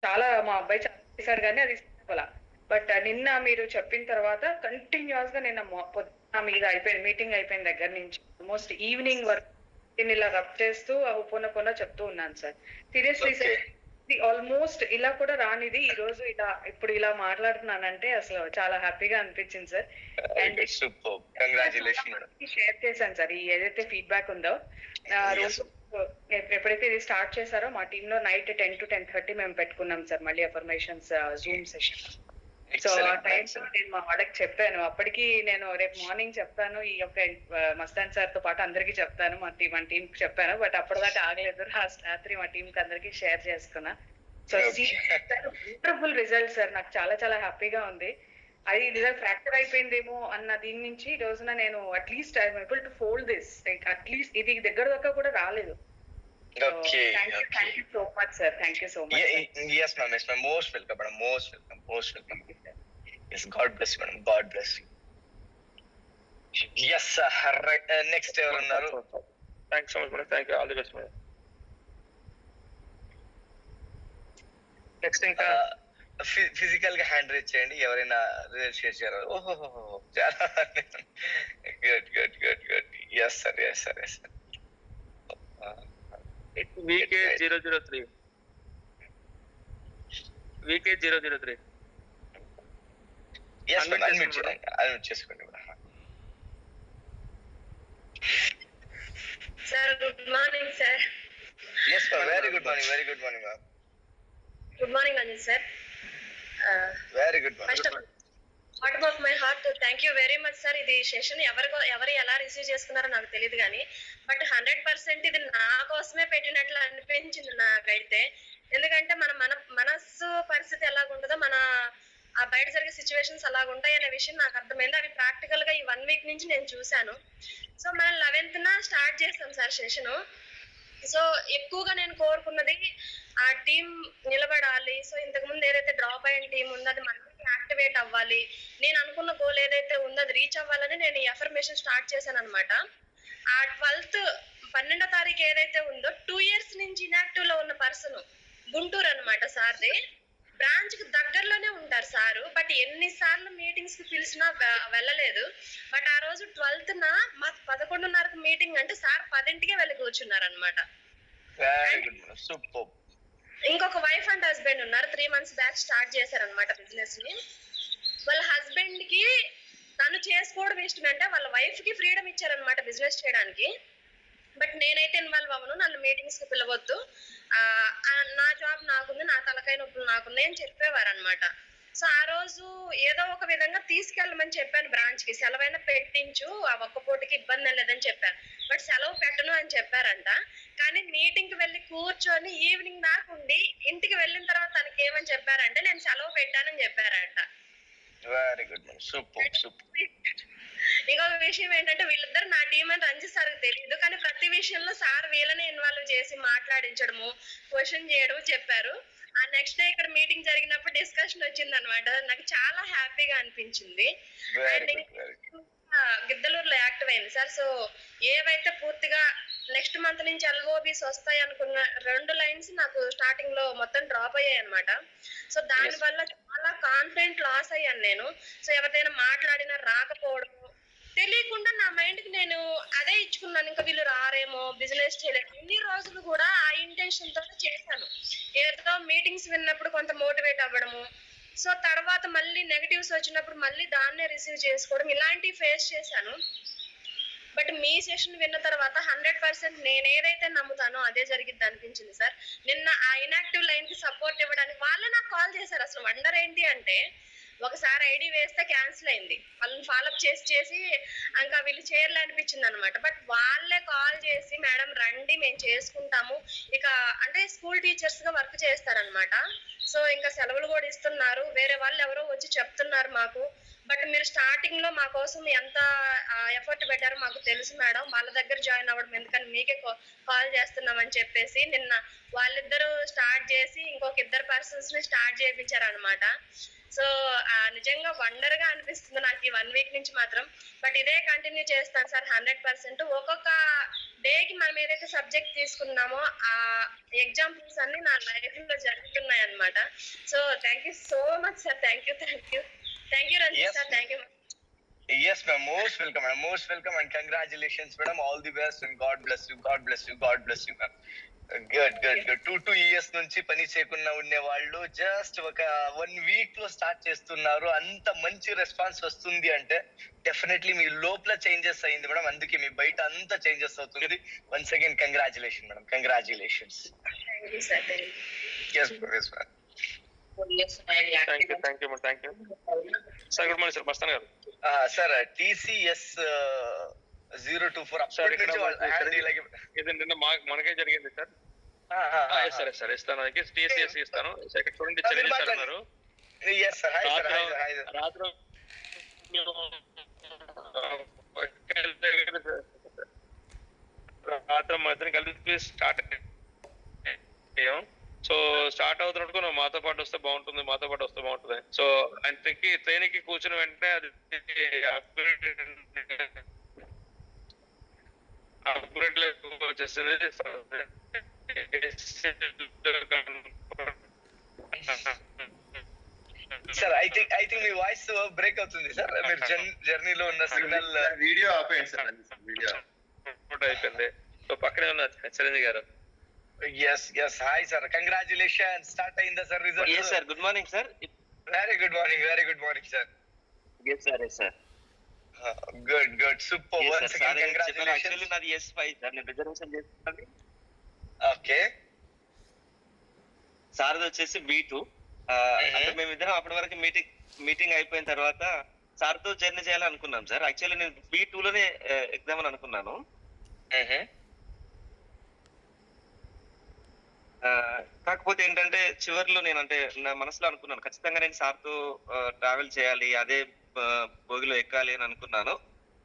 చాలా మా అబ్బాయి చాలా చేశాడు గానీ అది అవ్వలా. బట్ నిన్న మీరు చెప్పిన తర్వాత కంటిన్యూయస్‌గా నిన్న పొద్దున మీద అయిపోయింది. మీటింగ్ అయిపోయిన దగ్గర నుంచి ఆల్‌మోస్ట్ ఈవినింగ్ వరకు దీన్ని ఇలా రబ్ చేస్తూ హొపోనొపోనో చెప్తూ ఉన్నాను సార్. Seriously okay. సార్ ఇది ఆల్‌మోస్ట్ ఇలా కూడా రానిది ఈరోజు ఇప్పుడు ఇలా మాట్లాడుతున్నానంటే అసలు చాలా హ్యాపీగా అనిపించింది sir. And super. Congratulation madam. Share చేశాను సార్. ఈ ఏదైతే ఫీడ్‌బ్యాక్ ఉందో యెస్. రోజు ఎప్పుడైతే ఇది స్టార్ట్ చేశారో మా టీమ్‌లో నైట్ 10-10:30 మేము పెట్టుకున్నాం సార్ మళ్ళీ అఫర్మేషన్స్ జూమ్ సెషన్. సో ఆ ఎక్సలెంట్. టైంలో ఎక్సలెంట్. నేను మా వాళ్ళకి చెప్పాను. అప్పటికి నేను రేపు మార్నింగ్ చెప్తాను. ఈ యొక్క మస్తాన్ సార్‌తో పాటు అందరికీ చెప్తాను. మన టీమ్‌కి చెప్పాను. బట్ అప్పటిదాకా ఆగలేదు. రాత్రి మా టీమ్‌కి అందరికి షేర్ చేసుకున్నా. So okay. Wonderful result sir. నాకు చాలా చాలా హ్యాపీగా ఉంది. అది నిజంగా ఫ్రాక్చర్ అయిపోయిందేమో అన్న దీని నుంచి ఈ రోజున నేను at least I am able to fold this. Like at least ఇది దగ్గర దాకా కూడా రాలేదు. So okay. Thank you so much sir. Thank you so much sir. Yes ma'am. Yes ma'am. Most welcome madam. Most welcome. Most welcome. Yes. God bless madam. God bless you. Yes. Right. Next ఎవరున్నారు? Thanks so much madam. Thank you. All the best madam. Next ఇంకా physical గా hand raise చేయండి. ఎవరైనా result share చేయరు. ఓహోహోహో! చాలా good. Good. Good. Good. Yes sir. Yes sir. Yes sir. VK 003 VK 003 yes Unmute madam. Unmute చేసుకోండి చేయండి. Unmute చేసుకోండి madam. Sir good morning sir. Yes ma'am. Very good morning. Very good morning ma'am. Good morning Anjan sir. Very good morning. First bottom of my heart thank you very much sir. ఇది session ఎవరు ఎలా receive చేసుకున్నారో నాకు తెలియదు కానీ but 100% ఇది నా కోసమే పెట్టినట్లు అనిపించింది నాకైతే. ఎందుకంటే మన మనస్సు పరిస్థితి ఎలాగుంటుందో మన ఆ బయట జరిగే సిచ్యువేషన్స్ అలాగుంటాయి అనే విషయం నాకు అర్థమైంది. అవి ప్రాక్టికల్ గా ఈ 1 వీక్ నుంచి నేను చూశాను. సో మనం 11th స్టార్ట్ చేస్తాం సార్ సెషన్. సో ఎక్కువగా నేను కోరుకున్నది ఆ టీం నిలబడాలి. సో ఇంతకు ముందు ఏదైతే డ్రాప్ అయిన టీం ఉందో అది మళ్ళీ యాక్టివేట్ అవ్వాలి. నేను అనుకున్న గోల్ ఏదైతే ఉందో అది రీచ్ అవ్వాలని నేను ఈ అఫర్మేషన్ స్టార్ట్ చేశాను అనమాట. ఆ 12వ తారీఖు ఏదైతే ఉందో 2 years నుంచి ఇన్యాక్టివ్ లో ఉన్న పర్సన్ గుంటూరు అనమాట సార్ది. బ్రాంచ్ కి దగ్గరలోనే ఉంటారు సారు. బట్ ఎన్నిసార్లు మీటింగ్స్ కి పిలిచినా వెళ్ళలేదు. బట్ ఆ రోజు 12th మా 11:30కి మీటింగ్ అంటే సార్ 10ంటికే వెళ్ళి కూర్చున్నారు అనమాట. Very good madam. సూపర్. ఇంకొక వైఫ్ అండ్ హస్బెండ్ ఉన్నారు. 3 months బ్యాక్ స్టార్ట్ చేశారనమాట బిజినెస్ ని. వాళ్ళ హస్బెండ్ కి తను చేసుకోవడం ఇష్టమంటే వాళ్ళ వైఫ్ కి ఫ్రీడమ్ ఇచ్చారనమాట బిజినెస్ చేయడానికి. బట్ నేనైతే ఇన్వాల్వ్ అవ్వను. నన్ను మీటింగ్స్ కి పిలవద్దు. నా జాబ్ నాకుంది, నా తలకాయ నొప్పులు నాకుంది అని చెప్పేవారనమాట. సో ఆ రోజు ఏదో ఒక విధంగా తీసుకెళ్ళమని చెప్పాను బ్రాంచ్ కి. సెలవైనా పెట్టించు, ఆ ఒక్క పూటకి ఇబ్బంది లేదని చెప్పాను. బట్ సెలవు పెట్టను అని చెప్పారంట. కానీ మీటింగ్ కి వెళ్ళి కూర్చొని ఈవినింగ్ దాకా ఉండి ఇంటికి వెళ్ళిన తర్వాత తనకి ఏమని చెప్పారంటే నేను సెలవు పెట్టానని చెప్పారంట. Very good madam. Super. Super. ఇంకొక విషయం ఏంటంటే వీళ్ళిద్దరు నా టీం అని రంజిత్ సార్కి తెలియదు. కానీ ప్రతి విషయంలో సార్ వీళ్ళని ఇన్వాల్వ్ చేసి మాట్లాడించడము, క్వశ్చన్ చేయడం చెప్పారు. ఆ నెక్స్ట్ డే ఇక్కడ మీటింగ్ జరిగినప్పుడు డిస్కషన్ వచ్చింది అనమాట. నాకు చాలా హ్యాపీగా అనిపించింది. Very and good. Very good. గిద్దలూరులో యాక్టివ్ అయింది సార్. సో ఏవైతే పూర్తిగా నెక్స్ట్ మంత్ నుంచి ఎల్ఓబిస్ వస్తాయి అనుకున్న 2 లైన్స్ నాకు స్టార్టింగ్ లో మొత్తం డ్రాప్ అయ్యాయి అనమాట. సో దాని వల్ల చాలా కాన్ఫిడెంట్ లాస్ అయ్యాను నేను. సో ఎవరిదైనా మాట్లాడినా రాకపోవడం తెలియకుండా నా మైండ్ కి నేను అదే ఇచ్చుకున్నాను. ఇంకా వీళ్ళు రారేమో, బిజినెస్ చేయలేము. ఇన్ని రోజులు కూడా ఆ ఇంటెన్షన్ తో చేశాను. ఏదో మీటింగ్స్ విన్నప్పుడు కొంత మోటివేట్ అవ్వడము, సో తర్వాత మళ్ళీ నెగటివ్స్ వచ్చినప్పుడు మళ్ళీ దాన్నే రిసీవ్ చేసుకోవడం ఇలాంటివి ఫేస్ చేశాను. బట్ మీ సెషన్ విన్న తర్వాత 100% నేను ఏదైతే నమ్ముతానో అదే జరిగిద్ది అనిపించింది సార్. నిన్న ఆ ఇన్యాక్టివ్ లైన్ కి సపోర్ట్ ఇవ్వడానికి వాళ్ళే నాకు కాల్ చేశారు. అసలు వండర్ ఏంటి అంటే ఒకసారి ఐడి వేస్తే క్యాన్సిల్ అయింది. వాళ్ళని ఫాలోఅప్ చేసి ఇంకా వీళ్ళు చేయర్లే అనిపించింది అనమాట. బట్ వాళ్ళే కాల్ చేసి మేడం రండి మేము చేసుకుంటాము. ఇక అంటే స్కూల్ టీచర్స్ గా వర్క్ చేస్తారనమాట. సో ఇంకా సెలవులు కూడా ఇస్తున్నారు. వేరే వాళ్ళు ఎవరో వచ్చి చెప్తున్నారు మాకు. బట్ మీరు స్టార్టింగ్ లో మా కోసం ఎంత ఎఫర్ట్ పెట్టారో మాకు తెలుసు మేడం. వాళ్ళ దగ్గర జాయిన్ అవ్వడం ఎందుకని మీకే కాల్ చేస్తున్నామని చెప్పేసి నిన్న వాళ్ళిద్దరూ స్టార్ట్ చేసి ఇంకొక 2 పర్సన్స్ ని స్టార్ట్ చేయించారు అనమాట. సో నిజంగా వండర్ గా అనిపిస్తుంది నాకు ఈ 1 వీక్ నుంచి మాత్రం. బట్ ఇదే కంటిన్యూ చేస్తాను సార్ 100%. ఒక్కొక్క డేకి మనం ఏదైతే సబ్జెక్ట్ తీసుకున్నామో ఆ ఎగ్జాంపుల్స్ అన్ని నా లైఫ్ లో జరుగుతున్నాయి అన్నమాట. So thank you so much sir. Thank you Ranjith Yes. Sir. Thank you. Yes, ma'am. Most welcome, ma'am. Most welcome and congratulations, madam. All the best and God bless you. God bless you. God bless you, ma'am. Good. 2 years నుంచి పని చేయకుండా ఉండే వాళ్ళు just ఒక 1 week లో start చేస్తున్నారు. అంత మంచి రెస్పాన్స్ వస్తుంది అంటే డెఫినెట్లీ మీ లోపల చేంజెస్ అయింది మేడం. అందుకే మీ బయట అంతా చేంజెస్ అవుతుంది. Once again congratulation madam. Congratulations. Thank you sir. yes ma'am. Thank you sir. Good morning sir. Mastan గారు సార్ TCS 024 సార్ అప్పటి నుంచి వాళ్ళు హ్యాండ్ ఇలాగే ఇది నిన్న మనకే జరిగింది సార్. సరే ఇస్తాను. TCS ఇస్తాను. సెకండ్ చూడండి ఛాలెంజ్ సార్ అన్నారు. yes sir. hi sir. రాత్రి మధ్యన కలిపి స్టార్ట్ అయ్యాం. సో స్టార్ట్ అవుతున్నట్టు నువ్వు మాతో పాటు వస్తే బాగుంటుంది. సో ఆయనకి ట్రైన్ కి కూర్చుని వెంటనే అది అప్గ్రేడ్ వచ్చేసింది. Sir I think me voice break అవుతుంది సార్. మీరు జర్నీలో ఉన్న సిగ్నల్ వీడియో ఆపేయండి సార్. వీడియో అయిపోయింది. సో పక్కనే ఉన్న చిరంజీవి గారు. yes hi sir, congratulations. Start అయిందా sir result? yes sir, good morning sir. very good morning sir. yes sir good super. yes, once sir. again Actually congratulations. నాది S5 sir. నేను reservation చేస్తున్నాను. okay sir వచ్చేసి B2. అంటే మేమిద్దరం అప్పటి వరకు meeting అయిపోయిన తర్వాత సార్ తో జర్నీ చేయాలనుకున్నాం సార్. యాక్చువల్లీ నేను B2 లోనే ఎగ్జామ్ అని అనుకున్నాను. కాకపోతే ఏంటంటే చివరిలో నేను అంటే నా మనసులో అనుకున్నాను ఖచ్చితంగా నేను సార్ తో ట్రావెల్ చేయాలి, అదే బోగిలో ఎక్కాలి అని అనుకున్నాను.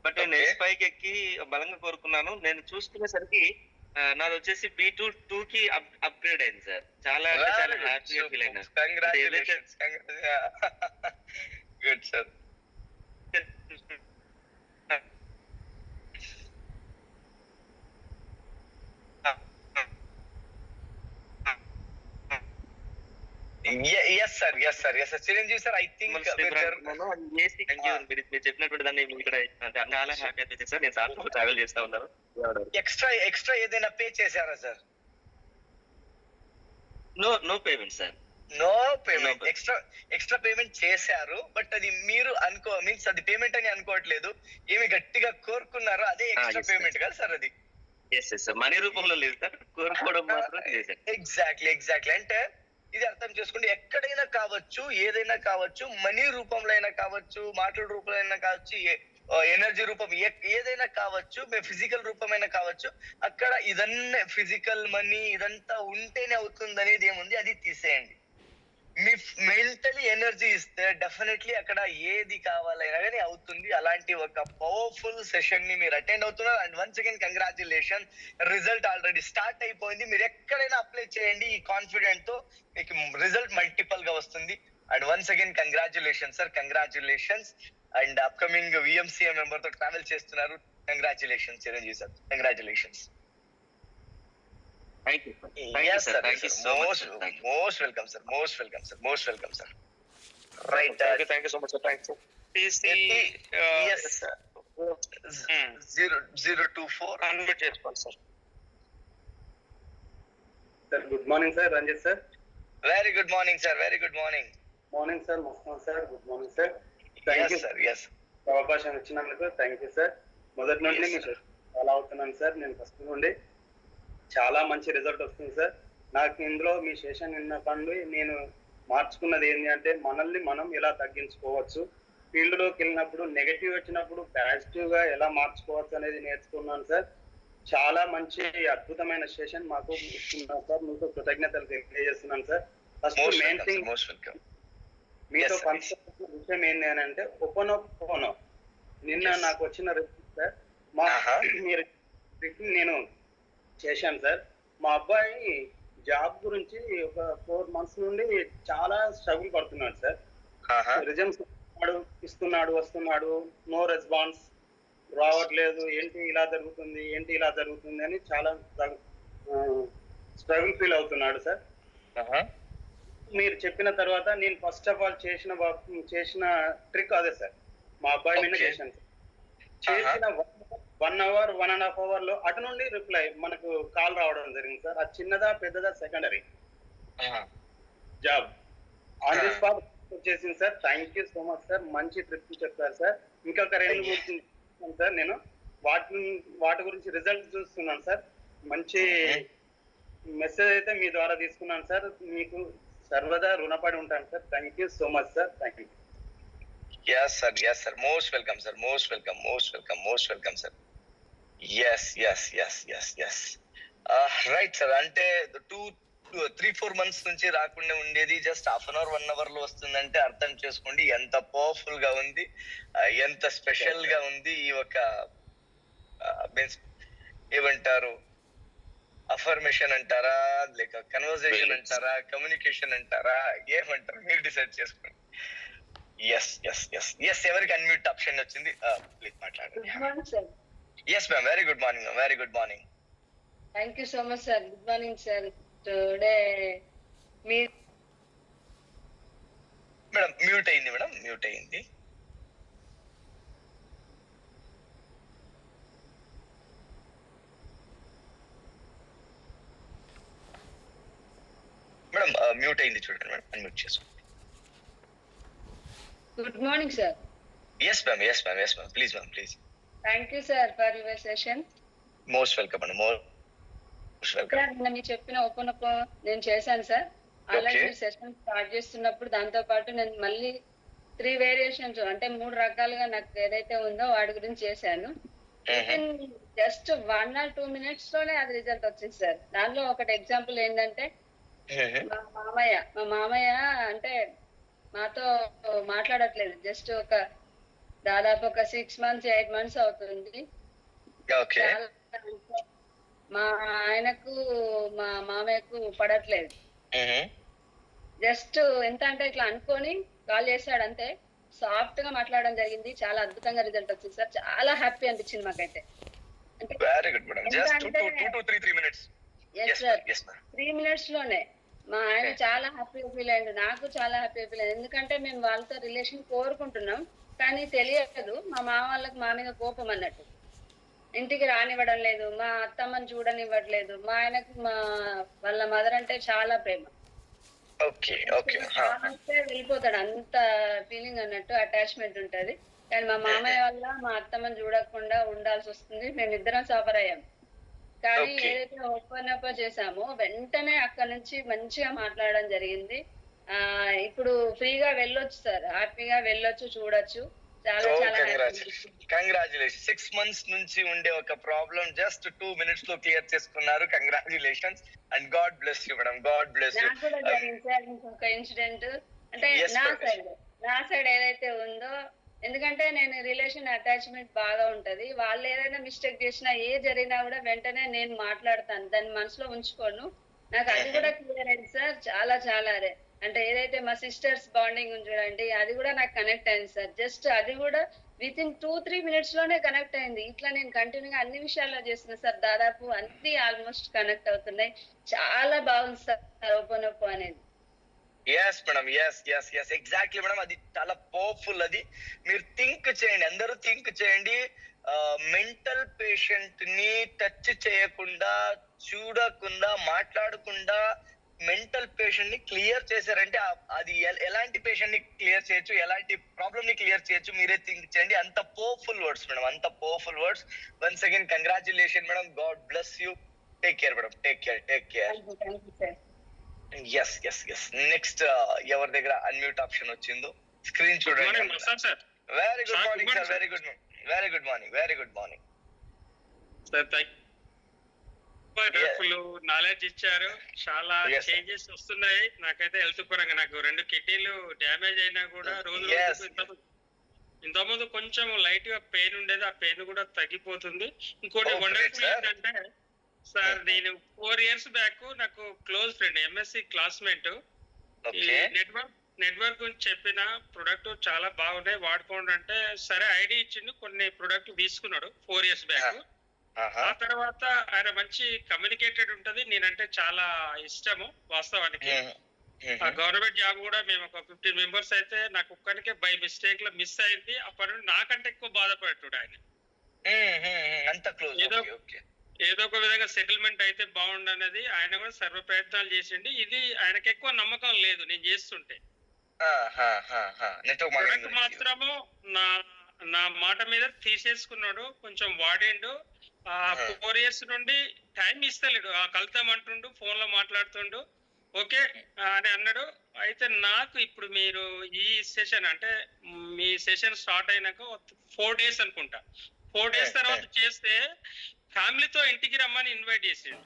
బట్ నేను S5కి ఎక్కి బలంగా కోరుకున్నాను. నేను చూసుకునేసరికి నాది వచ్చేసి B2 కి అప్గ్రేడ్ అయింది సార్. చాలా అంటే చాలా హ్యాపీగా ఫీల్ అయినా. congratulations. good sir. yes sir. Chiranjeevi sir I think మీరు చెప్పినటువంటి దాన్ని ఇక్కడ అంటే చాలా హ్యాపీ అనిపించింది సార్. నేను సార్ తో ట్రావెల్ చేస్తా ఉన్నాను. ఎక్స్ట్రా ఏదైనా పే చేశారా sir? No payment sir. No payment. Extra payment చేశారు. బట్ అది మీరు మీన్స్ అది పేమెంట్ అని అనుకోవట్లేదు. ఏమి గట్టిగా కోరుకున్నారో అదే ఎక్స్ట్రా yes, పేమెంట్ కదా సార్ అది? Yes sir. మనీ రూపంలో లేదు సార్, కోరుకోవడం మాత్రం చేశారు. ఎగ్జాక్ట్లీ అంటే ఇది అర్థం చేసుకోండి. ఎక్కడైనా కావచ్చు, ఏదైనా కావచ్చు, మనీ రూపంలో అయినా కావచ్చు, మాటల రూపంలో అయినా కావచ్చు, ఎనర్జీ రూపం ఏదైనా కావచ్చు, ఫిజికల్ రూపమైనా కావచ్చు. అక్కడ ఇదన్నీ ఫిజికల్ మనీ ఇదంతా ఉంటేనే అవుతుంది అనేది ఏముంది, అది తీసేయండి. మీ మెంటలీ ఎనర్జీ ఇస్తే డెఫినెట్లీ అక్కడ ఏది కావాలైనా కానీ అవుతుంది. అలాంటి ఒక పవర్ఫుల్ సెషన్ ని మీరు అటెండ్ అవుతున్నారు. And once again congratulation. Result already start అయిపోయింది. మీరు ఎక్కడైనా అప్లై చేయండి ఈ కాన్ఫిడెంట్ తో, మీకు రిజల్ట్ మల్టిపల్ గా వస్తుంది. And once again congratulation sir. Congratulations. And upcoming VMCA member తో ట్రావెల్ చేస్తున్నారు. Congratulation Chiranjeevi sir. Congratulations. Thank you so much. Most welcome sir. Right. Thank you so much sir. Thanks sir. yes 024 unmute చేసుకోండి sir. Sir good morning sir. Ranjith sir. very good morning sir. Morning sir. Mastan sir. Good morning sir. Thank you sir. yes అవకాశం ఇచ్చినందుకు thank you sir. మొదటి నుండి మీకు follow అవుతున్నాను sir. నేను first నుండి చాలా మంచి రిజల్ట్ వస్తుంది సార్. నాకు ఇందులో మీ సెషన్ విన్నప్పటి నేను మార్చుకున్నది ఏంటి అంటే మనల్ని మనం ఎలా తగ్గించుకోవచ్చు, ఫీల్డ్ లోకి వెళ్ళినప్పుడు నెగటివ్ వచ్చినప్పుడు పాజిటివ్ గా ఎలా మార్చుకోవచ్చు అనేది నేర్చుకున్నాను సార్. చాలా మంచి అద్భుతమైన సెషన్ మాకు ఇస్తున్నారు సార్. మీకు కృతజ్ఞతలు తెలియజేస్తున్నాను సార్. ఫస్ట్ మెయిన్ థింగ్ మీతో పంచుకున్న విషయం ఏంటి అని అంటే ఒపనొపోనో. నిన్న నాకు వచ్చిన రిజల్ట్ సార్. మీరు నేను చేశాను సార్. మా అబ్బాయి జాబ్ గురించి ఒక 4 months నుండి చాలా స్ట్రగుల్ పడుతున్నాడు సార్. రిజల్ట్స్ ఇస్తున్నాడు, వస్తున్నాడు, నో రెస్పాన్స్. రావట్లేదు, ఏంటి ఇలా జరుగుతుంది అని చాలా స్ట్రగుల్ ఫీల్ అవుతున్నాడు సార్. మీరు చెప్పిన తర్వాత నేను ఫస్ట్ ఆఫ్ ఆల్ చేసిన ట్రిక్ అదే సార్. మా అబ్బాయి మీద చేశాను సార్. చేసిన 1 అవర్ 1.5 అవర్ లో అటు నుండి రిప్లై మనకు కాల్ రావడం జరిగింది సార్. అది చిన్నదా పెద్దదా secondary, job on the spot వచ్చేసింది sir. Thank you so much sir, మంచి ట్రిప్ చెప్పారు సార్. ఇంకొక 2 సార్ నేను వాటి గురించి రిజల్ట్ చూస్తున్నాను సార్. మంచి మెసేజ్ అయితే మీ ద్వారా తీసుకున్నాను సార్. మీకు సర్వదా రుణపడి ఉంటాను sir. Thank you so much sir. Thank you. Yes sir, most welcome sir, most welcome sir. Yes. Right sir, అంటే 3-4 months నుంచి రాకుండా ఉండేది just half an hour 1 hour లో వస్తుందంటే అర్థం చేసుకోండి ఎంత పవర్ఫుల్ గా ఉంది, ఎంత స్పెషల్ గా ఉంది ఈ ఒక మీన్స్ ఏమంటారు, అఫర్మేషన్ అంటారా లేక కన్వర్సేషన్ అంటారా కమ్యూనికేషన్ అంటారా ఏమంటారు మీరు డిసైడ్ చేసుకోండి. ఎస్ ఎవరికి అన్మ్యూట్ ఆప్షన్ వచ్చింది, ప్లీజ్ మాట్లాడండి. Yes ma'am, very good morning. Thank you so much sir. Good morning sir. Today madam mute అయింది. మేడం మ్యూట్ అయింది చూడండి మేడం, అన్మ్యూట్ చేసుకోండి. Good morning sir. Yes ma'am, please. Thank you sir for your session. Most welcome madam, most welcome. Sir నిన్న మీరు చెప్పిన open up నేను చేశాను sir. అలాగే Okay. సెషన్ స్టార్ట్ చేస్తున్నప్పుడు దాంతో పాటు నేను మళ్ళీ 3 వేరియేషన్స్ అంటే 3 రకాలుగా నాకు ఏదైతే ఉందో వాటి గురించి చేశాను. జస్ట్ 1 or 2 minutes లోనే అది రిజల్ట్ వచ్చింది సార్. దానిలో ఒకటి ఎగ్జాంపుల్ ఏంటంటే మా మామయ్య అంటే మాతో మాట్లాడట్లేదు. జస్ట్ దాదాపు ఒక 6 months 8 months అవుతుంది. Okay. మా ఆయనకు మా మామయ్యకు పడట్లేదు. జస్ట్ ఎంత అంటే ఇట్లా అనుకొని కాల్ చేశాడు అంతే. సాఫ్ట్ గా మాట్లాడడం జరిగింది. చాలా అద్భుతంగా రిజల్ట్ వచ్చింది సార్. చాలా హ్యాపీ అనిపించింది మాకైతే. Very good madam, just 2 to 3 minutes. Yes sir, yes ma'am. 3 minutes లోనే మా ఆయన చాలా హ్యాపీగా ఫీల్ అయ్యాడు, నాకు చాలా హ్యాపీగా ఫీల్ అయ్యింది. ఎందుకంటే మేము వాళ్ళతో రిలేషన్ కోరుకుంటున్నాం కానీ తెలియదు మా మామ వాళ్ళకి మా మీద కోపం అన్నట్టు. ఇంటికి రానివ్వడం లేదు, మా అత్తమ్మని చూడనివ్వట్లేదు. మా ఆయనకు వాళ్ళ మదర్ అంటే చాలా ప్రేమ. Okay. వెళ్ళిపోతాడు, అంత ఫీలింగ్ అన్నట్టు అటాచ్మెంట్ ఉంటది. కానీ మా మామయ్య వల్ల మా అత్తమ్మని చూడకుండా ఉండాల్సి వస్తుంది. మేమిద్దరం సఫర్ అయ్యాం. కానీ ఏదైతే ఓపెన్ అప్ చేసామో వెంటనే అక్కడ నుంచి మంచిగా మాట్లాడడం జరిగింది. ఇప్పుడు ఫ్రీగా వెళ్ళొచ్చు సార్, హ్యాపీగా వెళ్ళొచ్చు, చూడొచ్చు. చాలా కంగ్రాచులేషన్. 6 months నుంచి ఉండే ఒక ప్రాబ్లం జస్ట్ 2 minutes లో క్లియర్ చేసుకున్నారు. Congratulations and God bless you madam, God bless you. నాకు కూడా జరిగింది సార్ ఇంకొక ఇన్సిడెంట్. అంటే నా సైడ్ ఏదైతే ఉందో, ఎందుకంటే నేను రిలేషన్ అటాచ్మెంట్ బాగా ఉంటది. వాళ్ళు ఏదైనా మిస్టేక్ చేసినా ఏ జరిగినా కూడా వెంటనే నేను మాట్లాడతాను, దాన్ని మనసులో ఉంచుకోను. నాకు అది కూడా క్లియర్ అయింది సార్. చాలా అంటే ఏదైతే మా సిస్టర్స్ బాండింగ్ ఉంది చూడండి, అది కూడా నాకు కనెక్ట్ అయింది సార్. జస్ట్ అది కూడా విత్ ఇన్ 2-3 minutes లోనే కనెక్ట్ అయింది. ఇట్లా నేను కంటిన్యూగా అన్ని విషయాల్లో చేస్తున్నా సార్. దాదాపు అన్ని ఆల్మోస్ట్ కనెక్ట్ అవుతున్నాయి. చాలా బాగుంది సార్ ఓపెన్ అప్ అనేది. Yes madam, yes exactly madam. అది చాలా పవర్ఫుల్. అది మీరు థింక్ చేయండి, అందరూ థింక్ చేయండి. మెంటల్ పేషెంట్ ని టచ్ చేయకుండా, చూడకుండా, మాట్లాడకుండా మెంటల్ పేషెంట్ ని క్లియర్ చేశారంటే అది ఎలాంటి పేషెంట్ ని క్లియర్ చేయొచ్చు, ఎలాంటి ప్రాబ్లమ్ ని క్లియర్ చేయొచ్చు, మీరే థింక్ చేయండి. అంత పవర్ఫుల్ వర్డ్స్ మేడం, అంత powerful words. Once again congratulation madam, God bless you. Take care madam, take care. Yes next ఎవరి దగ్గర అన్మ్యూట్ ఆప్షన్ వచ్చిందో స్క్రీన్ చూడండి. Very good morning sir, very good morning sir. Knowledge ఇచ్చారు. చాలా changes వస్తున్నాయి. నాకైతే health పరంగా నాకు 2 కిడ్నీలు డ్యామేజ్ అయినా కూడా రోజు ఇంతకుముందు కొంచెం లైట్ గా పెయిన్ ఉండేది, ఆ పెయిన్ కూడా తగ్గిపోతుంది. ఇంకోటి వండర్ఫుల్ ఏంటంటే సార్, నేను 4 years బ్యాక్ నాకు close friend, MSc classmate, network గురించి చెప్పిన ప్రొడక్ట్ చాలా బాగున్నాయి వాడుకోండి అంటే సరే ఐడి ఇచ్చిండు, కొన్ని ప్రొడక్ట్ తీసుకున్నాడు 4 years బ్యాక్. ఆ తర్వాత ఆయన మంచి కమ్యూనికేటెడ్ ఉంటది, నేనంటే చాలా ఇష్టము వాస్తవానికి. ఆ గవర్నమెంట్ జాబ్ కూడా మేము ఒక 15 members అయితే నాకు ఒక్కడికే బై మిస్టేక్ లో మిస్ అయింది. అప్పటి నుండి నాకంటే ఎక్కువ బాధపడుతుడు ఆయన. ఏదో ఒక విధంగా సెటిల్మెంట్ అయితే బాగుండనేది ఆయన కూడా సర్వ ప్రయత్నాలు చేసిండి. ఇది ఆయనకి ఎక్కువ నమ్మకం లేదు నేను చేస్తుంటే. ప్రొడక్ట్ మాత్రము నా మాట మీద తీసేసుకున్నాడు, కొంచెం వాడిండు. 4 years నుండి టైం ఇస్తలేడు, కలుద్దాం అంటుండు, ఫోన్ లో మాట్లాడుతుండు, ఓకే అని అన్నాడు. అయితే నాకు ఇప్పుడు మీరు ఈ సెషన్ అంటే మీ సెషన్ స్టార్ట్ అయినాక 4 days అనుకుంటా, 4 days తర్వాత చేస్తే ఫ్యామిలీతో ఇంటికి రమ్మని ఇన్వైట్ చేసిండు.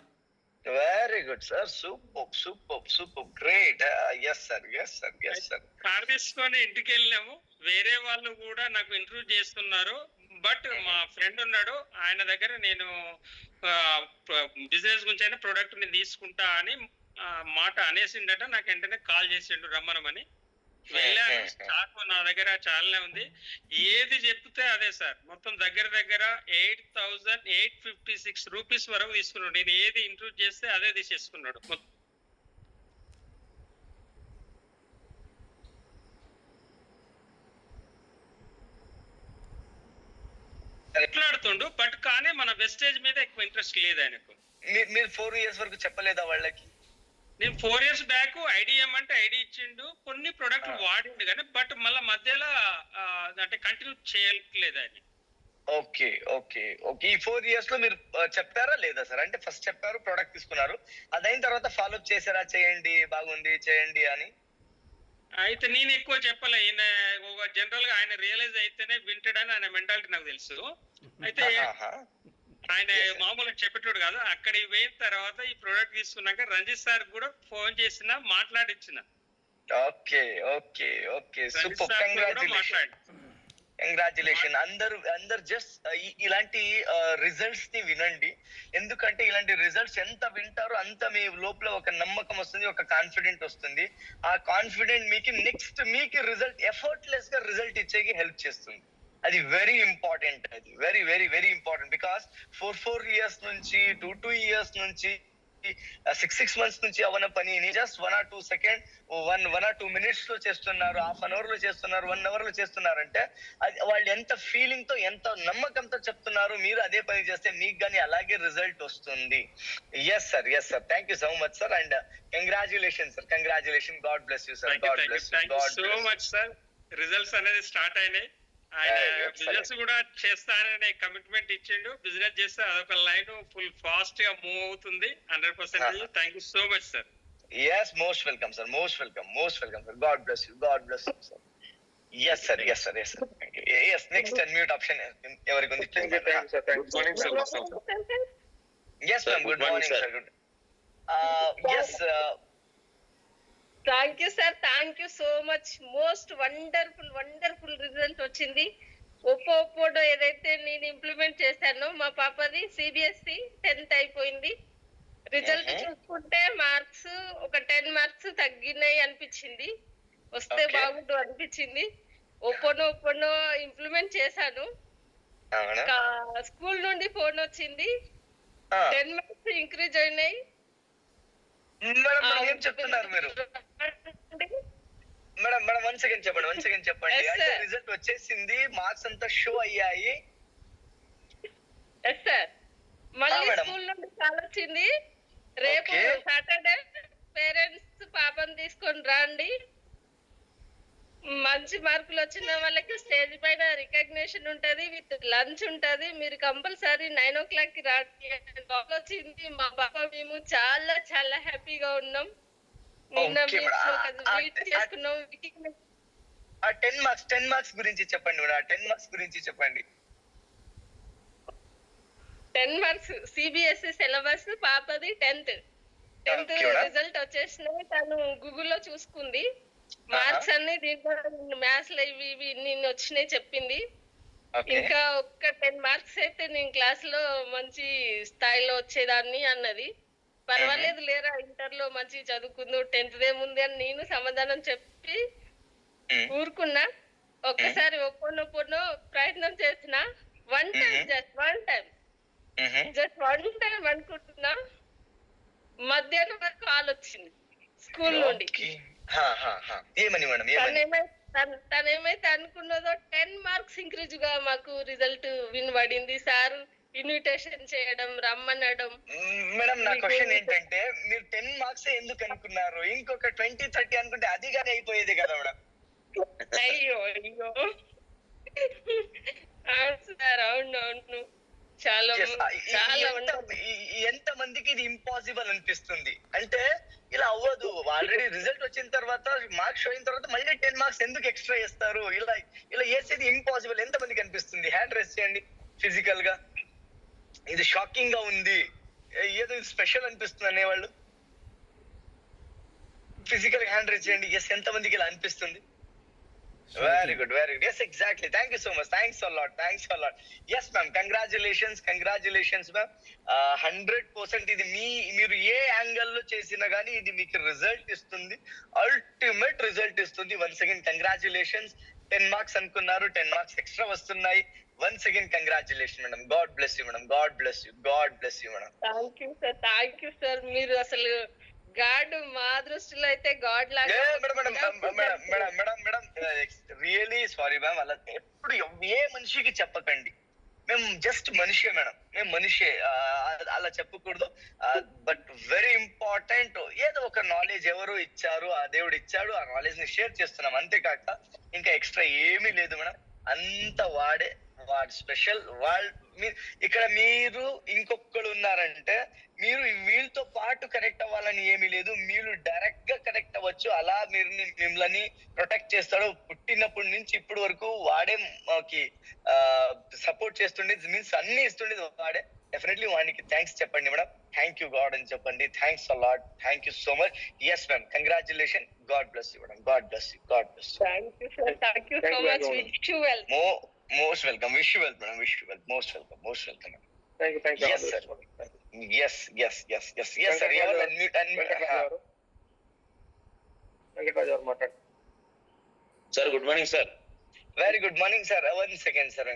Very good sir, super super super great. Yes sir, yes sir, yes sir. Car తీసుకొని ఇంటికి వెళ్ళినాము. వేరే వాళ్ళు కూడా నాకు ఇంటర్వ్యూ చేస్తున్నారు, బట్ మా ఫ్రెండ్ ఉన్నాడు, ఆయన దగ్గర నేను బిజినెస్ గురించి అయినా ప్రొడక్ట్ ని తీసుకుంటా అని మాట అనేసిండట. నాకు వెంటనే కాల్ చేసిండు రమ్మనమని. వెళ్ళాను. స్టాక్ నా దగ్గర చాలానే ఉంది, ఏది చెప్తే అదే సార్. మొత్తం దగ్గర 8,856 రూపీస్ వరకు తీసుకున్నాడు. నేను ఏది ఇంట్రూడ్ చేస్తే అదే తీసేసుకున్నాడు. మాట్లాడుతుండు, బట్ కానీ మన వెస్టేజ్ మీద ఎక్కువ ఇంట్రెస్ట్ లేదు ఆయనకు. మీరు 4 years వరకు చెప్పలేదా వాళ్ళకి? నేను 4 years బ్యాక్ ఐడి ఇవ్వమంటే ఐడి ఇచ్చిండు, కొన్ని ప్రొడక్ట్లు వాడిండు కానీ బట్ మళ్ళీ మధ్యలో అంటే కంటిన్యూ చేయట్లేదు ఆయన. Okay okay okay. ఈ 4 years లో మీరు చెప్పారా లేదా సార్? అంటే ఫస్ట్ చెప్పారు, ప్రొడక్ట్ తీసుకున్నారు, అదైన తర్వాత ఫాలో అప్ చేశారా, చేయండి బాగుంది చేయండి అని? అయితే నేను ఎక్కువ చెప్పలే, ఈయన జనరల్ గా ఆయన రియలైజ్ అయితేనే వింటాడని ఆయన మెంటాలిటీ నాకు తెలుసు. అయితే ఆయన మామూలుగా చెప్పేటోడు కాదు. అక్కడికి పోయిన తర్వాత ఈ ప్రోడక్ట్ తీసుకున్నాక రంజిత్ సార్ కూడా ఫోన్ చేసిన, మాట్లాడిచ్చిన. Okay okay okay super, congratulation. అందరు జస్ట్ ఇలాంటి రిజల్ట్స్ ని వినండి, ఎందుకంటే ఇలాంటి రిజల్ట్స్ ఎంత వింటారో అంత మీ లోపల ఒక నమ్మకం వస్తుంది, ఒక కాన్ఫిడెంట్ వస్తుంది. ఆ కాన్ఫిడెంట్ మీకు నెక్స్ట్ మీకు రిజల్ట్ ఎఫర్ట్లెస్ గా రిజల్ట్ ఇచ్చేకి హెల్ప్ చేస్తుంది. అది వెరీ ఇంపార్టెంట్, అది very very very important. Because 4 years నుంచి 2 years నుంచి 6 months నుంచి అవన్న పనిని just 1 or 2 seconds 1 or 2 minutes లో చేస్తున్నారు, హాఫ్ అన్ అవర్ లో చేస్తున్నారు, 1 hour లో చేస్తున్నారంటే అది వాళ్ళు ఎంత ఫీలింగ్ తో ఎంత నమ్మకంతో చెప్తున్నారు. మీరు అదే పని చేస్తే మీకు కానీ అలాగే రిజల్ట్ వస్తుంది. Yes sir, yes sir, thank you so much sir, and congratulation sir, congratulation. God bless you sir, God bless you so much sir. Results అనేది స్టార్ట్ అయినాయి. ఆయన బిజినెస్ కూడా చేస్తాననే కమిట్మెంట్ ఇచ్చిండు. బిజినెస్ చేస్తే అదొక లైన్ ఫుల్ ఫాస్ట్ గా move అవుతుంది 100%. Thank you so much sir. Yes, most welcome sir, most welcome sir. God bless you sir. Yes sir, yes sir, yes sir. Yes, next unmute option everyone. Thank you sir, thanks. Morning sir. Yes ma'am, good morning sir. Good. Yes thank you sir, thank you so much. Most wonderful result వచ్చింది. ఒప్పోడో ఏదైతే నేను implement చేశానో మా పాపది CBSE 10th అయిపోయింది. Result చూసుకుంటే marks ఒక 10 marks తగ్గినాయి అనిపించింది, వస్తే బాగుండు అనిపించింది. ఒప్పోనో ఇంప్లిమెంట్ చేశాను. స్కూల్ నుండి ఫోన్ వచ్చింది, 10 marks ఇంక్రీజ్ అయినాయి. మేడం ఏం చెప్తున్నారు మీరు? మేడం వన్ సెకండ్ చెప్పండి. అంటే రిజల్ట్ వచ్చేసింది, మార్క్స్ అంతా షో అయ్యాయి. ఎస్ సార్, మళ్ళీ స్కూల్ నుండి కాల్ వచ్చింది, రేపు సాటర్డే పేరెంట్స్ పాపని తీసుకొని రండి, మంచి మార్కులు వచ్చిన వాళ్ళకి స్టేజ్ పైన రికగ్నిషన్ ఉంటది, విత్ లంచ్ ఉంటది, మీరు కంపల్సరీ 9 o'clock కి రాండి కాల్ వచ్చింది. మా పాప మేము చాలా చాలా హ్యాపీగా ఉన్నాం. నిన్న చేసుకున్నాం. 10 marks గురించి చెప్పండి మేడం, 10 marks గురించి చెప్పండి. 10 marks CBSE సిలబస్ పాపది 10th రిజల్ట్ వచ్చేసినాయి. తను గూగుల్లో చూసుకుంది, మార్క్స్ అన్ని దీంట్లో మ్యాథ్స్ లో ఇవి నేను వచ్చినాయి చెప్పింది. ఇంకా ఒక్క 10 marks అయితే నేను క్లాస్ లో మంచి స్థాయిలో వచ్చేదాన్ని అన్నది. పర్వాలేదు లేరా, ఇంటర్ లో మంచి చదువుకుందు, 10th ఏముంది అని నేను సమాధానం చెప్పి ఊరుకున్నా. ఒక్కసారి ఒప్పునొప్పును ప్రయత్నం చేసిన, one time just one time అనుకుంటున్నా, మధ్యాహ్నం వరకు కాల్ వచ్చింది స్కూల్ నుండి. ఏమని మేడం? తనేమైతే అనుకున్నదో 10 మార్క్స్ ఇంక్రీజ్ గా మాకు రిజల్ట్ వినబడింది. సార్ ఇన్విటేషన్ చేయడం, రమ్మనడం. మేడం నా క్వశ్చన్ ఏంటంటే, మీరు 10 మార్క్స్ ఎందుకు అనుకున్నారు? ఇంకొక 20-30 అనుకుంటే అది కానీ అయిపోయేది కదా మేడం. అయ్యో సార్, అవును, చాలా ఎంత మందికి ఇది ఇంపాసిబుల్ అనిపిస్తుంది అంటే, ఇలా అవ్వదు. ఆల్రెడీ రిజల్ట్ వచ్చిన తర్వాత, మార్క్స్ అయిన తర్వాత మళ్ళీ 10 మార్క్స్ ఎందుకు ఎక్స్ట్రా చేస్తారు? ఇలా చేసేది ఇంపాసిబుల్ ఎంత మందికి అనిపిస్తుంది? హ్యాండ్ రైస్ చేయండి ఫిజికల్ గా. ఇది షాకింగ్ గా ఉంది, ఏదో స్పెషల్ అనిపిస్తుంది అనేవాళ్ళు ఫిజికల్ హ్యాండ్ రైస్ చేయండి. ఎస్, ఎంత మందికి ఇలా అనిపిస్తుంది? Very good. Yes, exactly. Thank you so much. Thanks a lot. Yes, ma'am. Congratulations, ma'am. 100% ఇది మీరు ఏ యాంగిల్ లో చేసినా గానీ ఇది మీకు రిజల్ట్ ఇస్తుంది, అల్టిమేట్ రిజల్ట్ ఇస్తుంది. Once again congratulations. 10 మార్క్స్ అనుకున్నారు, 10 మార్క్స్ ఎక్స్ట్రా వస్తున్నాయి. Once again congratulation madam. God bless you madam. God bless you madam. Thank you sir. మీరు అసలు గాడ్, మా దృష్టిలో అయితే గాడ్ లాగా. Madam really sorry ma'am. అలా ఎప్పుడు ఏ మనిషికి చెప్పకండి. మేము జస్ట్ మనిషే మేడం, మేము మనిషే, అలా చెప్పకూడదు. బట్ వెరీ ఇంపార్టెంట్, ఏదో ఒక నాలెడ్జ్ ఎవరు ఇచ్చారు, ఆ దేవుడు ఇచ్చాడు, ఆ నాలెడ్జ్ ని షేర్ చేస్తున్నాం, అంతేకాక ఇంకా ఎక్స్ట్రా ఏమీ లేదు మేడం. అంత వాడు స్పెషల్. ఇక్కడ మీరు ఇంకొకళ్ళు ఉన్నారంటే, మీరు వీళ్ళతో పాటు కనెక్ట్ అవ్వాలని ఏమీ లేదు, మీరు డైరెక్ట్ గా కనెక్ట్ అవ్వచ్చు. అలా మీరు మిమ్మల్ని ప్రొటెక్ట్ చేస్తాడు. పుట్టినప్పటి నుంచి ఇప్పటి వరకు వాడే మాకి సపోర్ట్ చేస్తుండే, మీన్స్ అన్ని ఇస్తుండేది వాడే. డెఫినెట్లీ వాడికి థ్యాంక్స్ చెప్పండి మేడం. థ్యాంక్ యూ గాడ్ అని చెప్పండి. Thanks a lot. Thank you so much. Yes ma'am, congratulation. God bless you madam. God bless you. Thank you sir. Thank you so much. Wish you well. Most welcome. Wish you well, madam. Wish you well. Most welcome. Thank you. Yes, sir. Yes, sir. Everyone unmute. Sir, good morning, sir. Very good morning, sir. One second, sir.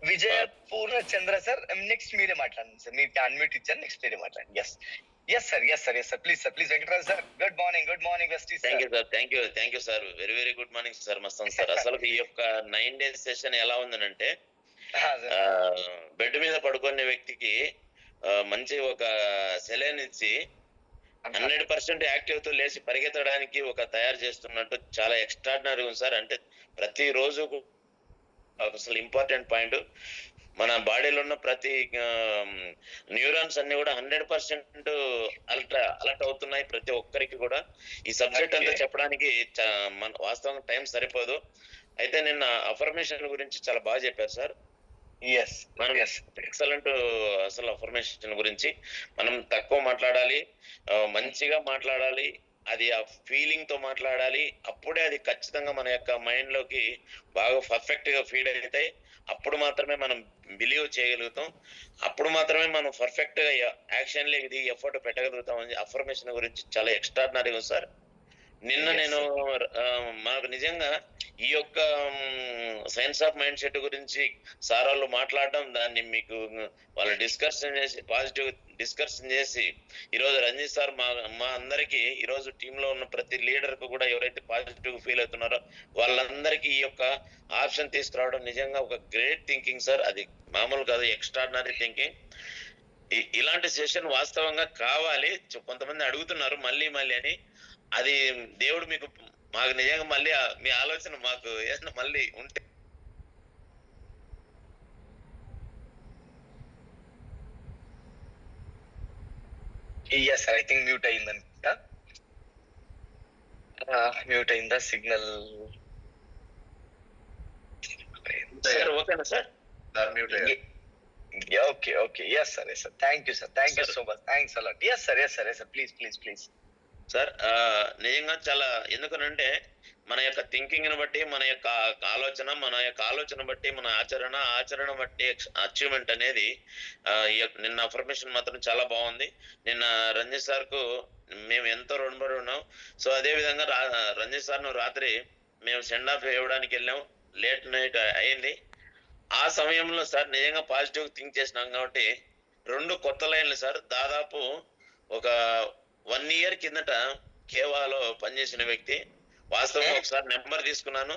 Vijay Purna Chandra, sir. Next meere maatladandi, sir. Meeku unmute ichcharu. Next meere maatladandi. Yes, sir. Please, Venkataraja, sir. Good morning, Westie, sir. Thank you, sir. Very good morning, sir. Mastan sir. అసలు ఈ యొక్క 9 days session ఎలా ఉందనంటే, bed మీద పడుకునే వ్యక్తికి మంచి ఒక saline ఇచ్చి 100% యాక్టివ్ తో లేచి పరిగెత్తడానికి ఒక తయారు చేస్తున్నట్టు చాలా ఎక్స్ట్రాడినరీ ఉంది సార్. అంటే ప్రతి రోజు అసలు ఇంపార్టెంట్ పాయింట్, మన బాడీలో ఉన్న ప్రతి న్యూరాన్స్ అన్ని కూడా 100% అలర్ట్ అవుతున్నాయి ప్రతి ఒక్కరికి కూడా. ఈ సబ్జెక్ట్ అంతా చెప్పడానికి వాస్తవంగా టైం సరిపోదు. అయితే నిన్న అఫర్మేషన్ గురించి చాలా బాగా చెప్పారు సార్. ఎక్సలెంట్. అసలు అఫర్మేషన్ గురించి మనం తక్కువ మాట్లాడాలి, మంచిగా మాట్లాడాలి, అది ఆ ఫీలింగ్ తో మాట్లాడాలి. అప్పుడే అది ఖచ్చితంగా మన యొక్క మైండ్ లోకి బాగా పర్ఫెక్ట్ గా ఫీడ్ అవుతాయి. అప్పుడు మాత్రమే మనం బిలీవ్ చేయగలుగుతాం, అప్పుడు మాత్రమే మనం పర్ఫెక్ట్ గా యాక్షన్ లేది ఎఫర్ట్ పెట్టగలుగుతాం. అని అఫర్మేషన్ గురించి చాలా ఎక్స్ట్రాడినరీ ఉంది సార్. నిన్న నేను మనకు నిజంగా ఈ యొక్క సైన్స్ ఆఫ్ మైండ్ సెట్ గురించి సార్ వాళ్ళు మాట్లాడడం, దాన్ని మీకు వాళ్ళు డిస్కషన్ చేసి పాజిటివ్ డిస్కషన్ చేసి, ఈరోజు రంజిత్ సార్ మా అందరికీ ఈరోజు టీంలో ఉన్న ప్రతి లీడర్ కు కూడా ఎవరైతే పాజిటివ్ ఫీల్ అవుతున్నారో వాళ్ళందరికీ ఈ యొక్క ఆప్షన్ తీసుకురావడం నిజంగా ఒక గ్రేట్ థింకింగ్ సార్. అది మామూలు కాదు, ఎక్స్ట్రాడినరీ థింకింగ్. ఇలాంటి సెషన్ వాస్తవంగా కావాలి. కొంతమంది అడుగుతున్నారు మళ్ళీ అని. అది దేవుడు మాకు నిజంగా మళ్ళీ మీ ఆలోచన మాకు ఏదైనా మళ్ళీ ఉంటే ఐ థింక్ మ్యూట్ అయిందనుకుంటా. మ్యూట్ అయిందా సిగ్నల్? ఓకేనా sir? Okay. Yes sir. Thank you so much. Thanks a lot. Yes sir. Please sir. నిజంగా చాలా, ఎందుకనంటే మన యొక్క థింకింగ్ ని బట్టి మన యొక్క ఆలోచన బట్టి మన ఆచరణ బట్టి అచీవ్మెంట్ అనేది నిన్న అఫర్మేషన్ మాత్రం చాలా బాగుంది. నిన్న రంజిత్ సార్ కు మేము ఎంతో రుణపడి ఉన్నాం. సో అదే విధంగా రంజిత్ సార్ ను రాత్రి మేము సెండ్ ఆఫ్ ఇవ్వడానికి వెళ్ళాం, లేట్ నైట్ అయింది. ఆ సమయంలో సార్ నిజంగా పాజిటివ్ థింక్ చేసినాం కాబట్టి 2 కొత్త లైన్లు సార్. దాదాపు ఒక 1 year కిందట కేవాలో పనిచేసిన వ్యక్తి, వాస్తవంగా ఒకసారి నెంబర్ తీసుకున్నాను,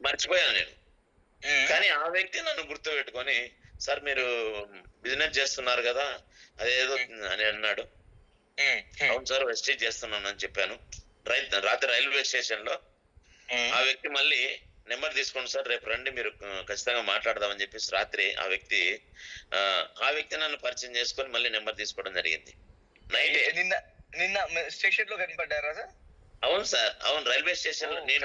మర్చిపోయాను నేను. కానీ ఆ వ్యక్తి నన్ను గుర్తు పెట్టుకొని, సార్ మీరు బిజినెస్ చేస్తున్నారు కదా అదేదో అని అన్నాడు. అవును సార్ వెస్టేజ్ చేస్తున్నాను అని చెప్పాను. రాత్రి రైల్వే స్టేషన్ లో ఆ వ్యక్తి మళ్ళీ నెంబర్ తీసుకోండి సార్, రేపు రండి మీరు ఖచ్చితంగా మాట్లాడదామని చెప్పేసి రాత్రి ఆ వ్యక్తి నన్ను పరిచయం చేసుకొని మళ్ళీ నెంబర్ తీసుకోవడం జరిగింది. నైట్ నిన్న స్టేషన్ లో కనపడ్డారా సార్? అవును సార్, అవును. రైల్వే స్టేషన్ లో నేను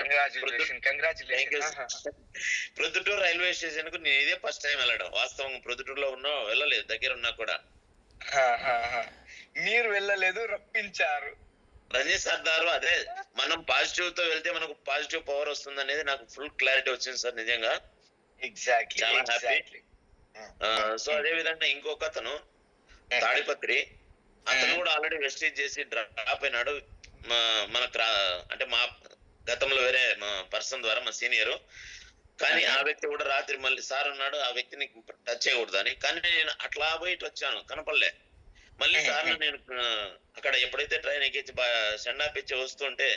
ప్రొద్దుటూరు రైల్వే స్టేషన్ కు నేను ఇదే ఫస్ట్ టైం వెళ్ళడం. వాస్తవం ప్రొద్దుటూరులో ఉన్నా వెళ్ళలేదు, దగ్గర ఉన్నా కూడా. మీరు వెళ్ళలేదు, రప్పించారు రంజిత్ సర్దారు. అదే మనం పాజిటివ్ తో వెళ్తే మనకు పాజిటివ్ పవర్ వస్తుంది అనేది నాకు ఫుల్ క్లారిటీ వచ్చింది సార్ నిజంగా. ఎగ్జాక్ట్లీ, చాలా హ్యాపీ. సో అదే విధంగా ఇంకొక అతను తాడిపత్రి, అతను కూడా ఆల్రెడీ వెస్టేజ్ చేసి డ్రాప్ అయినాడు. అంటే మా గతంలో వేరే మా పర్సన్ ద్వారా, మా సీనియర్. కానీ ఆ వ్యక్తి కూడా రాత్రి మళ్ళీ సార్ ఉన్నాడు, ఆ వ్యక్తిని టచ్ చేయకూడదని. కానీ నేను అట్లా పోయి ఇటు వచ్చాను, కనపడలే. మళ్ళీ సార్ నేను అక్కడ ఎప్పుడైతే ట్రైన్ ఎక్కించి సెండ్ ఆఫ్ ఇచ్చి వస్తుంటే,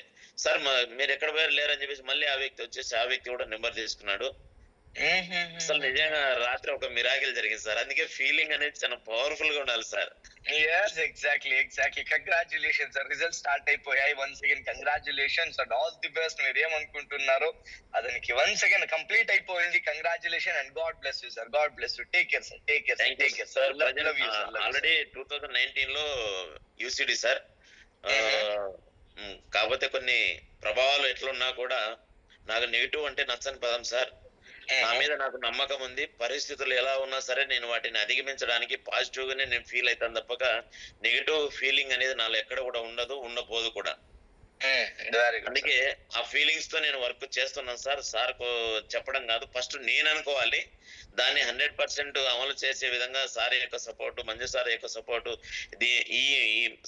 సార్ మీరు ఎక్కడ పోయారు లేరని చెప్పేసి మళ్ళీ ఆ వ్యక్తి వచ్చేసి ఆ వ్యక్తి కూడా నెంబర్ తీసుకున్నాడు. అసలు నిజంగా రాత్రి ఒక మిరాకిల్ జరిగింది సార్. అందుకే ఫీలింగ్ అనేది చాలా పవర్ఫుల్ గా ఉండాలి sir. Exactly. Congratulations sir, result start అయిపోయాయి. Once again congratulations and all the best. మీరు ఏమనుకుంటున్నారో అదానికి వన్స్ అగైన్ కంప్లీట్ అయిపోయింది. Congratulation and God bless you sir. God bless you. Take care sir. Take care sir. Already 2019 లో UCD sir. కాకపోతే కొన్ని ప్రభావాలు ఎట్లున్నా కూడా నాకు నెగిటివ్ అంటే నచ్చని పదం సార్. నా మీద నాకు నమ్మకం ఉంది. పరిస్థితులు ఎలా ఉన్నా సరే నేను వాటిని అధిగమించడానికి పాజిటివ్ గానే నేను ఫీల్ అవుతాను తప్పక నెగిటివ్ ఫీలింగ్ అనేది నాలో ఎక్కడ కూడా ఉండదు, ఉండబోదు కూడా. అందుకే ఆ ఫీలింగ్స్ తో నేను వర్క్ చేస్తున్నాను సార్. సార్ కు చెప్పడం కాదు, ఫస్ట్ నేను అనుకోవాలి. దాన్ని 100% అమలు చేసే విధంగా సార్ యొక్క సపోర్టు, మంజు సార్ యొక్క సపోర్టు, ఈ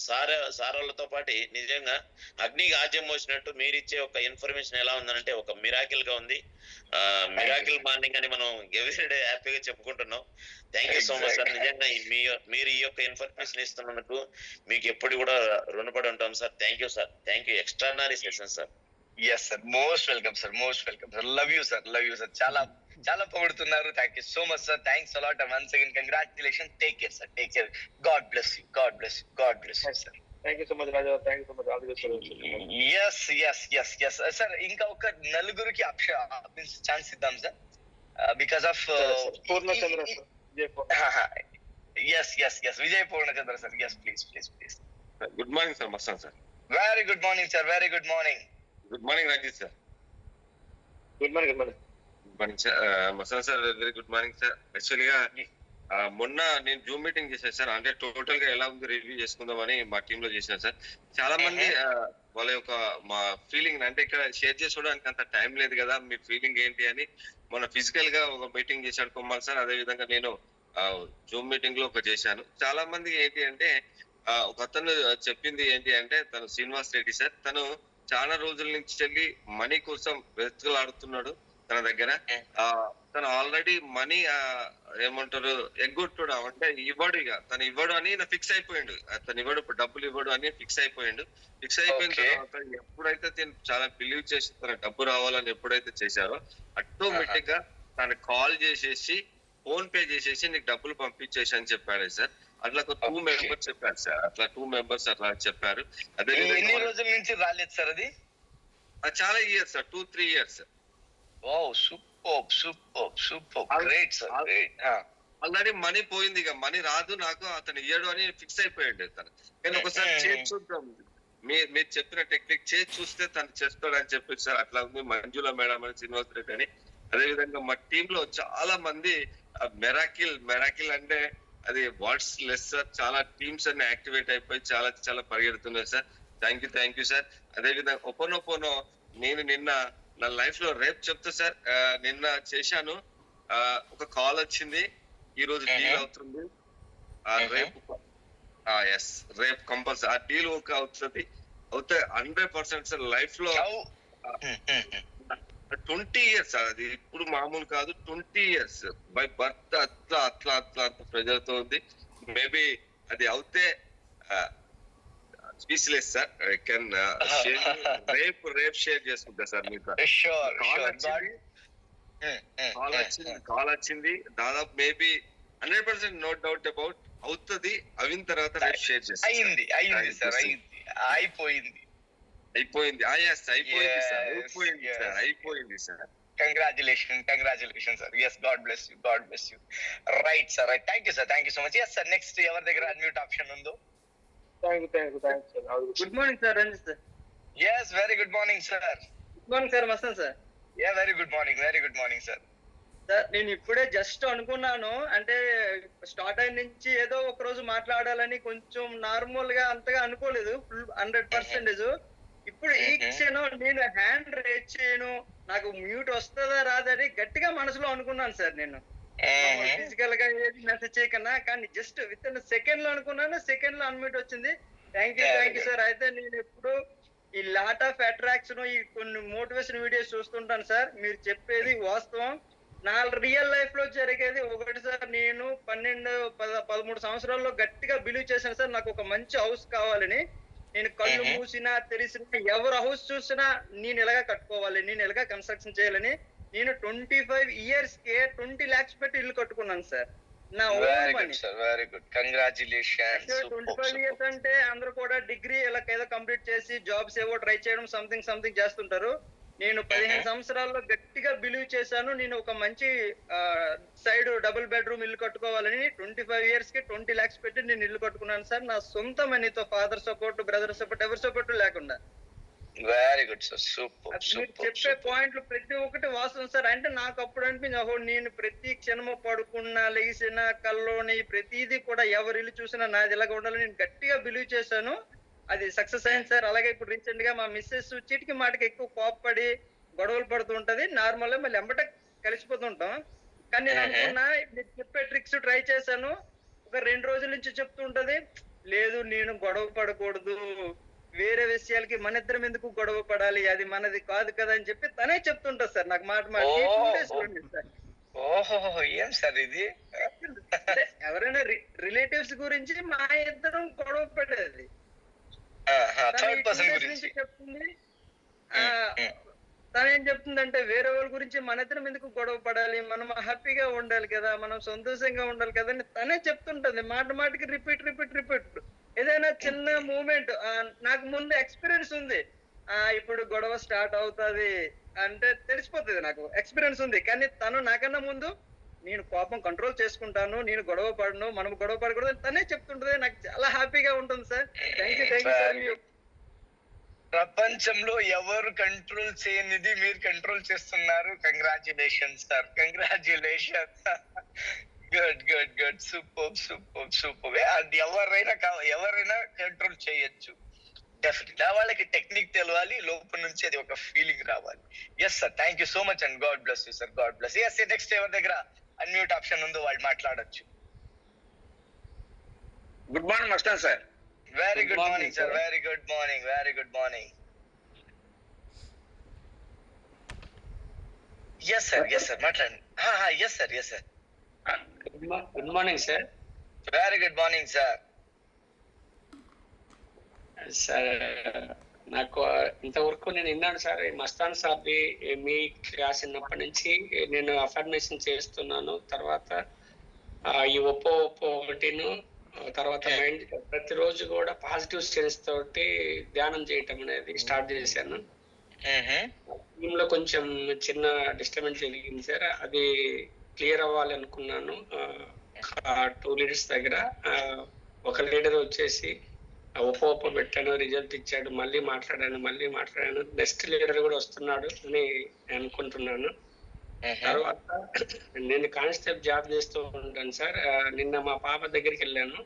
సార్ వాళ్ళతో పాటు నిజంగా అగ్నికి ఆజ్యం పోసినట్టు మీరు ఇచ్చే ఒక ఇన్ఫర్మేషన్ ఎలా ఉందనంటే ఒక మిరాకిల్ గా ఉంది. మిరాకిల్ మార్నింగ్ అని మనం ఎవ్రీడే హ్యాపీగా చెప్పుకుంటున్నాం. Thank you so much sir. నిజంగా మీరు ఈ యొక్క ఇన్ఫర్మేషన్ ఇస్తున్నందుకు మీకు ఎప్పుడు కూడా రుణపడి ఉంటాం sir. Thank you sir. Thank you. Extraordinary session sir. Yes sir, most welcome sir. Love you sir. చాలా పొగుడుతున్నారు. Thank you so much sir. Thanks a lot. Once again congratulation. Take care sir. Take care. God bless you sir. Thank you so much Raja. Thank you so much. Yes sir. ఇంకా ఒక నలుగురికి chance ఇద్దాం sir. Because of Purnachandra sir. Yes Vijay Purnachandra sir. Yes please. Good morning sir. Mastan sir. Very good morning sir. Good morning Ranjith sir. Good morning sir. Mastan sir, very good morning sir. Actual గా మొన్న నేను zoom meeting చేశాను sir. అంటే total గా ఎలా ఉంది review చేసుకుందామని మా టీమ్ లో చేశాను సార్. చాలా మంది వాళ్ళ యొక్క మా ఫీలింగ్ అంటే ఇక్కడ షేర్ చేసుకోవడానికి అంత టైం లేదు కదా, మీ ఫీలింగ్ ఏంటి అని మొన్న ఫిజికల్ గా ఒక మీటింగ్ చేశాడు కొమ్మాలి సార్. అదే విధంగా నేను జూమ్ మీటింగ్ లో ఒక చేశాను. చాలా మంది ఏంటి అంటే ఒక అతను చెప్పింది ఏంటి అంటే, తను శ్రీనివాస్ రెడ్డి సార్. తను చాలా రోజుల నుంచి వెళ్ళి మనీ కోసం వెతుకులాడుతున్నాడు. తన దగ్గర తను ఆల్రెడీ మనీ ఏమంటారు ఎగ్గొట్టుడు అంటే ఇవ్వడు, ఇక తను ఇవ్వడు అని ఫిక్స్ అయిపోయిండు. తను ఇవ్వడు, డబ్బులు ఇవ్వడు అని ఫిక్స్ అయిపోయిండు. ఫిక్స్ అయిపోయిన తర్వాత ఎప్పుడైతే చాలా బిలీవ్ చేసి తన డబ్బు రావాలని ఎప్పుడైతే చేశారో ఆటోమేటిక్ గా తను కాల్ చేసేసి ఫోన్ పే చేసేసి నీకు డబ్బులు పంపించేసి అని చెప్పాడు సార్. అట్లా ఒక 2 మెంబర్స్ చెప్పారు సార్. అట్లా 2 మెంబర్స్ అట్లా చెప్పారు. అదే ఎన్ని రోజుల నుంచి రాలేదు సార్ అది? చాలా years sir, 2-3 years. Already money పోయింది, ఇక మనీ రాదు నాకు, అతను ఇయ్యడు అని ఫిక్స్ అయిపోయాడు తను. కానీ ఒకసారి చేసి చూద్దాం, మీరు చెప్పిన టెక్నిక్ చేసి చూస్తే తను చేస్తాడు అని చెప్పి సార్. అట్లా ఉంది మంజుల మేడం అని, శ్రీనివాస్ రెడ్డి అని. అదే విధంగా మా టీమ్ లో చాలా మంది మెరాకిల్ అంటే అది వర్డ్స్ లెస్ సార్. చాలా టీమ్స్ అన్ని యాక్టివేట్ అయిపోయి చాలా పరిగెడుతున్నాయి సార్. Thank you sir. అదే విధంగా ఒపోనో నేను నిన్న నా లైఫ్ లో రేపు చెప్తా సార్. నిన్న చేశాను, ఒక కాల్ వచ్చింది, ఈ రోజు డీల్ అవుతుంది. రేపు కంపల్సరీ ఆ డీల్ ఓకే అవుతుంది. 100% సార్. లైఫ్ లో 20 years అది ఇప్పుడు మామూలు కాదు. 20 years బై బర్త్ అట్లా ప్రజలతో ఉంది. మేబీ అది అవుతే స్పీచ్లెస్ సార్. ఐ కెన్ రేపు షేర్ చేసుకుంటా సార్ మీకు. కాల్ వచ్చింది దాదాపు మేబీ 100% నో డౌట్ అబౌట్ అవుతుంది. అయిన తర్వాత రేపు షేర్ చేస్తాను. అయింది సార్, అయిపోయింది sir. Congratulation sir. Yes, God bless you. Right sir, right. Thank you so much. Yes sir, next ఎవరి దగ్గర అన్మ్యూట్ ఆప్షన్ ఉందో? Good morning sir, Ranjith sir. Yes, very good morning sir. Good morning sir, Mastan sir. Yeah, very good morning sir. Sir నేను ఇప్పుడే just అనుకున్నాను, అంటే start అయిన నుంచి ఏదో ఒక రోజు మాట్లాడాలని, కొంచెం నార్మల్ గా అంతగా అనుకోలేదు 100%. ఇప్పుడు ఈ క్షణం నేను హ్యాండ్ రేజ్ చేయను, నాకు మ్యూట్ వస్తుందా రాదని గట్టిగా మనసులో అనుకున్నాను సార్. నేను ఫిజికల్ గా ఏది మెసేజ్ చేయకన్నా, కానీ జస్ట్ విత్ ఇన్ సెకండ్ లో అనుకున్నాను, సెకండ్ లో అన్మ్యూట్ వచ్చింది. Thank you sir. అయితే నేను ఎప్పుడు ఈ లాట్ ఆఫ్ అట్రాక్షన్, ఈ కొన్ని మోటివేషన్ వీడియోస్ చూస్తుంటాను సార్. మీరు చెప్పేది వాస్తవం. నా రియల్ లైఫ్ లో జరిగేది ఒకటి సార్. నేను 13 సంవత్సరాల్లో గట్టిగా బిలీవ్ చేశాను సార్, నాకు ఒక మంచి హౌస్ కావాలని. నేను కళ్ళు మూసినా తెరిసినా ఎవరు హౌస్ చూసినా నేను ఎలాగా కట్టుకోవాలి, నేను ఎలాగా కన్స్ట్రక్షన్ చేయాలని నేను 25 years కే 20 lakhs పెట్టి ఇల్లు కట్టుకున్నాను సార్. నా వెరీ గుడ్, కంగ్రాచులేషన్స్. 25 years అంటే అందరూ కూడా డిగ్రీ ఇలా ఏదో కంప్లీట్ చేసి జాబ్స్ ఏవో ట్రై చేయడం సంథింగ్ చేస్తుంటారు. నేను 15 సంవత్సరాల్లో గట్టిగా బిలీవ్ చేశాను, నేను ఒక మంచి సైడ్ డబుల్ బెడ్రూమ్ ఇల్లు కట్టుకోవాలని 25 years కి 20 lakhs పెట్టి నేను ఇల్లు కట్టుకున్నాను సార్. నా సొంత మనీతో, ఫాదర్ సపోర్ట్, బ్రదర్ సపోర్ట్, ఎవరి సపోర్ట్ లేకుండా. Very good sir, super. చెప్పే పాయింట్లు ప్రతి ఒక్కటి వాస్తవం సార్. అంటే నాకు అప్పుడు అనిపించింది, నేను ప్రతి క్షణము పడుకున్నా, లేచినా, కల్లోని ప్రతిదీ కూడా ఎవరి ఇల్లు చూసినా నాది ఇలాగ ఉండాలని నేను గట్టిగా బిలీవ్ చేశాను. అది సక్సెస్ అయింది సార్. అలాగే ఇప్పుడు రీసెంట్ గా మా మిస్సెస్ చీటికి మాటకి ఎక్కువ కోప్పడి గొడవలు పడుతూ ఉంటది. నార్మల్ గా మళ్ళీ ఎంబట కలిసిపోతుంటాం. కానీ నేను అనుకున్నా, మీరు చెప్పే ట్రిక్స్ ట్రై చేశాను. ఒక 2 రోజుల నుంచి చెప్తూ ఉంటది, లేదు నేను గొడవ పడకూడదు, వేరే విషయాలకి మన ఇద్దరం ఎందుకు గొడవ పడాలి, అది మనది కాదు కదా అని చెప్పి తనే చెప్తుంటది సార్ నాకు మాట. ఓహో, ఏం సార్ ఇది? ఎవరైనా రిలేటివ్స్ గురించి మా ఇద్దరం గొడవ పడేది చెప్తుంది. తను ఏం చెప్తుందంటే, వేరే వాళ్ళ గురించి మన ఇద్దరం ఎందుకు గొడవ పడాలి, మనం హ్యాపీగా ఉండాలి కదా, మనం సంతోషంగా ఉండాలి కదా అని తనే చెప్తుంటది. మాటికి రిపీట్. ఏదైనా చిన్న మూమెంట్, నాకు ముందు ఎక్స్పీరియన్స్ ఉంది, ఇప్పుడు గొడవ స్టార్ట్ అవుతుంది అంటే తెలిసిపోతుంది, నాకు ఎక్స్పీరియన్స్ ఉంది. కానీ తను నాకన్నా ముందు నేను కోపం కంట్రోల్ చేసుకుంటాను, నేను గొడవ పడను, మనం గొడవ పడకూడదు తనే చెప్తుంటది. నాకు చాలా హ్యాపీగా ఉంటుంది సార్. Thank you sir. ప్రపంచంలో ఎవరు కంట్రోల్ చేయనిది మీరు కంట్రోల్ చేస్తున్నారు. Congratulation sir, congratulation. Good, super. అది ఎవరైనా కంట్రోల్ చేయొచ్చు. డెఫినెట్ వాళ్ళకి టెక్నిక్ తెలవాలి, లోపల నుంచి అది ఒక ఫీలింగ్ రావాలి. Yes sir, thank you so much and God bless you sir. God bless. Yes, next ఎవరి దగ్గర అన్మ్యూట్ ఆప్షన్ ఉందో వాళ్ళు మాట్లాడొచ్చు. Good morning Mastan sir. Very good morning sir. Very good morning. Yes sir మాట్లాడండి. Yes sir. Good morning sir. Very good morning sir. Sir నాకు ఇంతవరకు నేను విన్నాను సార్, మస్తాన్ సార్ది మీ క్లాస్ ఉన్నప్పటి నుంచి నేను అఫర్మేషన్ చేస్తున్నాను. తర్వాత ఈ ఒప్పో ఒకటిను, తర్వాత మైండ్ ప్రతిరోజు కూడా పాజిటివ్ సెన్స్ తోటి ధ్యానం చేయటం అనేది స్టార్ట్ చేశాను. టీమ్ లో కొంచెం చిన్న డిస్టర్బెన్స్ జరిగింది సార్, అది క్లియర్ అవ్వాలి అనుకున్నాను. 2 leaders దగ్గర ఒక లీడర్ వచ్చేసి ఒప్పో పెట్టాను, రిజల్ట్ ఇచ్చాడు, మళ్ళీ మాట్లాడాను. నెక్స్ట్ లీడర్ కూడా వస్తున్నాడు అని అనుకుంటున్నాను. తర్వాత నేను కానిస్టేబుల్ జాబ్ చేస్తూ ఉంటాను సార్. నిన్న మా పాప దగ్గరికి వెళ్ళాను,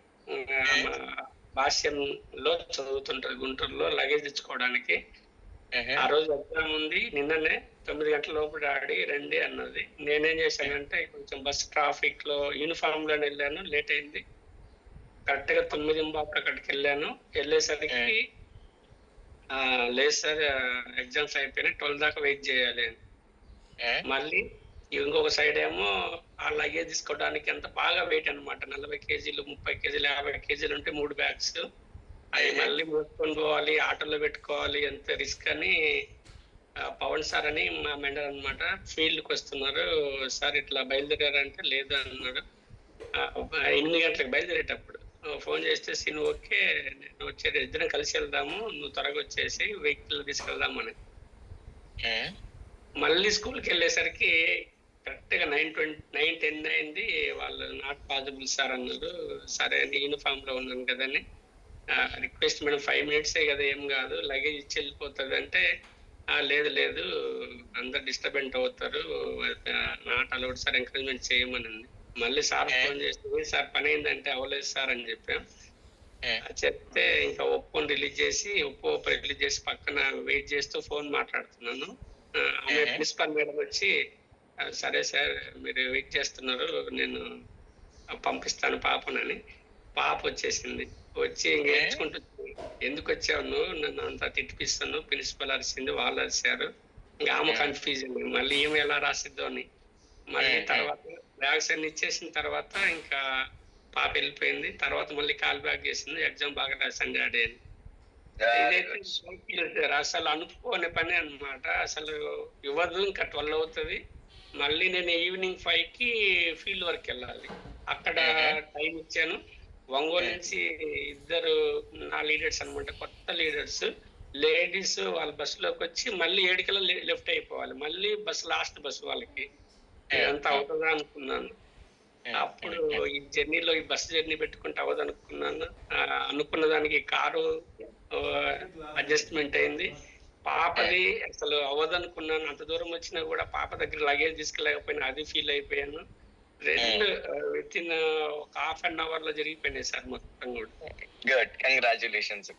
భాష్యంలో చదువుతుంటది గుంటూరులో, లగేజ్ తెచ్చుకోవడానికి. ఆ రోజు ఎగ్జామ్ ఉంది, నిన్ననే 9 గంటల లోపు డాడీ రండి అన్నది. నేనేం చేశానంటే కొంచెం బస్ ట్రాఫిక్ లో యూనిఫామ్ లోనే వెళ్ళాను, లేట్ అయింది. కరెక్ట్ గా 9:15 అక్కడికి వెళ్ళాను. వెళ్ళేసరికి లేదు సార్ ఎగ్జామ్స్ అయిపోయినాయి 12 దాకా వెయిట్ చేయాలి అని. మళ్ళీ ఇంకొక సైడ్ ఏమో ఆ లగేజ్ తీసుకోవడానికి అంత బాగా వెయిట్ అనమాట. 40 కేజీలు 30 కేజీలు 50 కేజీలు ఉంటే 3 బ్యాగ్స్ అవి మళ్ళీ మోసుకొని పోవాలి, ఆటోలో పెట్టుకోవాలి, ఎంత రిస్క్ అని పవన్ సార్ అని మా మెండర్ అనమాట ఫీల్డ్కి వస్తున్నారు. సార్ ఇట్లా బయలుదేరారంటే లేదు అన్నాడు. 8 గంటలకు బయలుదేరేటప్పుడు ఫోన్ చేస్తే నువ్వు ఓకే నేను వచ్చేది ఇద్దరం కలిసి వెళ్దాము, నువ్వు త్వరగా వచ్చేసి వెహికల్ తీసుకెళ్దామని. మళ్ళీ స్కూల్కి వెళ్ళేసరికి కరెక్ట్ గా 9:10 అయింది. వాళ్ళు నాట్ పాసిబుల్ సార్ అన్నారు. సరే యూనిఫామ్ లో ఉన్నాను కదని రిక్వెస్ట్ మేడం 5 మినిట్సే కదా ఏం కాదు లగేజ్ ఇచ్చి వెళ్ళిపోతుంది అంటే లేదు లేదు అందరు డిస్టర్బెంట్ అవుతారు, నాట్ అలౌడ్ సార్, ఎంకరేజ్మెంట్ చేయమని. మళ్ళీ సార్ ఫోన్ చేసి సార్ పని అయిందంటే అవ్వలేదు సార్ అని చెప్పాం. చెప్తే ఇంకా ఒప్పో రిలీజ్ చేసి పక్కన వెయిట్ చేస్తూ ఫోన్ మాట్లాడుతున్నాను. ఆమె ప్రిన్సిపల్ మేడం వచ్చి సరే సార్ మీరు వెయిట్ చేస్తున్నారు నేను పంపిస్తాను పాపనని. పాప వచ్చేసింది. వచ్చి నేర్చుకుంటూ ఎందుకు వచ్చావు నువ్వు నన్ను అంతా తిట్టిపిస్తాను, ప్రిన్సిపల్ అరిసింది, వాళ్ళు అరిశారు. ఇంకా ఆమె కన్ఫ్యూజన్ మళ్ళీ ఏమి ఎలా రాసిద్దో అని. మళ్ళీ తర్వాత బ్యాగ్స్ అన్ని ఇచ్చేసిన తర్వాత ఇంకా పాప వెళ్ళిపోయింది. తర్వాత మళ్ళీ కాల్ బ్యాక్ చేసింది, ఎగ్జామ్ బాగా రాశాను డాడీ అని. ఇదైతే అసలు అనుకోని పని అన్నమాట. అసలు ఇవ్వదు, ఇంకా 12 అవుతుంది. మళ్ళీ నేను ఈవినింగ్ 5కి ఫీల్డ్ వర్క్ వెళ్ళాలి. అక్కడ టైం ఇచ్చాను. ఒంగోలు నుంచి ఇద్దరు నా లీడర్స్ అనమాట, కొత్త లీడర్స్ లేడీస్ వాళ్ళ బస్సులోకి వచ్చి మళ్ళీ 7 లెఫ్ట్ అయిపోవాలి. మళ్ళీ బస్సు లాస్ట్ బస్సు వాళ్ళకి. ఎంత అవుతుందా అనుకున్నాను. అప్పుడు ఈ జర్నీలో ఈ బస్సు జర్నీ పెట్టుకుంటే అవ్వదు అనుకున్నాను. అనుకున్న దానికి కారు అడ్జస్ట్మెంట్ అయింది. పాపది అసలు అవ్వదనుకున్నాను. అంత దూరం వచ్చినా కూడా పాప దగ్గర లగేజ్ తీసుకెళ్ళకపోయినా అది ఫీల్ అయిపోయాను. రెండు విత్ ఇన్ ఒక హాఫ్ అన్ అవర్ లో జరిగిపోయినాయి సార్ మొత్తం కూడా. Good, congratulations.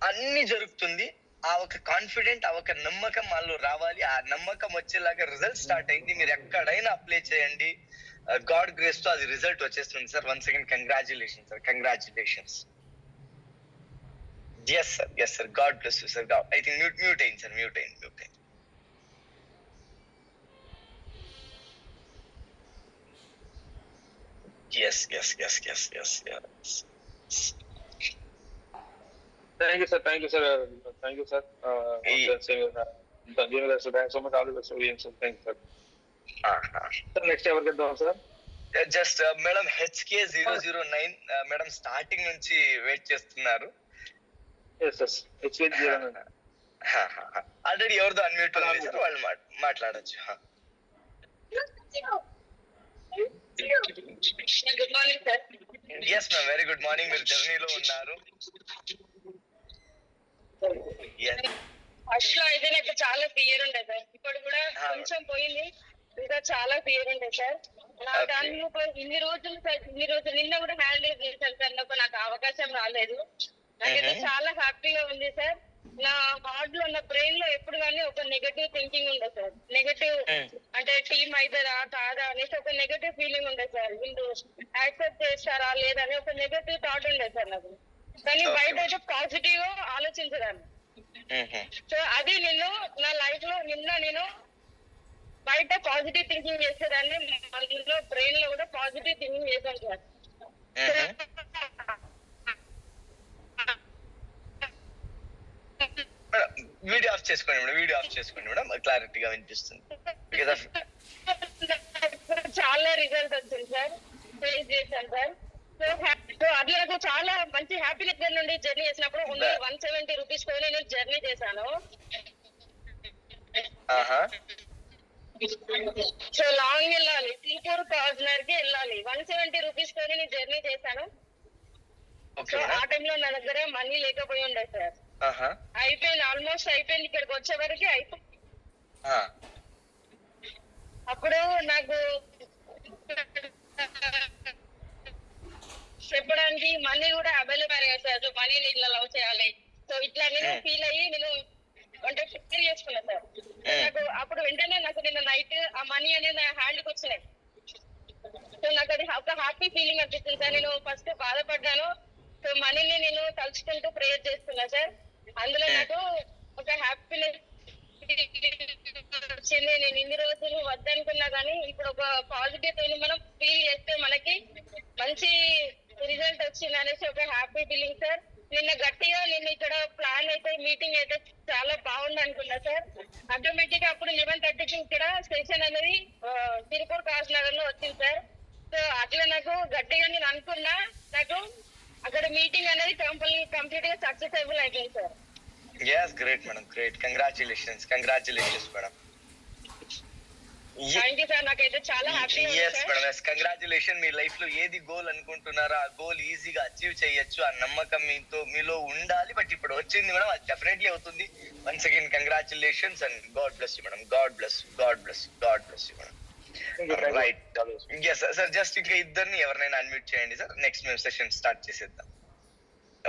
అన్ని జరుగుతుంది. ఆ ఒక కాన్ఫిడెంట్, ఆ ఒక నమ్మకం వాళ్ళు రావాలి. ఆ నమ్మకం వచ్చేలాగా రిజల్ట్ స్టార్ట్ అయింది. మీరు ఎక్కడైనా అప్లై చేయండి, గాడ్ గ్రేస్ తో అది రిజల్ట్ వచ్చేస్తుంది sir. Once again congratulations sir, congratulations. Yes sir, God bless you sir. I think mute అయింది సార్, మ్యూట్ అయింది. Yes. Thank you, sir. Thank you, sir. Thank you, sir. Thanks so much. All the best, sir. Thank you, sir. Sir, next ever get down, sir. Just madam HK009 madam starting నుంచి wait చేస్తున్నారు. Yes, sir. HK009. Already ఎవరిదో unmute ఉంది sir, వాళ్ళు మాట్లాడచ్చు. Good morning sir. Yes ma'am, very good morning. మీరు జర్నీలో ఉన్నారు. First లో అయితే నాకు చాలా ఫియర్ ఉండే సార్, ఇప్పుడు కూడా కొంచెం పోయింది, ఇంకా చాలా ఫియర్ ఉండే సార్. నా దానిలో ఇన్ని రోజులు నిన్న కూడా హ్యాండిల్ చేశాను సార్. నాకు అవకాశం రాలేదు. నాకైతే చాలా హ్యాపీగా ఉంది సార్. నా హార్ట్ లో, నా బ్రెయిన్ లో ఎప్పుడు కానీ ఒక నెగటివ్ థింకింగ్ ఉండే సార్. నెగటివ్ అంటే టీమ్ అయితేరా కాదా అనేసి ఒక నెగటివ్ ఫీలింగ్ ఉండే సార్. వీళ్ళు యాక్సెప్ట్ చేస్తారా లేదని ఒక నెగటివ్ థాట్ ఉండే సార్ నాకు. కానీ బయట అయితే పాజిటివ్ గా ఆలోచించదాన్ని. సో అది నేను నా లైఫ్ లో నేను బయట పాజిటివ్ థింకింగ్ చేసేదాన్ని, అందులో బ్రెయిన్ లో కూడా పాజిటివ్ థింకింగ్ చేశాను సార్. వీడియో ఆఫ్ చేసుకోండి మేడం, క్లారిటీగా వినిపిస్తుంది. చాలా రిజల్ట్ వచ్చింది సార్, ఫేస్ చేశాను సార్. సో అది నాకు చాలా మంచి హ్యాపీనెస్ నుండి జర్నీ చేసినప్పుడు 170 రూపీస్ తో నేను జర్నీ చేశాను. సో లాంగ్ వెళ్ళాలి, శ్రీపూర్ కార్నర్ కి వెళ్ళాలి. 170 రూపీస్ తో నేను జర్నీ చేశాను. సో ఆ టైంలో నా దగ్గర మనీ లేకపోయి ఉండే సార్. అయిపోయింది, ఆల్మోస్ట్ అయిపోయింది. ఇక్కడికి వచ్చే వరకు అయిపోయింది. అప్పుడు నాకు చెప్పడానికి మనీ కూడా అవైలబుల్ అయ్యాయి సార్. మనీ ఇట్లా లవ్ చేయాలి, సో ఇట్లా నేను ఫీల్ అయ్యి నేను అంటే ప్రిపేర్ చేసుకున్నా సార్. నాకు అప్పుడు వెంటనే నాకు నిన్న నైట్ ఆ మనీ అనేది నా హ్యాండ్కి వచ్చినాయి. సో నాకు అది ఒక హ్యాపీ ఫీలింగ్ అనిపిస్తుంది సార్. నేను ఫస్ట్ బాధపడ్డాను, సో మనీని నేను తలుచుకుంటూ ప్రేయర్ చేస్తున్నా సార్. అందులో నాకు ఒక హ్యాపీనెస్ వచ్చింది. నేను ఇన్ని రోజులు వద్దనుకున్నా కానీ ఇప్పుడు ఒక పాజిటివ్ ని మనం ఫీల్ చేస్తే మనకి మంచి రిజల్ట్ వచ్చింది అనేసి ఒక హ్యాపీ ఫీలింగ్ సార్. నిన్న గట్టిగా నేను ఇక్కడ ప్లాన్ అయితే మీటింగ్ అయితే చాలా బాగుంది అనుకున్నా సార్. ఆటోమేటిక్ గా అప్పుడు 11:30కి ఇక్కడ సెషన్ అనేది తిరుపూర్ కాస్ నగర్ లో వచ్చింది సార్. సో అట్లా నాకు గట్టిగా నేను అనుకున్నా, నాకు అక్కడ మీటింగ్ అనేది కంప్లీట్ గా సక్సెస్ఫుల్ అయిపోయింది sir. Yes, great madam, great. Congratulations madam. Thank you sir, నాకైతే చాలా హ్యాపీగా ఉంది Yes sir. madam, yes, congratulations. మీ లైఫ్ లో ఏది గోల్ అనుకుంటున్నారో ఆ గోల్ ఈజీగా అచీవ్ చేయొచ్చు. ఆ నమ్మకం మీలో ఉండాలి. బట్ ఇప్పుడు వచ్చింది మేడం, అది డెఫినెట్లీ అవుతుంది. Once again congratulations and God bless you madam. God bless you madam. Right, yes sir, just ఇంకా ఇద్దరిని ఎవరినైనా అన్మ్యూట్ చేయండి సార్. నెక్స్ట్ మేము సెషన్ స్టార్ట్ చేసేద్దాం.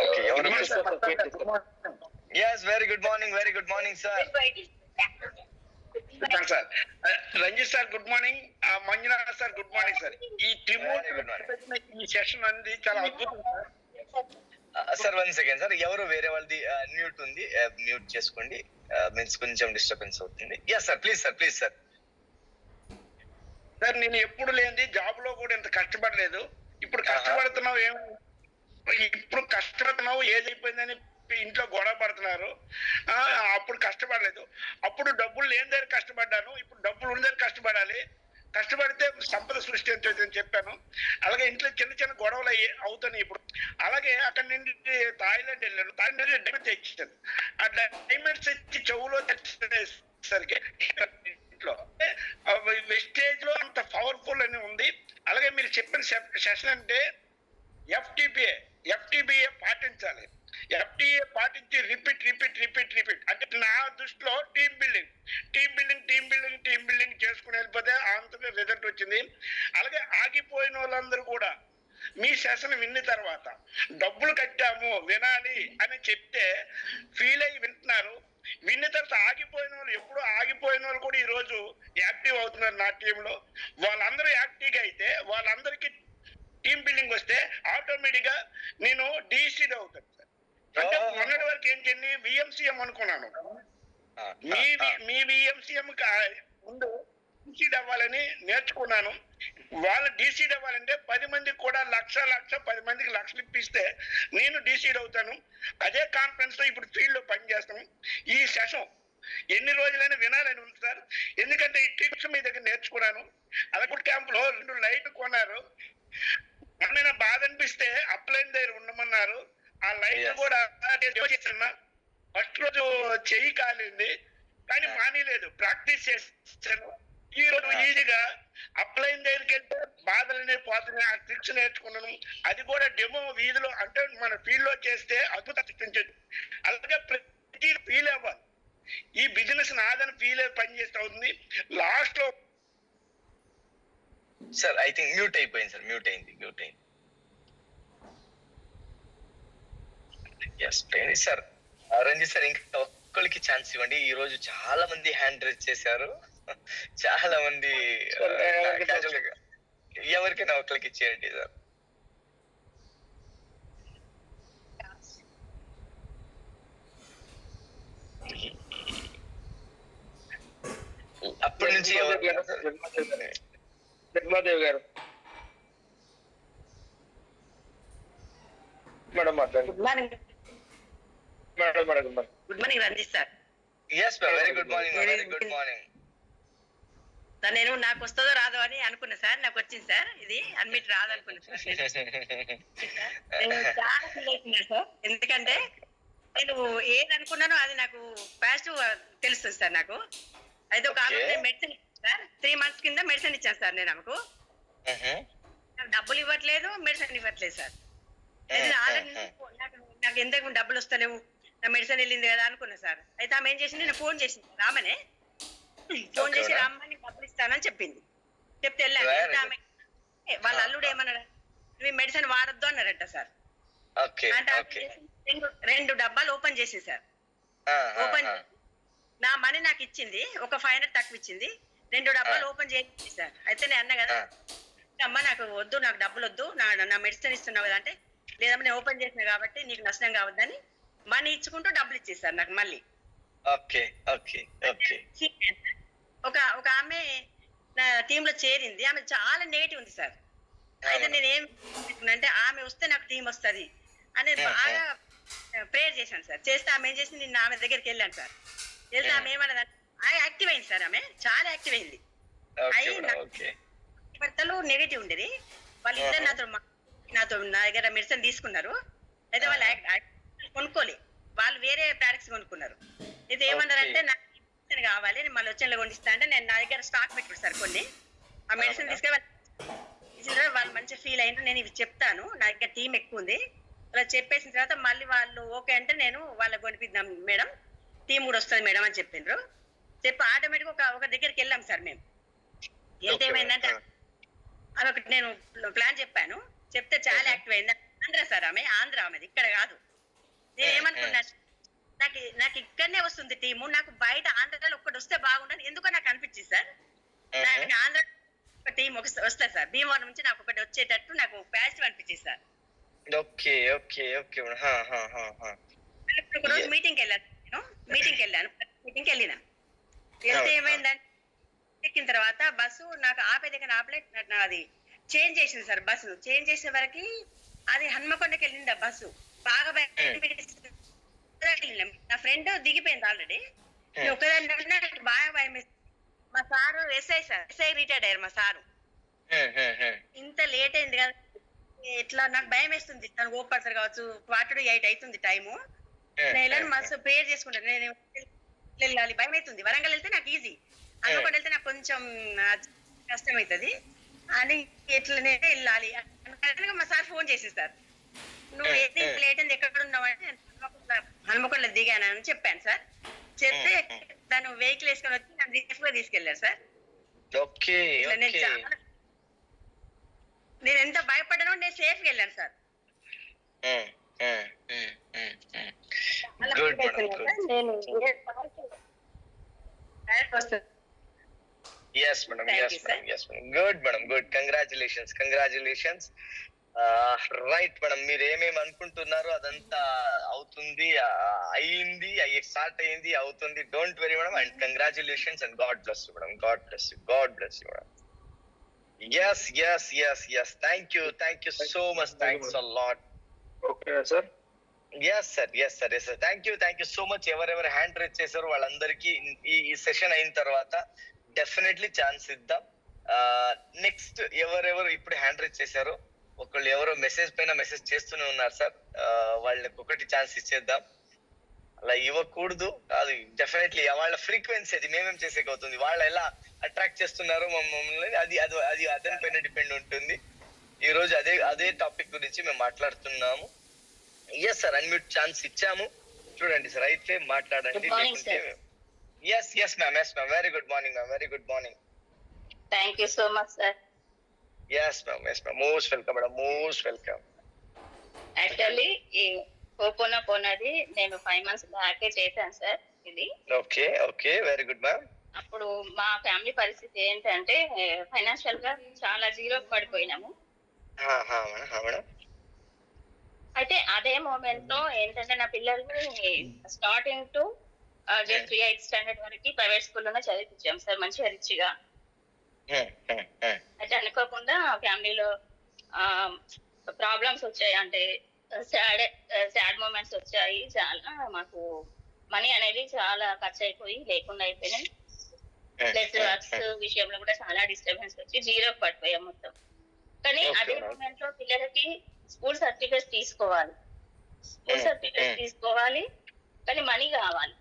ఓకే, ఎవరు? Yes, very good morning sir. Sir Ranjith sir good morning, Manjunath sir good morning sir. ఈ ఈ session అనేది చాలా అద్భుతం సార్. వన్ సెకండ్ సార్, ఎవరు వేరే వాళ్ళది మ్యూట్ ఉంది, మ్యూట్ చేసుకోండి. మీన్స్ కొంచెం డిస్టర్బెన్స్ అవుతుంది. Yes sir, please sir. Sir నేను ఎప్పుడు లేనిది జాబ్ లో కూడా ఇంత కష్టపడలేదు. ఇప్పుడు కష్టపడుతున్నావు ఏజ్ అయిపోయిందని ఇంట్లో గొడవ పడుతున్నారు. అప్పుడు కష్టపడలేదు. అప్పుడు డబ్బులు లేని దగ్గర కష్టపడ్డాను, ఇప్పుడు డబ్బులు ఉన్న దగ్గర కష్టపడాలి. కష్టపడితే సంపద సృష్టించని చెప్పాను. అలాగే ఇంట్లో చిన్న గొడవలు అవుతాయి ఇప్పుడు. అలాగే అక్కడ నుండి థాయిలాండ్ వెళ్ళాను. థాయిలాండ్ డైమండ్స్ తెచ్చాను. ఆ డైమండ్స్ తెచ్చి చెవులో తెచ్చేసరికి ఇంట్లో వెస్టేజ్ లో అంత పవర్ఫుల్ అని ఉంది. అలాగే మీరు చెప్పిన సెషన్ అంటే ఎఫ్టిబిఏ పాటించాలి. ఎఫ్టిఏ పాటించి రిపీట్ అంటే నా దృష్టిలో టీమ్ బిల్డింగ్ చేసుకుని వెళ్ళిపోతే అంతగా రిజల్ట్ వచ్చింది. అలాగే ఆగిపోయిన వాళ్ళందరూ కూడా మీ సెషన్ విన్న తర్వాత డబ్బులు కట్టాము వినాలి అని చెప్తే ఫీల్ అయ్యి వింటున్నారు. విన్న తర్వాత ఎప్పుడు ఆగిపోయిన వాళ్ళు కూడా ఈ రోజు యాక్టివ్ అవుతున్నారు నా టీంలో. వాళ్ళందరూ యాక్టివ్గా అయితే వాళ్ళందరికీ టీమ్ బిల్డింగ్ వస్తే ఆటోమేటిక్ గా నేను డిసిడ్ అవుతాను సార్. అంటే మొన్నటి వరకు ఏం చేయండి, విఎంసీఎం అనుకున్నాను. మీ విఎంసీఎం ముందు డిసిడ్ అవ్వాలని నేర్చుకున్నాను. వాళ్ళు డిసిడ్ అవ్వాలంటే 10 మందికి కూడా లక్ష 10 మందికి లక్షలు ఇప్పిస్తే నేను డిసిడ్ అవుతాను. అదే కాన్ఫిడెన్స్ తో ఇప్పుడు ఫీల్డ్ లో పనిచేస్తాను. ఈ సెషన్ ఎన్ని రోజులైనా వినాలని ఉంది సార్. ఎందుకంటే ఈ టిప్స్ మీ దగ్గర నేర్చుకున్నాను. అలకుట్ క్యాంప్ లో 2 లైట్లు కొన్నారు. ఏమైనా బాధ అనిపిస్తే అప్లైన్ దగ్గర ఉండమన్నారు. ఆ లైట్ కూడా ఫస్ట్ రోజు చెయ్యి కాలింది కానీ మానేలేదు, ప్రాక్టీస్ చేస్తాను. ఈ రోజు ఈజీగా అప్లైన్ దగ్గరికి వెళ్తే బాధలనే పోతున్నాయి. ఆ ట్రిక్స్ నేర్చుకున్నాను. అది కూడా డెమో వీధిలో అంటే మన ఫీల్డ్ లో చేస్తే అద్భుత సృష్టించదు. అలాగే ప్రతి ఫీల్ అవ్వాలి. ఈ బిజినెస్ నాదని ఫీల్ అయ్యి పని చేస్తూ ఉంది. లాస్ట్ లో సార్ ఐ థింక్ మ్యూట్ అయిపోయింది సార్. మ్యూట్ అయింది. Yes sir. రంజిత్ సార్, ఇంకా ఒక్కరికి ఛాన్స్ ఇవ్వండి. ఈ రోజు చాలా మంది హ్యాండ్ రైజ్ చేశారు. చాలా మంది ఎవరికైనా ఒక్కరికి ఇచ్చేయండి సార్. అప్పటి నుంచి నిర్మలాదేవి గారు మేడం మాట్లాడండి. Good morning Ranjith sir. Yes very good morning. Sir నేను నాకు వస్తుందో రాదో అని అనుకున్నా సార్. నాకు వచ్చింది సార్. ఇది అడ్మిట్ రాదనుకున్నా సార్. నేను చాలా ఫీల్ అవుతున్నాను సార్. ఎందుకంటే నేను ఏది అనుకున్నానో అది నాకు ఫాస్ట్ తెలుస్తుంది సార్. నాకు అయితే ఒక మెడిసిన్ సార్ 3 months కింద మెడిసిన్ ఇచ్చాను సార్. నేను ఆమెకు డబ్బులు ఇవ్వట్లేదు, మెడిసిన్ ఇవ్వట్లేదు సార్. నాకు ఎందుకు డబ్బులు వస్తలేవు, నా మెడిసిన్ వెళ్ళింది కదా అనుకున్నా సార్. అయితే ఆమె ఏం చేసింది, నేను ఫోన్ చేసింది రామనే. ఫోన్ చేసి రామ్మని డబ్బులు ఇస్తానని చెప్పింది. చెప్తే వెళ్ళాను. ఆమె వాళ్ళ అల్లుడు ఏమన్నాడు, నువ్వు మెడిసిన్ వాడొద్దు అన్నారట సార్. అంటే 2 డబ్బాలు ఓపెన్ చేసి సార్. ఓపెన్ నా మనీ నాకు ఇచ్చింది, ఒక 500 తక్కువ ఇచ్చింది. 2 డబ్బాలు ఓపెన్ చేసి సార్. అయితే నేను అన్నా కదా, అమ్మ నాకు వద్దు, నాకు డబ్బులు వద్దు, నా మెడిసిన్ ఇస్తున్నావు కదా అంటే లేదమ్మా నేను ఓపెన్ చేసిన కాబట్టి నీకు నష్టం కావద్దని మనీ ఇచ్చుకుంటూ డబ్బులు ఇచ్చేసారు నాకు మళ్ళీ. Okay okay okay. ఒక ఆమె నా టీమ్ లో చేరింది, ఆమె చాలా నెగిటివ్ ఉంది సార్. అయితే నేను ఏం అంటే ఆమె వస్తే నాకు టీం వస్తుంది అని బాగా ప్రేయర్ చేశాను సార్. చేస్తే ఆమె ఏం చేసింది, నేను ఆమె దగ్గరికి వెళ్ళాను సార్. వెళ్తే ఆమె ఏమన్నది, యాక్టివ్ అయింది సార్, ఆమె చాలా యాక్టివ్ అయింది. భర్తలు నెగిటివ్ ఉండేది, వాళ్ళిద్దరు నాతో నా దగ్గర మెడిసిన్ తీసుకున్నారు. అయితే వాళ్ళు కొనుక్కోలే, వాళ్ళు వేరే ప్రోడక్ట్స్ కొనుక్కున్నారు. అయితే ఏమన్నారంటే నాకు మెడిసిన్ కావాలి, నేను మళ్ళీ వచ్చేలా కొనిస్తా అంటే నేను నా దగ్గర స్టాక్ పెట్టుకుంటాను సార్ కొన్ని. ఆ మెడిసిన్ తీసుకెళ్ళి వాళ్ళు మంచిగా ఫీల్ అయినా నేను ఇవి చెప్తాను, నా దగ్గర టీం ఎక్కువ ఉంది అలా చెప్పేసిన తర్వాత మళ్ళీ వాళ్ళు ఓకే అంటే నేను వాళ్ళకి కొనిపిద్దాం మేడం, టీం కూడా వస్తుంది మేడం అని చెప్పిండ్రు. చెప్పి ఆటోమేటిక్ ఒక దగ్గరికి వెళ్ళాం సార్. మేము వెళ్తే ఏమైందంటే అది ఒకటి నేను ప్లాన్ చెప్పాను, చెప్తే చాలా యాక్టివ్ అయింది. ఆంధ్ర సార్, ఆంధ్ర ఆమెది, ఇక్కడ కాదు. నేను ఏమనుకున్నా, నాకు ఇక్కడనే వస్తుంది టీము, నాకు బయట ఆంధ్రాలో ఒక్కటి వస్తే బాగుండని ఎందుకో నాకు అనిపించింది సార్. నాకు ఆంధ్ర ఒక టీం వస్తుంది సార్, భీమవరం నుంచి నాకు ఒకటి వచ్చేటట్టు నాకు పాజిటివ్ అనిపించింది సార్. Okay okay okay. ఒక రోజు మీటింగ్కి వెళ్ళాను, మీటింగ్కి వెళ్ళిన వెళ్తే ఏమైందంటే ఎక్కిన తర్వాత బస్సు నాకు ఆపే దగ్గర ఆపలే, అది చేంజ్ చేసింది సార్. బస్సు చేంజ్ చేసే వరకు అది హన్మకొండకి వెళ్ళింది ఆ బస్సు. బాగా నా ఫ్రెండ్ దిగిపోయింది ఆల్రెడీ, ఒకదాని నాకు బాగా భయం. మా సారు ఎస్ఐ రిటైర్డ్ అయ్యారు మా సారు. ఇంత లేట్ అయింది కదా, ఇట్లా నాకు భయం వేస్తుంది, తను ఓపడతారు కావచ్చు. 7:45 అవుతుంది టైము. నేను మస్తు ప్రేయర్ చేసుకుంటాను, నేను వెళ్ళాలి, భయం అవుతుంది. వరంగల్ వెళ్తే నాకు ఈజీ, హన్మకొండ వెళ్తే నాకు కొంచెం కష్టం అవుతుంది అని ఇట్లనే వెళ్ళాలి. మా సార్ ఫోన్ చేసింది సార్, నువ్వు ఏది లేట్ అయింది ఎక్కడ ఉన్నావు అంటే హన్మకొండలో దిగాను అని చెప్పాను సార్. చెప్తే తను వెహికల్ వేసుకొని వచ్చి నన్ను సేఫ్ గా తీసుకెళ్లారు సార్. నేను ఎంత భయపడ్డానో నేను సేఫ్ గా వెళ్ళాను sir. Yes madam, yes madam, yes madam. Good madam, good. Congratulations. Right madam, మీరు ఏమేమి అనుకుంటున్నారో అదంతా అవుతుంది, అయింది, స్టార్ట్ అయింది, అవుతుంది. Don't very madam, and congratulations and God bless you madam. God bless you madam. Yes. Thank you so much. Thanks a lot. Okay sir. Yes sir. Thank you so much. ఎవరెవరు hand raise చేశారో వాళ్ళందరికీ ఈ session అయిన తర్వాత definitely chance ఇద్దాం. Next ఎవరెవరు ఇప్పుడు hand raise చేశారో ఒకళ్ళు ఎవరో మెసేజ్ పైన మెసేజ్ చేస్తూనే ఉన్నారు సార్, వాళ్ళకి ఒకటి ఛాన్స్ ఇచ్చేద్దాం. అలా ఇవ్వకూడదు కాదు, డెఫినెట్లీ వాళ్ళ ఫ్రీక్వెన్సీ అది మేమేం చేసేకి అవుతుంది, వాళ్ళు ఎలా అట్రాక్ట్ చేస్తున్నారో మమ్మల్ని అది అతని పైన డిపెండ్ ఉంటుంది. ఈ రోజు అదే టాపిక్ గురించి మేము మాట్లాడుతున్నాము. ఎస్ సార్, అన్మ్యూట్ ఛాన్స్ ఇచ్చాము, చూడండి సార్, అయితే మాట్లాడండి. Yes ma'am, very good morning ma'am, very good morning. Thank you so much sir. Yes ma'am, most welcome madam, most welcome. Actually ఈ పోనది నేను 5 months బ్యాక్ చేశాను సార్ ఇది. Okay very good ma'am. అప్పుడు మా ఫ్యామిలీ పరిస్థితి ఏంటంటే ఫైనాన్షియల్ గా చాలా జీరో పడిపోయినాము. అయితే అదే మూమెంట్ లో ఏంటంటే నా పిల్లల్ని starting to just 8th standard వరకు ప్రైవేట్ స్కూల్లోనే చదివించాం సార్, మంచిగా రిచ్గా. అయితే అనుకోకుండా ఫ్యామిలీలో ప్రాబ్లమ్స్ వచ్చాయి, అంటే సాడ్ మూమెంట్స్ వచ్చాయి. చాలా మాకు మనీ అనేది చాలా ఖర్చు అయిపోయి లేకుండా అయిపోయినాయి. ప్లస్ వర్క్స్ విషయంలో కూడా చాలా డిస్టర్బెన్స్ వచ్చి జీరోకి పడిపోయాం మొత్తం. కానీ అదే మూమెంట్ లో పిల్లలకి స్కూల్ సర్టిఫికేట్స్ తీసుకోవాలి, కానీ మనీ కావాలి.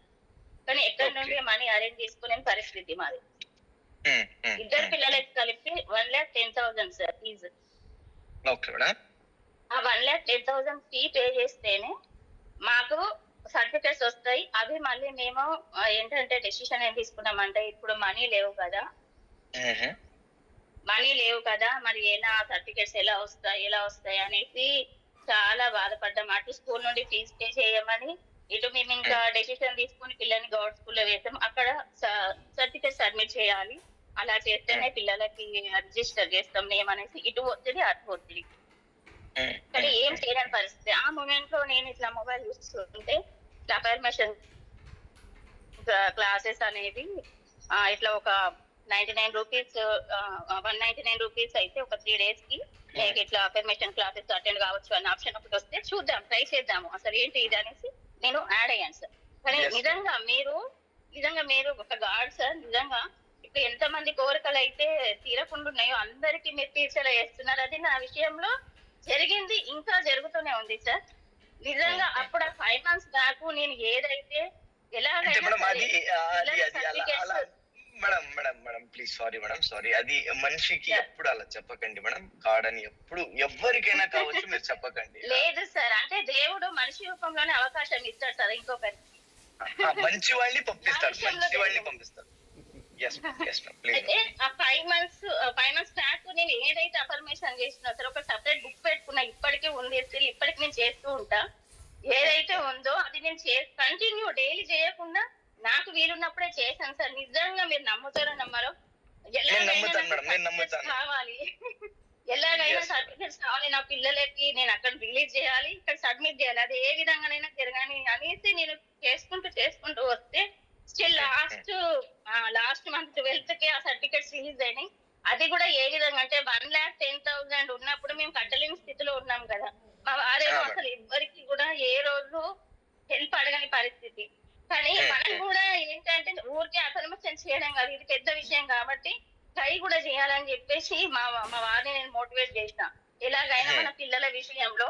కానీ ఎక్కడి నుండి మనీ అరేంజ్ చేసుకునే పరిస్థితి మాది. ఇద్దరు పిల్లలకి కలిపి 1,10,000 సార్ ఫీజు. ఆ 1,10,000 ఫీ పే చేస్తేనే మాకు సర్టిఫికేట్స్ వస్తాయి. అవి మళ్ళీ మేము ఏంటంటే డెసిషన్ ఏం తీసుకున్నామంటే, ఇప్పుడు మనీ లేవు కదా మరి ఎలా సర్టిఫికేట్స్ ఎలా వస్తాయి అనేసి చాలా బాధపడ్డాం. అటు స్కూల్ నుండి ఫీజు పే చేయమని, ఇటు మేము ఇంకా డెసిషన్ తీసుకుని పిల్లల్ని గవర్నమెంట్ స్కూల్లో వేసాం. అక్కడ సర్టిఫికేట్ సబ్మిట్ చేయాలి, అలా చేస్తేనే పిల్లలకి రిజిస్టర్ చేస్తాం నేమ్ అనేసి ఇటు ఒత్తిడి అటు ఒత్తిడి. కానీ ఏం చేయలేని పరిస్థితి. ఆ మూమెంట్ లో నేను ఇట్లా మొబైల్ చూస్తుంటే ఇట్లా అఫర్మేషన్ క్లాసెస్ అనేవి ఇట్లా ఒక 99 రూపీస్ 199 రూపీస్ అయితే ఒక 3 days కి మీకు ఇట్లా అఫర్మేషన్ క్లాసెస్ అటెండ్ కావచ్చు అన్న ఆప్షన్ ఒకటి వస్తే చూద్దాం, ట్రై చేద్దాము అసలు ఏంటి ఇది అనేసి నేను యాడ్ అయ్యాను సార్. కానీ నిజంగా మీరు ఒక గాడ్ సార్. నిజంగా ఇప్పుడు ఎంత మంది కోరికలు అయితే తీరకుండా ఉన్నాయో అందరికి మీరు తీర్చేలా చేస్తున్నారు. అది నా విషయంలో జరిగింది, ఇంకా జరుగుతూనే ఉంది సార్. నిజంగా అప్పుడు 5 months బ్యాక్ నేను ఏదైతే మేడం ప్లీజ్ సారీ అది మనిషికి ఎప్పుడు అలా చెప్పకండి మేడం. గాడ్ అని ఎప్పుడు ఎవరికైనా కావచ్చు, మీరు చెప్పకండి. లేదు సార్, అంటే దేవుడు మనిషి రూపంలోనే అవకాశం ఇస్తాడు సార్ ఇంకొకరికి. మంచి వాళ్ళని పంపిస్తాడు. అయితే ఆ 5 months బ్యాక్ నేను ఏదైతే అఫర్మేషన్ చేసినా సార్, ఒక సెపరేట్ బుక్ పెట్టుకున్నా, ఇప్పటికీ ఉంది, స్టిల్ ఇప్పటికి నేను చేస్తూ ఉంటా. ఏదైతే ఉందో అది నేను కంటిన్యూ డైలీ చేయకుండా నాకు వీలున్నప్పుడే చేశాను సార్. నిజంగా మీరు నమ్ముతారో నమ్మరో, కావాలి ఎలాగైనా సర్టిఫికేట్స్ కావాలి నా పిల్లలకి, నేను అక్కడ రిలీజ్ చేయాలి, ఇక్కడ సబ్మిట్ చేయాలి, అది ఏ విధంగానైనా జరగాలి అనేసి నేను చేసుకుంటూ వస్తే స్టిల్ లాస్ట్ మంత్ 12th కి ఆ సర్టిఫికేట్స్ రిలీజ్ అయినాయి. అది కూడా ఏ విధంగా అంటే 1,10,000 ఉన్నప్పుడు మేము కట్టలేని స్థితిలో ఉన్నాం కదా. మా వారేమో అసలు ఎవ్వరికి కూడా ఏ రోజు హెల్ప్ అడగని పరిస్థితి. కానీ మనం కూడా ఏంటంటే ఊరికే అఫర్మేషన్ చేయడం కాదు, ఇది పెద్ద విషయం కాబట్టి ట్రై కూడా చేయాలని చెప్పేసి మా వారిని నేను మోటివేట్ చేసిన. ఎలాగైనా మన పిల్లల విషయంలో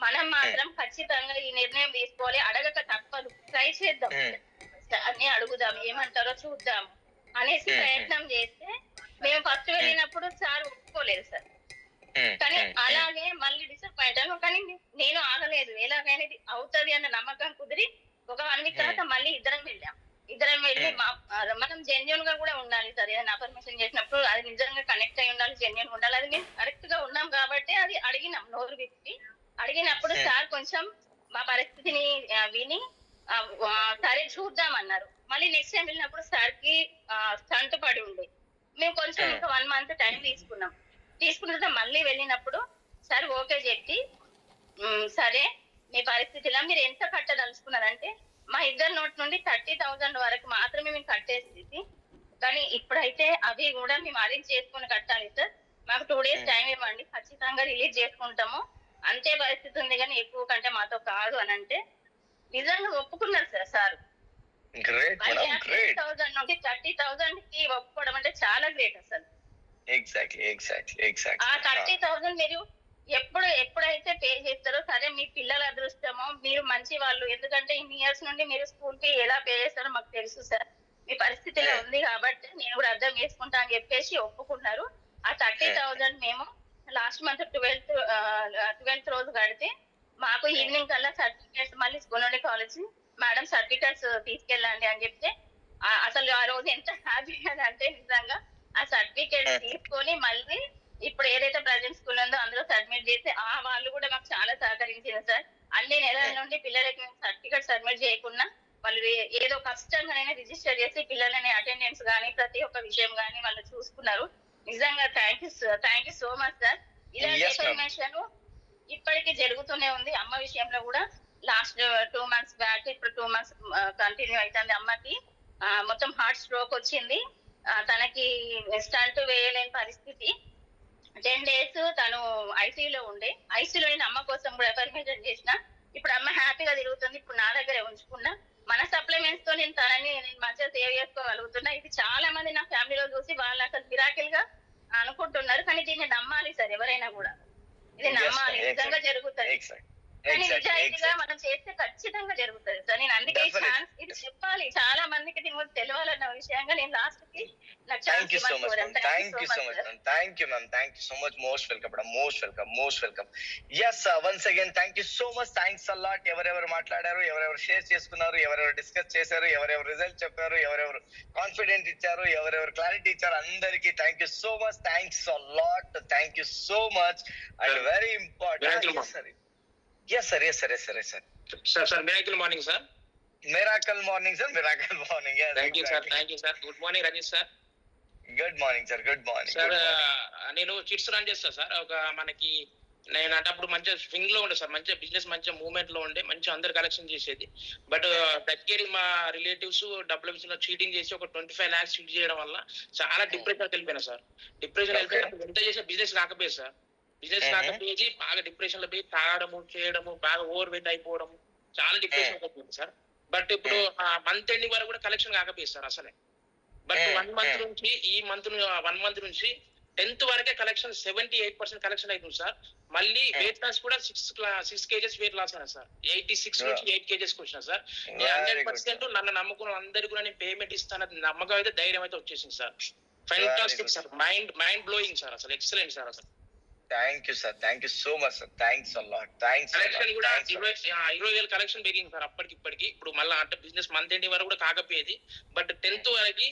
మనం మాత్రం ఖచ్చితంగా ఈ నిర్ణయం తీసుకోవాలి, అడగక తప్పదు, ట్రై చేద్దాం, అన్ని అడుగుదాం, ఏమంటారో చూద్దాం అనేసి ప్రయత్నం చేస్తే మేము ఫస్ట్ వెళ్ళినప్పుడు సార్ ఒప్పుకోలేదు సార్. కానీ అలాగే మళ్ళీ డిసప్పాయింట్ అయ్యాను. కానీ నేను ఆగలేదు, ఎలాగైనా ఇది అవుతుంది అన్న నమ్మకం కుదిరి ఒక 1 week తర్వాత మళ్ళీ ఇద్దరం వెళ్ళి మనం జెన్యున్ గా కూడా ఉండాలి సార్. ఏదైనా అఫర్మేషన్ చేసినప్పుడు అది నిజంగా కనెక్ట్ అయి ఉండాలి, జెన్యున్ ఉండాలి. అది మేము కరెక్ట్ గా ఉన్నాం కాబట్టి అది అడిగినాం, నోరు విప్పి అడిగినప్పుడు సార్ కొంచెం మా పరిస్థితిని విని సరే చూద్దామన్నారు. మళ్ళీ నెక్స్ట్ టైం వెళ్ళినప్పుడు సార్ కి స్టంట్ పడి ఉండే, మేము కొంచెం ఇంకా 1 month టైం తీసుకున్న మళ్ళీ వెళ్ళినప్పుడు సార్ ఓకే చెప్పి సరే మీ పరిస్థితిలో మీరు ఎంత కట్టదలుచుకున్నారంటే మా ఇద్దరు నోట్ నుండి 30,000 వరకు మాత్రమే మేము కట్టేసి, కానీ ఇప్పుడైతే అవి కూడా మేము అరేంజ్ చేసుకుని కట్టాలి సార్, మాకు 2 days టైం ఇవ్వండి, ఖచ్చితంగా రిలీజ్ చేసుకుంటాము, అంతే పరిస్థితి ఉంది కానీ ఎక్కువ కంటే మాతో కాదు అని అంటే నిజంగా ఒప్పుకున్నారు సార్. సార్ 10,000 నుండి 30,000 కి ఒప్పుకోవడం అంటే చాలా గ్రేట్ అసలు. ఆ 30,000 మీరు ఎప్పుడైతే పే చేస్తారో సరే మీ పిల్లల అదృష్టమో, మీరు మంచి వాళ్ళు, ఎందుకంటే ఇన్ని ఇయర్స్ నుండి మీరు స్కూల్ కి ఎలా పే చేస్తారో మాకు తెలుసు సార్, మీ పరిస్థితిలో ఉంది కాబట్టి నేను కూడా అర్థం చేసుకుంటా అని చెప్పేసి ఒప్పుకున్నారు. ఆ 30,000 మేము లాస్ట్ మంత్ 12th రోజు కడితే మాకు ఈవినింగ్ కల్లా సర్టిఫికేట్స్ మళ్ళీ గొనోడి కాలేజ్ మేడం సర్టిఫికేట్స్ తీసుకెళ్ళండి అని చెప్తే అసలు ఆ రోజు ఎంత హ్యాపీ అంటే నిజంగా ఆ సర్టిఫికేట్స్ తీసుకొని మళ్ళీ ఇప్పుడు ఏదైతే ప్రజెంట్ స్కూల్ ఉందో అందులో సబ్మిట్ చేసి వాళ్ళు కూడా మాకు చాలా సహకరించింది సార్. అన్ని నెలల నుండి పిల్లలకి మేము సర్టిఫికేట్ సబ్మిట్ చేయకుండా వాళ్ళు ఏదో కష్టంగానైనా రిజిస్టర్ చేసి పిల్లలని అటెండెన్స్ కానీ ప్రతి ఒక్క విషయం కానీ వాళ్ళు చూసుకున్నారు. నిజంగా thank you so much sir. ఇలాంటి ఇన్ఫర్మేషన్ ఇప్పటికీ జరుగుతూనే ఉంది. అమ్మ విషయంలో కూడా లాస్ట్ 2 months బ్యాక్ ఇప్పుడు 2 months కంటిన్యూ అవుతుంది. అమ్మకి మొత్తం హార్ట్ స్ట్రోక్ వచ్చింది, తనకి స్టంట్ వేయలేని పరిస్థితి. 10 days తను ఐసీయూలో ఉండే, ఐసీయూలో నేను అమ్మ కోసం కూడా అఫర్మేషన్ చేసిన. ఇప్పుడు అమ్మ హ్యాపీగా తిరుగుతుంది, ఇప్పుడు నా దగ్గరే ఉంచుకున్నా. మన సప్లిమెంట్స్ తో నేను మంచిగా సేవ్ చేసుకోగలుగుతున్నా. ఇది చాలా మంది నా ఫ్యామిలీలో చూసి వాళ్ళు అసలు మిరాకిల్ గా అనుకుంటున్నారు, కానీ దీన్ని నమ్మాలి సార్, ఎవరైనా కూడా ఇది నమ్మాలి, నిజంగా జరుగుతుంది. కానీ నిజాయితీగా మనం చేస్తే ఖచ్చితంగా జరుగుతుంది సార్. నేను అందుకే ఛాన్స్ ఇది చెప్పాలి, చాలా మందికి దీని గురించి తెలియాలన్న విషయంగా నేను లాస్ట్ కి నాకు ఛాన్స్ ఇవ్వాలి. Thank you so much most welcome. yes once again thank you so much, thanks a lot. ఎవరెవరు మాట్లాడారు, ఎవరెవరు షేర్ చేసుకున్నారు, ఎవరెవరు డిస్కస్ చేశారు, ఎవరెవరు రిజల్ట్ చెప్పారు, ఎవరెవరు కాన్ఫిడెంట్ ఇచ్చారు, ఎవరెవరు క్లారిటీ ఇచ్చారు, అందరికీ thank you so much, thanks a lot, thank you so much and very important. yes sir sir miracle morning sir. Miracle morning. Yes, thank you sir. Good morning Rajesh sir. Good morning sir. నేను chits run చేస్తా sir. ఒక మనకి నేను అంటే అప్పుడు మంచిగా swing లో ఉండే సార్, మంచిగా బిజినెస్ మంచిగా మూవ్మెంట్ లో ఉండే, మంచిగా అందరు కలెక్షన్ చేసేది. బట్ దగ్గర మా రిలేటివ్స్ డబ్బుల విషయంలో చీటింగ్ చేసి ఒక 25 lakhs ఫిల్ చేయడం వల్ల చాలా డిప్రెషన్ వెళ్ళిపోయినా సార్. డిప్రెషన్ వెళ్ళిపోయినప్పుడు ఎంత చేసే బిజినెస్ రాకపోయేది సార్. బిజినెస్ రాకపోయేది బాగా డిప్రెషన్ లో పోయి తాగడము చేయడము, బాగా ఓవర్ వెయిట్ అయిపోవడము, చాలా డిప్రెషన్ అయిపోయింది సార్. బట్ ఇప్పుడు మంత్ ఎండింగ్ వరకు కూడా కలెక్షన్ కాకపోయేది సార్ అసలే. బట్ 1 month నుంచి ఈ మంత్ 1 month నుంచి 10th వరకే కలెక్షన్ 78% కలెక్షన్ అవుతుంది సార్. మళ్ళీ వెయిట్ లాస్ కూడా 6 kgs వెయిట్ లాస్ అయినా సార్. 86 నుంచి 8 kgs వచ్చిన సార్. 100% నన్ను నమ్ముకున్న అందరికీ కూడా నేను పేమెంట్ ఇస్తానని నమ్మకం అయితే, ధైర్యం అయితే వచ్చేసింది sir. Fantastic sir, mind blowing sir, అసలు ఎక్సలెంట్ సార్ అసలు. Thank you sir, thank you so much sir, thanks a lot, thanks. Collection కూడా 20,000 కలెక్షన్ పెరిగింది సార్ అప్పటికి ఇప్పటికి. ఇప్పుడు మళ్ళీ అంటే బిజినెస్ మంత్ ఎండింగ్ వరకు కూడా కాకపోయేది, బట్ 10th వరకు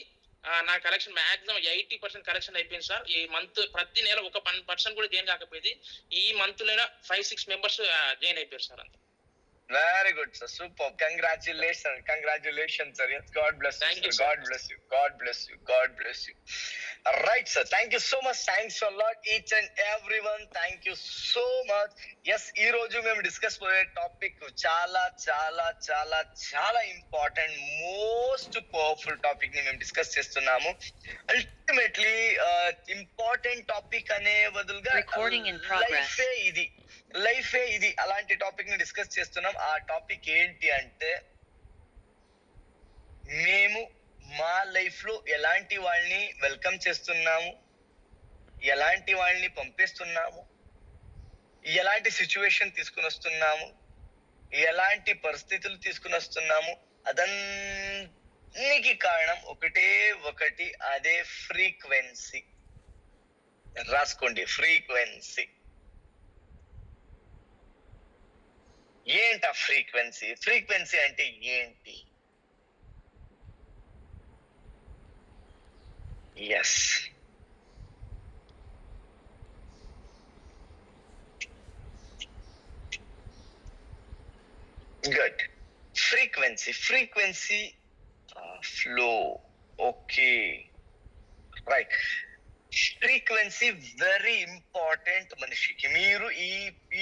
నా కలెక్షన్ మాక్సిమం 80% కలెక్షన్ అయిపోయింది సార్. ఈ మంత్ ప్రతి నెల ఒక 1% కూడా జాయిన్ కాకపోయేది. ఈ మంత్ లో 5-6 members జాయిన్ అయిపోయారు సార్. అంత very good sir, super, congratulation sir. God bless you, god bless you, god bless you, god bless you. Right sir, thank you so much, thanks a lot each and everyone, thank you so much. Yes, ఈ రోజు మేము discuss పోయే topic చాలా చాలా చాలా చాలా important, most powerful topic ని మేము డిస్కస్ చేస్తున్నాము. అల్టిమేట్లీ ఇంపార్టెంట్ టాపిక్ అనే బదులుగా లైఫే ఇది అలాంటి టాపిక్ ని డిస్కస్ చేస్తున్నాం. ఆ టాపిక్ ఏంటి అంటే, మేము మా లైఫ్ లో ఎలాంటి వాళ్ళని వెల్కమ్ చేస్తున్నాము, ఎలాంటి వాళ్ళని పంపిస్తున్నాము, ఎలాంటి సిచ్యువేషన్ తీసుకుని వస్తున్నాము, ఎలాంటి పరిస్థితులు తీసుకుని వస్తున్నాము, అదన్నికి కారణం ఒకటి, అదే ఫ్రీక్వెన్సీ. రాసుకోండి, ఫ్రీక్వెన్సీ. ఏంటా ఫ్రీక్వెన్సీ? ఫ్రీక్వెన్సీ అంటే ఏంటి? Yes, good. Frequency flow. Okay, right. Frequency very important మనిషికి. మీరు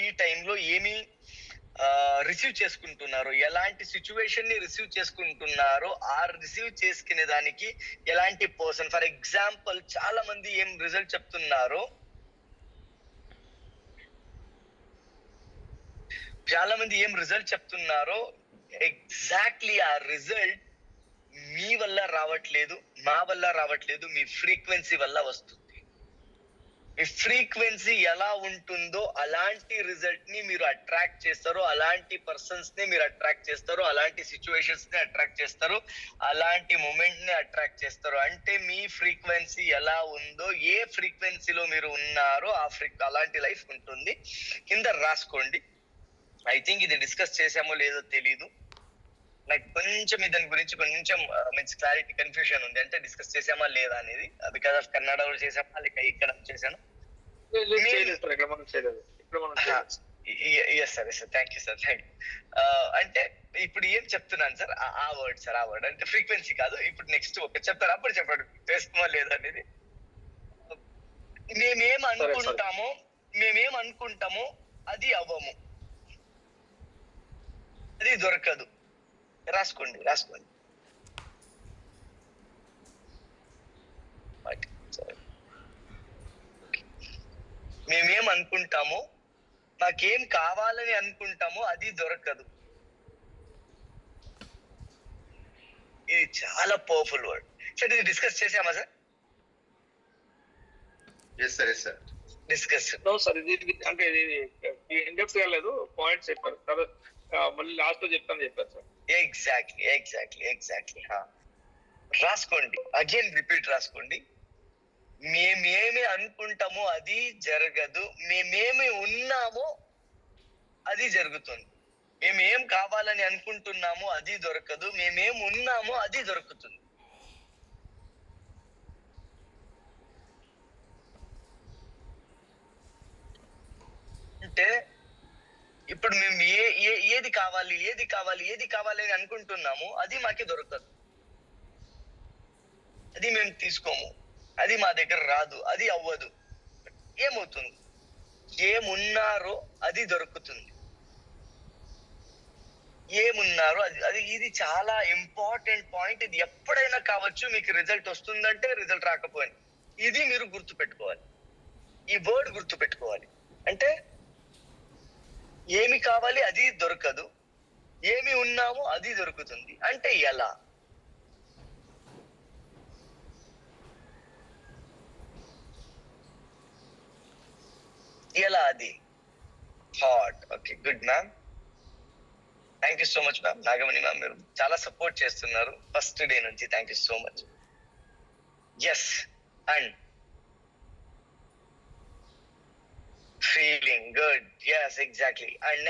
ఈ టైంలో ఏమి రిసీవ్ చేసుకుంటున్నారు, ఎలాంటి సిచ్యువేషన్ ని రిసీవ్ చేసుకుంటున్నారో, ఆ రిసీవ్ చేసుకునే దానికి ఎలాంటి పర్సన్. ఫర్ ఎగ్జాంపుల్, చాలా మంది ఏం రిజల్ట్ చెప్తున్నారో, ఎగ్జాక్ట్లీ ఆ రిజల్ట్ మీ వల్ల రావట్లేదు, మా వల్ల రావట్లేదు, మీ ఫ్రీక్వెన్సీ వల్ల వస్తుంది. మీ ఫ్రీక్వెన్సీ ఎలా ఉంటుందో అలాంటి రిజల్ట్ ని మీరు అట్రాక్ట్ చేస్తారు, అలాంటి పర్సన్స్ ని మీరు అట్రాక్ట్ చేస్తారు, అలాంటి సిచ్యువేషన్స్ ని అట్రాక్ట్ చేస్తారు, అలాంటి మూమెంట్ ని అట్రాక్ట్ చేస్తారు. అంటే మీ ఫ్రీక్వెన్సీ ఎలా ఉందో, ఏ ఫ్రీక్వెన్సీలో మీరు ఉన్నారో అలాంటి లైఫ్ ఉంటుంది. కింద రాసుకోండి. ఐ థింక్ ఇది డిస్కస్ చేసామో లేదో తెలీదు, నాకు కొంచెం దాని గురించి కొంచెం మంచి క్లారిటీ, కన్ఫ్యూజన్ ఉంది. అంటే డిస్కస్ చేసామా లేదా అనేది, బికాస్ ఆఫ్ కన్నడలో చేసామా లేక ఇక్కడ చేశాను. Yes sir, thank you sir, thank you. అంటే ఇప్పుడు ఏం చెప్తున్నాను సార్, ఆ వర్డ్ అంటే ఫ్రీక్వెన్సీ కాదు. ఇప్పుడు నెక్స్ట్ ఒక చెప్తారు, అప్పుడు చెప్పండి చేస్తామా లేదా అనేది. మేమేం అనుకుంటామో అది అవ్వము, అది దొరకదు. రాసుకోండి. మేమేం అనుకుంటామో, మాకేం కావాలని అనుకుంటామో అది దొరకదు. ఇది చాలా పవర్ఫుల్ వర్డ్ సార్. ఇది డిస్కస్ చేసామా సార్? Sir discuss sir. ఇది అంటే ఇండెప్త్ కాలేదు, పాయింట్స్ చెప్పారు, మళ్ళీ లాస్ట్ లో చెప్పారు సార్. ఎగ్జాక్ట్లీ. రాసుకోండి, అగైన్ రిపీట్ రాసుకోండి. మేమేమి అనుకుంటామో అది జరగదు, మేమేమి ఉన్నామో అది జరుగుతుంది. మేమేం కావాలని అనుకుంటున్నామో అది దొరకదు, మేమేం ఉన్నామో అది దొరుకుతుంది. అంటే ఇప్పుడు మేము ఏది కావాలి అని అనుకుంటున్నాము అది మాకే దొరకదు, అది మేము తీసుకోము, అది మా దగ్గర రాదు, అది అవ్వదు. ఏమవుతుంది? ఏమున్నారో అది దొరుకుతుంది. ఏమున్నారో అది ఇది చాలా ఇంపార్టెంట్ పాయింట్. ఇది ఎప్పుడైనా కావచ్చు. మీకు రిజల్ట్ వస్తుందంటే రిజల్ట్ రాకపోయింది, ఇది మీరు గుర్తుపెట్టుకోవాలి. ఈ వర్డ్ గుర్తుపెట్టుకోవాలి. అంటే ఏమి కావాలి అది దొరకదు, ఏమి ఉన్నామో అది దొరుకుతుంది. అంటే ఎలా? ఎలా అది? Hot. Okay, good ma'am. Thank you so much ma'am. Nagamani ma'am, మీరు చాలా సపోర్ట్ చేస్తున్నారు ఫస్ట్ డే నుంచి. Thank you so much. Yes, and feeling good. Yes, exactly. And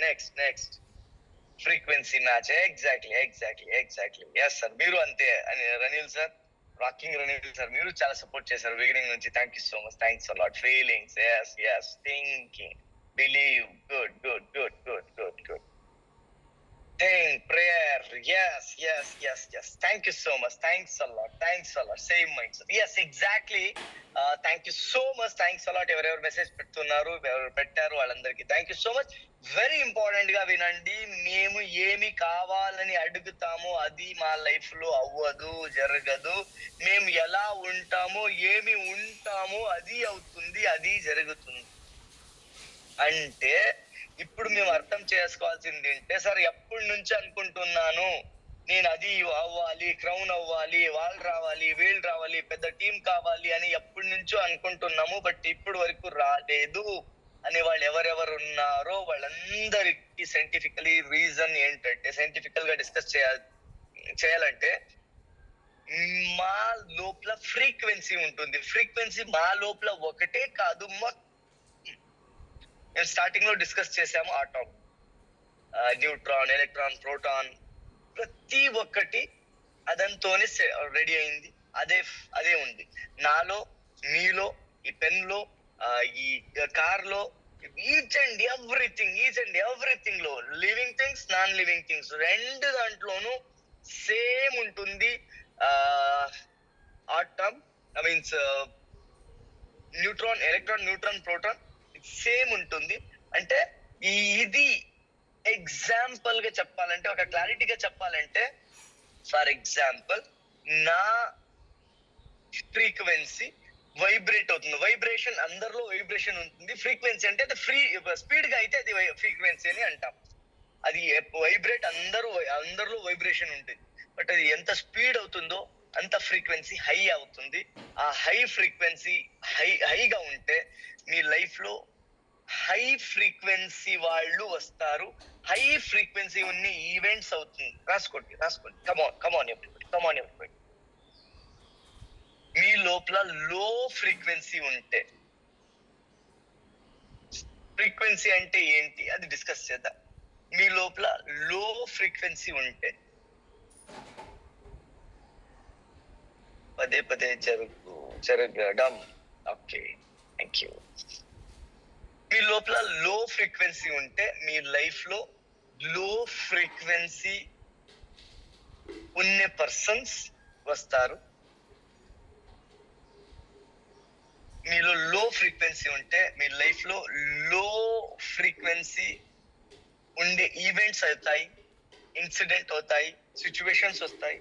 next frequency match. Exactly. Yes sir, మీరు అంతే అని Ranil sir, rocking Ranil sir, మీరు చాలా support చేశారు బిగినింగ్ నుంచి. Thank you so much. Thanks a lot. Feelings, yes. Thinking, believe, good. Think, prayer, yes. Thank you so much. Thanks a lot. Same mindset. Yes, exactly. Thank you so much. Thanks a lot. ఎవరెవరు message పెడుతున్నారు, ఎవరు పెట్టారు వాళ్ళందరికీ thank you so much. Very important గా వినండి. మేము ఏమి కావాలని అడుగుతామో అది మా లైఫ్ లో అవ్వదు, జరగదు. మేము ఎలా ఉంటామో, ఏమి ఉంటామో అది అవుతుంది, అది జరుగుతుంది. అంటే ఇప్పుడు మేము అర్థం చేసుకోవాల్సింది ఏంటంటే, సార్ ఎప్పటి నుంచి అనుకుంటున్నాను నేను అది అవ్వాలి, క్రౌన్ అవ్వాలి, వాళ్ళు రావాలి, వీళ్ళు రావాలి, పెద్ద టీం కావాలి అని ఎప్పటి నుంచో అనుకుంటున్నాము. బట్ ఇప్పుడు వరకు రాలేదు అని వాళ్ళు ఎవరెవరు ఉన్నారో వాళ్ళందరికీ సైంటిఫికలీ రీజన్ ఏంటంటే, సైంటిఫికల్ గా డిస్కస్ చేయాలంటే మా లోపల ఫ్రీక్వెన్సీ ఉంటుంది. ఫ్రీక్వెన్సీ మా లోపల ఒకటే కాదు, మేము స్టార్టింగ్ లో డిస్కస్ చేసాము. ఆటమ్, న్యూట్రాన్, ఎలక్ట్రాన్, ప్రోటాన్, ప్రతి ఒక్కటి అదంతోనే రెడీ అయింది. అదే ఉంది నాలో, మీలో, ఈ పెన్ లో, ఈ కార్ లో, ఈచ్ అండ్ ఎవ్రీథింగ్ లో, living things, non living things, రెండు దాంట్లోనూ సేమ్ ఉంటుంది. Atom means neutron, electron, proton same ఉంటుంది. అంటే ఇది ఎగ్జాంపుల్ గా చెప్పాలంటే, ఒక క్లారిటీగా చెప్పాలంటే, ఫర్ ఎగ్జాంపుల్ నా ఫ్రీక్వెన్సీ వైబ్రేట్ అవుతుంది. వైబ్రేషన్ అందరిలో వైబ్రేషన్ ఉంటుంది. ఫ్రీక్వెన్సీ అంటే అది స్పీడ్ గా అయితే అది ఫ్రీక్వెన్సీ అని అంటాం. అది వైబ్రేట్ అందరిలో వైబ్రేషన్ ఉంటుంది. బట్ అది ఎంత స్పీడ్ అవుతుందో అంత ఫ్రీక్వెన్సీ హై అవుతుంది. ఆ హై ఫ్రీక్వెన్సీ హైగా ఉంటే మీ లైఫ్ లో హై ఫ్రీక్వెన్సీ వాళ్ళు వస్తారు. హై ఫ్రీక్వెన్సీ ఉన్న ఈవెంట్స్ అవుతుంది. రాసుకోండి. కమాన్ ఎవ్రీబడీ. మీ లోపల లో ఫ్రీక్వెన్సీ ఉంటే, ఫ్రీక్వెన్సీ అంటే ఏంటి అది డిస్కస్ చేద్దాం. మీ లోపల లో ఫ్రీక్వెన్సీ ఉంటే పదే జరగడం. Okay, thank you. మీ లోపల లో ఫ్రీక్వెన్సీ ఉంటే మీ లైఫ్ లో లో ఫ్రీక్వెన్సీ ఉన్న పర్సన్స్ వస్తారు. మీలో లో ఫ్రీక్వెన్సీ ఉంటే మీ లైఫ్ లో లో ఫ్రీక్వెన్సీ ఉండే ఈవెంట్స్ అవుతాయి, ఇన్సిడెంట్ అవుతాయి, సిచ్యువేషన్స్ వస్తాయి.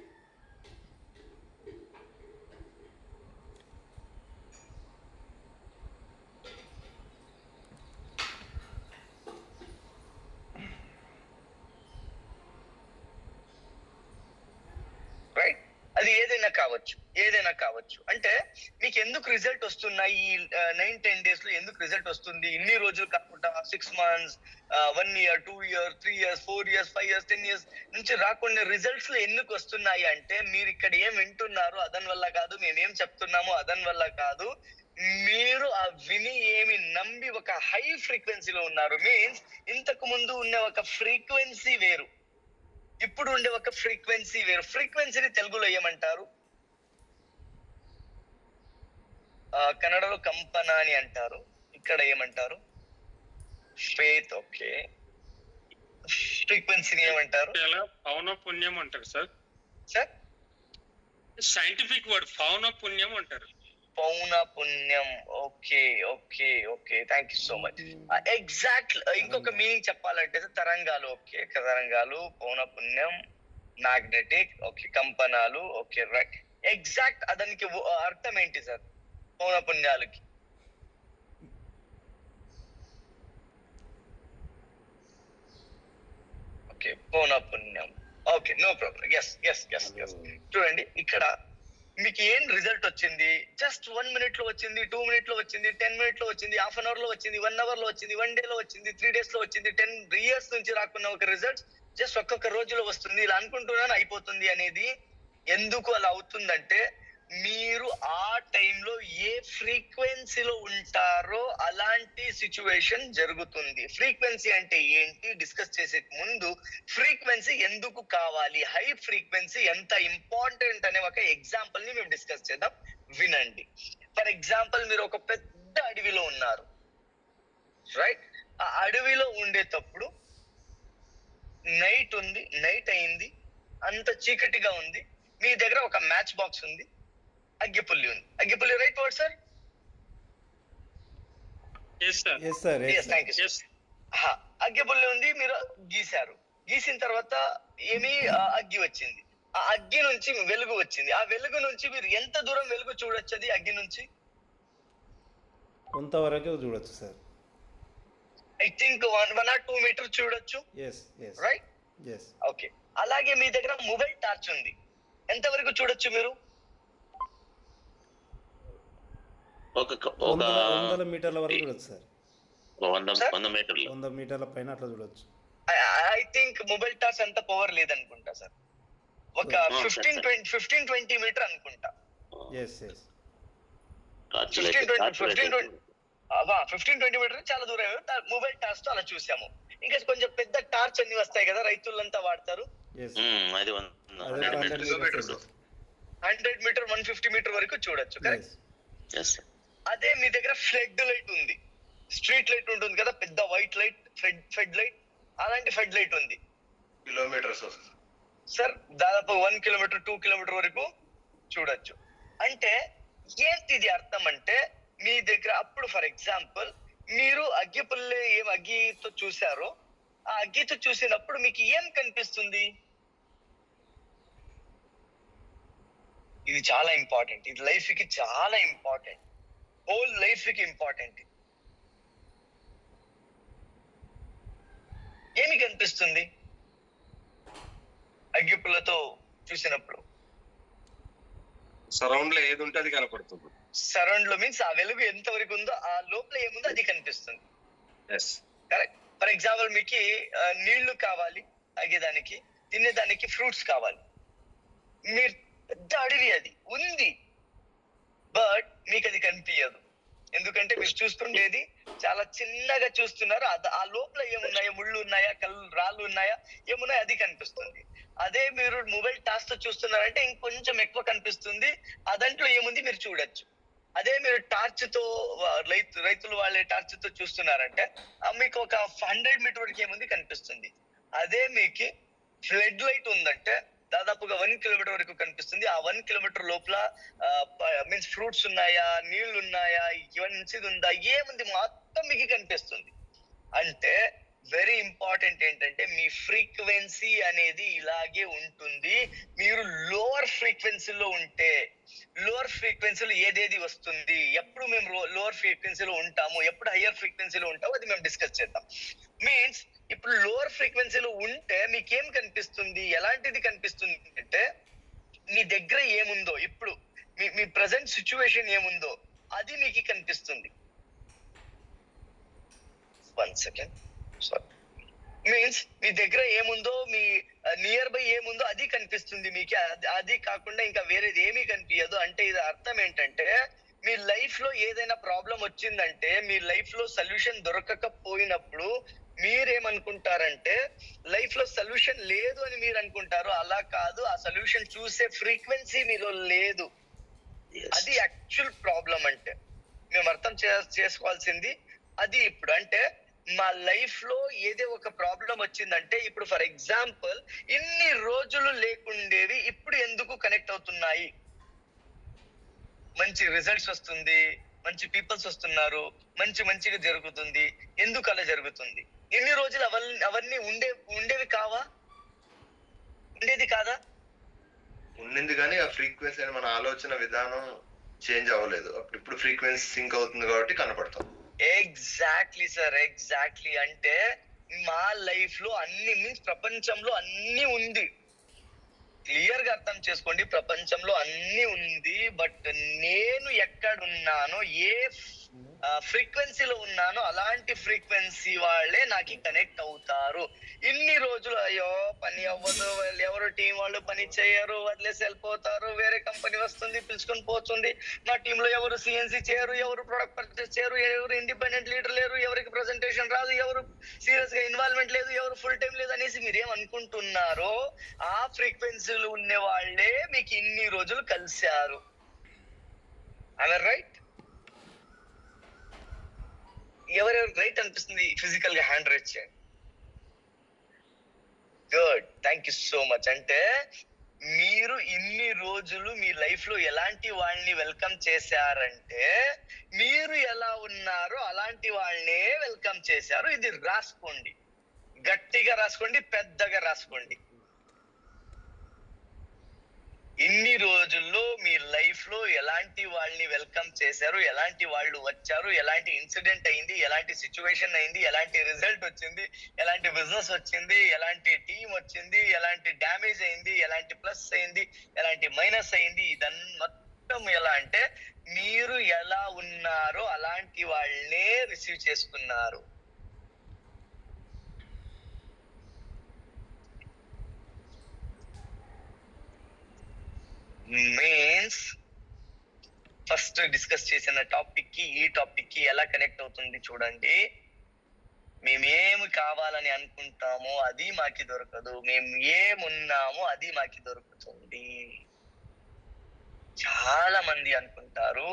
రైట్? అది ఏదైనా కావచ్చు. అంటే మీకు ఎందుకు రిజల్ట్ వస్తున్నాయి, ఈ 9-10 days లో ఎందుకు రిజల్ట్ వస్తుంది? ఇన్ని రోజులు కాకుండా 6 months, 1 year, 2 years, 3 years, 4 years, 5 years, 10 years నుంచి రాకుండా రిజల్ట్స్ లో ఎందుకు వస్తున్నాయి అంటే, మీరు ఇక్కడ ఏం వింటున్నారు అదని వల్ల కాదు, మేమేం చెప్తున్నాము అదని వల్ల కాదు. మీరు ఆ విని ఏమి నమ్మి ఒక హై ఫ్రీక్వెన్సీలో ఉన్నారు. మీన్స్ ఇంతకు ముందు ఉన్న ఒక ఫ్రీక్వెన్సీ వేరు, ఇప్పుడు ఉండే ఒక ఫ్రీక్వెన్సీ వేరు. ఫ్రీక్వెన్సీని తెలుగులో ఏమంటారు? కన్నడలో కంపన అని అంటారు, ఇక్కడ ఏమంటారు? ఫేత్. ఓకే, ఫ్రీక్వెన్సీని ఏమంటారు? పౌనఃపున్యం అంటారు సార్. సార్ సైంటిఫిక్ వర్డ్ పౌనఃపున్యం అంటారు. పౌనపున్యం. Okay okay okay, thank you so much. Exact ఇంకొక మీనింగ్ చెప్పాలంటే తరంగాలు. ఓకే, తరంగాలు, పౌనపున్యం, మ్యాగ్నెటిక్, ఓకే, కంపనాలు. Okay right. ఎగ్జాక్ట్ దానికి అర్థం ఏంటి సార్ పౌనపున్యాలకి? ఓకే, పౌనపున్యం. Okay, no problem. Yes yes yes yes. చూడండి ఇక్కడ మీకు ఏం రిజల్ట్ వచ్చింది? జస్ట్ 1 minute లో వచ్చింది, 2 minutes లో వచ్చింది, 10 minutes లో వచ్చింది, ½ an hour లో వచ్చింది, 1 hour లో వచ్చింది, 1 day లో వచ్చింది, 3 days లో వచ్చింది, 10 years నుంచి రాకున్న ఒక రిజల్ట్ జస్ట్ ఒక్కొక్క రోజులో వస్తుంది. ఇలా అనుకుంటున్నాను అయిపోతుంది అనేది. ఎందుకు అలా అవుతుందంటే మీరు ఆ టైంలో ఏ ఫ్రీక్వెన్సీలో ఉంటారో అలాంటి సిచ్యువేషన్ జరుగుతుంది. ఫ్రీక్వెన్సీ అంటే ఏంటి డిస్కస్ చేసే ముందు ఫ్రీక్వెన్సీ ఎందుకు కావాలి, హై ఫ్రీక్వెన్సీ ఎంత ఇంపార్టెంట్ అనే ఒక ఎగ్జాంపుల్ ని మేము డిస్కస్ చేద్దాం, వినండి. ఫర్ ఎగ్జాంపుల్ మీరు ఒక పెద్ద అడవిలో ఉన్నారు, రైట్? ఆ అడవిలో ఉండేటప్పుడు నైట్ ఉంది, నైట్ అయింది, అంత చీకటిగా ఉంది, మీ దగ్గర ఒక మ్యాచ్ బాక్స్ ఉంది, అగ్గిపుల్లి ఉంది. అగ్గిపుల్లి రైట్ వర్డ్ సార్? అగ్గిపుల్లి ఉంది, మీరు గీశారు. గీసిన తర్వాత ఏమి అగ్గి వచ్చింది, ఆ అగ్గి నుంచి వెలుగు వచ్చింది. ఆ వెలుగు నుంచి మీరు ఎంత దూరం వెలుగు చూడొచ్చు? అది అగ్గి నుంచి కొంతవరకు చూడొచ్చు sir. I think 1 or 2 meters చూడొచ్చు, రైట్? ఓకే. అలాగే మీ దగ్గర మొబైల్ టార్చ్ ఉంది, ఎంత వరకు చూడొచ్చు మీరు? 100 మీటర్ల వరకు చూడొచ్చు సార్. 100 మీటర్ల పైన అట్లా చూడొచ్చు. ఐ థింక్ మొబైల్ టార్చ్ అంత పవర్ లేదనుకుంటా సార్, ఒక 15-20 మీటర్ అనుకుంటా. 15-20 మీటర్ చాలా దూరం. మొబైల్ టార్చ్ తో అలా చూసాము. ఇంకా కొంచెం పెద్ద టార్చ్ అన్ని వస్తాయి కదా, రైతులంతా వాడతారు. 100 మీటర్ 150 మీటర్ వరకు చూడొచ్చు, కరెక్ట్? అదే మీ దగ్గర ఫ్లడ్ లైట్ ఉంది, స్ట్రీట్ లైట్ ఉంటుంది కదా, పెద్ద వైట్ లైట్, ఫెడ్ లైట్. అలాంటి ఫెడ్ లైట్ ఉంది, కిలోమీటర్స్ సార్, దాదాపు 1 kilometer 2 kilometer వరకు చూడొచ్చు. అంటే ఏంటిది అర్థం అంటే మీ దగ్గర అప్పుడు ఫర్ ఎగ్జాంపుల్ మీరు అగ్గిపుల్లి ఏం అగ్గితో చూసారో, ఆ అగ్గితో చూసినప్పుడు మీకు ఏం కనిపిస్తుంది? ఇది చాలా ఇంపార్టెంట్, ఇది లైఫ్ కి చాలా ఇంపార్టెంట్, హోల్ లైఫ్ కి ఇంపార్టెంట్. ఏమి కనిపిస్తుంది అగ్గిపుల్లతో చూసినప్పుడు? సరౌండ్ లో ఏది ఉంటే అది కనపడుతుంది. సరౌండ్ లో మీన్స్ ఆ వెలుగు ఎంత వరకు ఉందో ఆ లోపల ఏముందో అది కనిపిస్తుంది, కరెక్ట్? ఫర్ ఎగ్జాంపుల్ మీకు నీళ్లు కావాలి తాగేదానికి, తినేదానికి ఫ్రూట్స్ కావాలి. మీరు పెద్ద అడవి అది ఉంది, బట్ మీకు అది కనిపించదు. ఎందుకంటే మీరు చూస్తుండేది చాలా చిన్నగా చూస్తున్నారు. ఆ లోపల ఏమున్నాయో, ముళ్ళు ఉన్నాయా, రాళ్ళు ఉన్నాయా, ఏమున్నాయో అది కనిపిస్తుంది. అదే మీరు మొబైల్ టార్చ్ తో చూస్తున్నారంటే ఇంకొంచెం ఎక్కువ కనిపిస్తుంది, ఆ దాంట్లో ఏముంది మీరు చూడొచ్చు. అదే మీరు టార్చ్ తో రైతులు వాళ్ళే టార్చ్ తో చూస్తున్నారంటే మీకు ఒక 100 మీటర్ వరకు ఏముంది కనిపిస్తుంది. అదే మీకు ఫ్లడ్ లైట్ ఉందంటే దాదాపుగా 1 kilometer వరకు కనిపిస్తుంది. ఆ 1 kilometer లోపల మీన్స్ ఫ్రూట్స్ ఉన్నాయా, నీళ్లు ఉన్నాయా, ఇవన్నీ ఉందా, ఏముంది మొత్తం మీకు కనిపిస్తుంది. అంటే వెరీ ఇంపార్టెంట్ ఏంటంటే మీ ఫ్రీక్వెన్సీ అనేది ఇలాగే ఉంటుంది. మీరు లోవర్ ఫ్రీక్వెన్సీలో ఉంటే, లోవర్ ఫ్రీక్వెన్సీలో ఏదేది వస్తుంది, ఎప్పుడు మేము లోవర్ ఫ్రీక్వెన్సీలో ఉంటాము, ఎప్పుడు హయ్యర్ ఫ్రీక్వెన్సీలో ఉంటామో అది మేము డిస్కస్ చేద్దాం. మీన్స్ ఇప్పుడు లోవర్ ఫ్రీక్వెన్సీలో ఉంటే మీకేం కనిపిస్తుంది, ఎలాంటిది కనిపిస్తుంది అంటే మీ దగ్గర ఏముందో, ఇప్పుడు మీ ప్రజెంట్ సిచ్యువేషన్ ఏముందో అది మీకు కనిపిస్తుంది. 1 second, సారీ. మీన్స్ మీ దగ్గర ఏముందో, మీ నియర్ బై ఏముందో అది కనిపిస్తుంది మీకు. అది కాకుండా ఇంకా వేరేది ఏమీ కనిపించదు. అంటే ఇది అర్థం ఏంటంటే మీ లైఫ్ లో ఏదైనా ప్రాబ్లం వచ్చిందంటే, మీ లైఫ్ లో సొల్యూషన్ దొరకకపోయినప్పుడు మీరేమనుకుంటారంటే లైఫ్ లో సొల్యూషన్ లేదు అని మీరు అనుకుంటారు. అలా కాదు, ఆ సొల్యూషన్ చూసే ఫ్రీక్వెన్సీ మీలో లేదు. అది యాక్చువల్ ప్రాబ్లం. అంటే మేము అర్థం చేసుకోవాల్సింది అది. ఇప్పుడు అంటే మా లైఫ్ లో ఏదో ఒక ప్రాబ్లం వచ్చిందంటే, ఇప్పుడు ఫర్ ఎగ్జాంపుల్ ఇన్ని రోజులు లేకుండేవి ఇప్పుడు ఎందుకు కనెక్ట్ అవుతున్నాయి? మంచి రిజల్ట్స్ వస్తుంది, మంచి పీపుల్స్ వస్తున్నారు, మంచిగా జరుగుతుంది. ఎందుకు అలా జరుగుతుంది? ఎన్ని రోజులు అవన్నీ ఉండేవి కావా? ఉండేది కాదా? ఉండింది, కానీ ఆ ఫ్రీక్వెన్సీ అని మన ఆలోచన విధానం చేంజ్ అవ్వలేదు. ఇప్పుడు ఫ్రీక్వెన్సీ సింక్ అవుతుంది కాబట్టి కనపడతాం. Exactly sir, exactly. అంటే మా లైఫ్ లో అన్ని మీన్స్ ప్రపంచంలో అన్ని ఉంది, క్లియర్ గా అర్థం చేసుకోండి, ప్రపంచంలో అన్ని ఉంది. బట్ నేను ఎక్కడున్నానో, ఏ ఫ్రీక్వెన్సీలో ఉన్నానో అలాంటి ఫ్రీక్వెన్సీ వాళ్ళే నాకు కనెక్ట్ అవుతారు. ఇన్ని రోజులు అయ్యో పని అవ్వదు, ఎవరు టీం వాళ్ళు పని చేయరు, వదిలేసి వెళ్ళిపోతారు, వేరే కంపెనీ వస్తుంది పిలుచుకొని పోతుంది, నా టీమ్ లో ఎవరు సిఎన్సీ చేయరు, ఎవరు ప్రొడక్ట్ పర్చేస్ చేయరు, ఎవరు ఇండిపెండెంట్ లీడర్ లేరు, ఎవరికి ప్రెజెంటేషన్ రాదు, ఎవరు సీరియస్ గా ఇన్వాల్వ్మెంట్ లేదు, ఎవరు ఫుల్ టైం లేదు అనేసి మీరేమనుకుంటున్నారో ఆ ఫ్రీక్వెన్సీలు ఉన్న వాళ్ళే మీకు ఇన్ని రోజులు కలిశారు. రైట్? ఎవరెవరు రైట్ అనిపిస్తుంది ఫిజికల్ గా హ్యాండ్ రైట్ చేయండి. Good, thank you so much. అంటే మీరు ఇన్ని రోజులు మీ లైఫ్ లో ఎలాంటి వాళ్ళని వెల్కమ్ చేశారంటే మీరు ఎలా ఉన్నారో అలాంటి వాళ్ళనే వెల్కమ్ చేశారు. ఇది రాసుకోండి, గట్టిగా రాసుకోండి, పెద్దగా రాసుకోండి. ఇన్ని రోజుల్లో మీ లైఫ్ లో ఎలాంటి వాళ్ళని వెల్కమ్ చేశారు, ఎలాంటి వాళ్ళు వచ్చారు, ఎలాంటి ఇన్సిడెంట్ అయింది, ఎలాంటి సిచ్యువేషన్ అయింది, ఎలాంటి రిజల్ట్ వచ్చింది, ఎలాంటి బిజినెస్ వచ్చింది, ఎలాంటి టీం వచ్చింది, ఎలాంటి డ్యామేజ్ అయింది, ఎలాంటి ప్లస్ అయింది, ఎలాంటి మైనస్ అయింది, ఇదన్నీ మొత్తం ఎలా అంటే మీరు ఎలా ఉన్నారో అలాంటి వాళ్ళనే రిసీవ్ చేసుకున్నారు. మీన్స్ ఫస్ట్ డిస్కస్ చేసిన టాపిక్ కి ఈ టాపిక్ కి ఎలా కనెక్ట్ అవుతుంది చూడండి. మేమేమి కావాలని అనుకుంటామో అది మాకి దొరకదు, మేము ఏమున్నామో అది మాకి దొరుకుతుంది. చాలా మంది అనుకుంటారు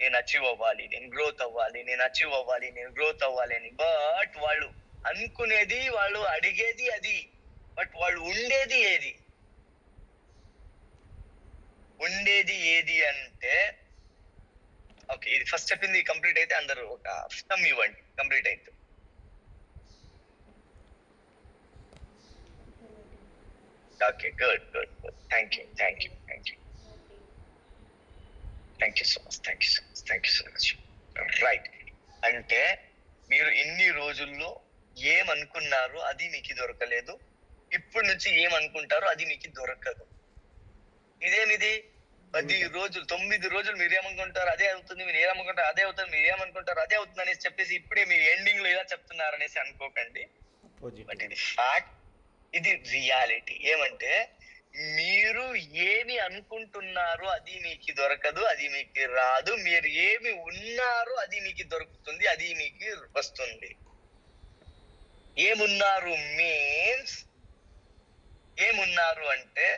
నేను అచీవ్ అవ్వాలి, నేను గ్రోత్ అవ్వాలి, నేను అచీవ్ అవ్వాలి, నేను గ్రోత్ అవ్వాలి అని. బట్ వాళ్ళు అనుకునేది, వాళ్ళు అడిగేది అది, బట్ వాళ్ళు ఉండేది ఏది? ఉండేది ఏది అంటే, ఓకే ఇది ఫస్ట్ చెప్పింది కంప్లీట్ అయితే అందరూ ఒక సమ్ ఇవ్వండి, కంప్లీట్ అయితే. Okay, good good good, thank you thank you thank you thank you so much, thank you so much, thank you so much. Right, అంటే మీరు ఇన్ని రోజుల్లో ఏమనుకున్నారో అది మీకు దొరకలేదు, ఇప్పుడు నుంచి ఏమనుకుంటారో అది మీకు దొరకదు. ఇదేమిది? 10 రోజులు 9 రోజులు మీరు ఏమనుకుంటారు అదే అవుతుంది, మీరు ఏమనుకుంటారు అదే అవుతుంది, మీరు ఏమనుకుంటారు అదే అవుతుంది అనేసి చెప్పేసి ఇప్పుడే మీ ఎండింగ్ లో ఇలా చెప్తున్నారు అనేసి అనుకోకండి. బట్ ఇది ఫ్యాక్ట్, ఇది రియాలిటీ. ఏమంటే మీరు ఏమి అనుకుంటున్నారో అది మీకు దొరకదు, అది మీకు రాదు. మీరు ఏమి ఉన్నారో అది మీకు దొరుకుతుంది, అది మీకు వస్తుంది. ఏమున్నారు మీన్స్, ఏమున్నారు అంటే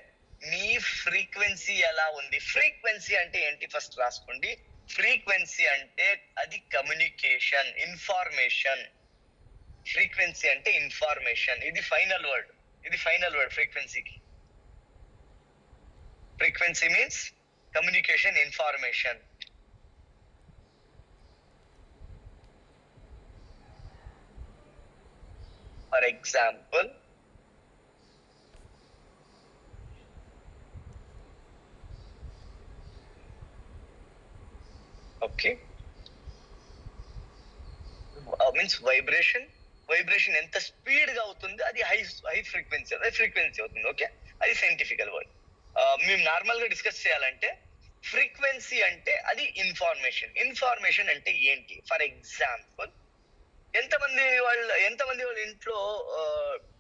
మీ ఫ్రీక్వెన్సీ ఎలా ఉంది. ఫ్రీక్వెన్సీ అంటే ఏంటి ఫస్ట్ రాసుకోండి. ఫ్రీక్వెన్సీ అంటే అది కమ్యూనికేషన్, ఇన్ఫర్మేషన్. ఫ్రీక్వెన్సీ అంటే ఇన్ఫర్మేషన్. ఇది ఫైనల్ వర్డ్, ఇది ఫైనల్ వర్డ్ ఫ్రీక్వెన్సీకి. Frequency means communication, information. For example, okay means vibration ఎంత స్పీడ్ గా అవుతుంది అది హై ఫ్రీక్వెన్సీ, అది ఫ్రీక్వెన్సీ అవుతుంది. ఓకే, అది సైంటిఫికల్ వర్డ్. మేము నార్మల్ గా డిస్కస్ చేయాలంటే ఫ్రీక్వెన్సీ అంటే అది ఇన్ఫర్మేషన్. ఇన్ఫర్మేషన్ అంటే ఏంటి? ఫర్ ఎగ్జాంపుల్, ఎంతమంది వాళ్ళ ఇంట్లో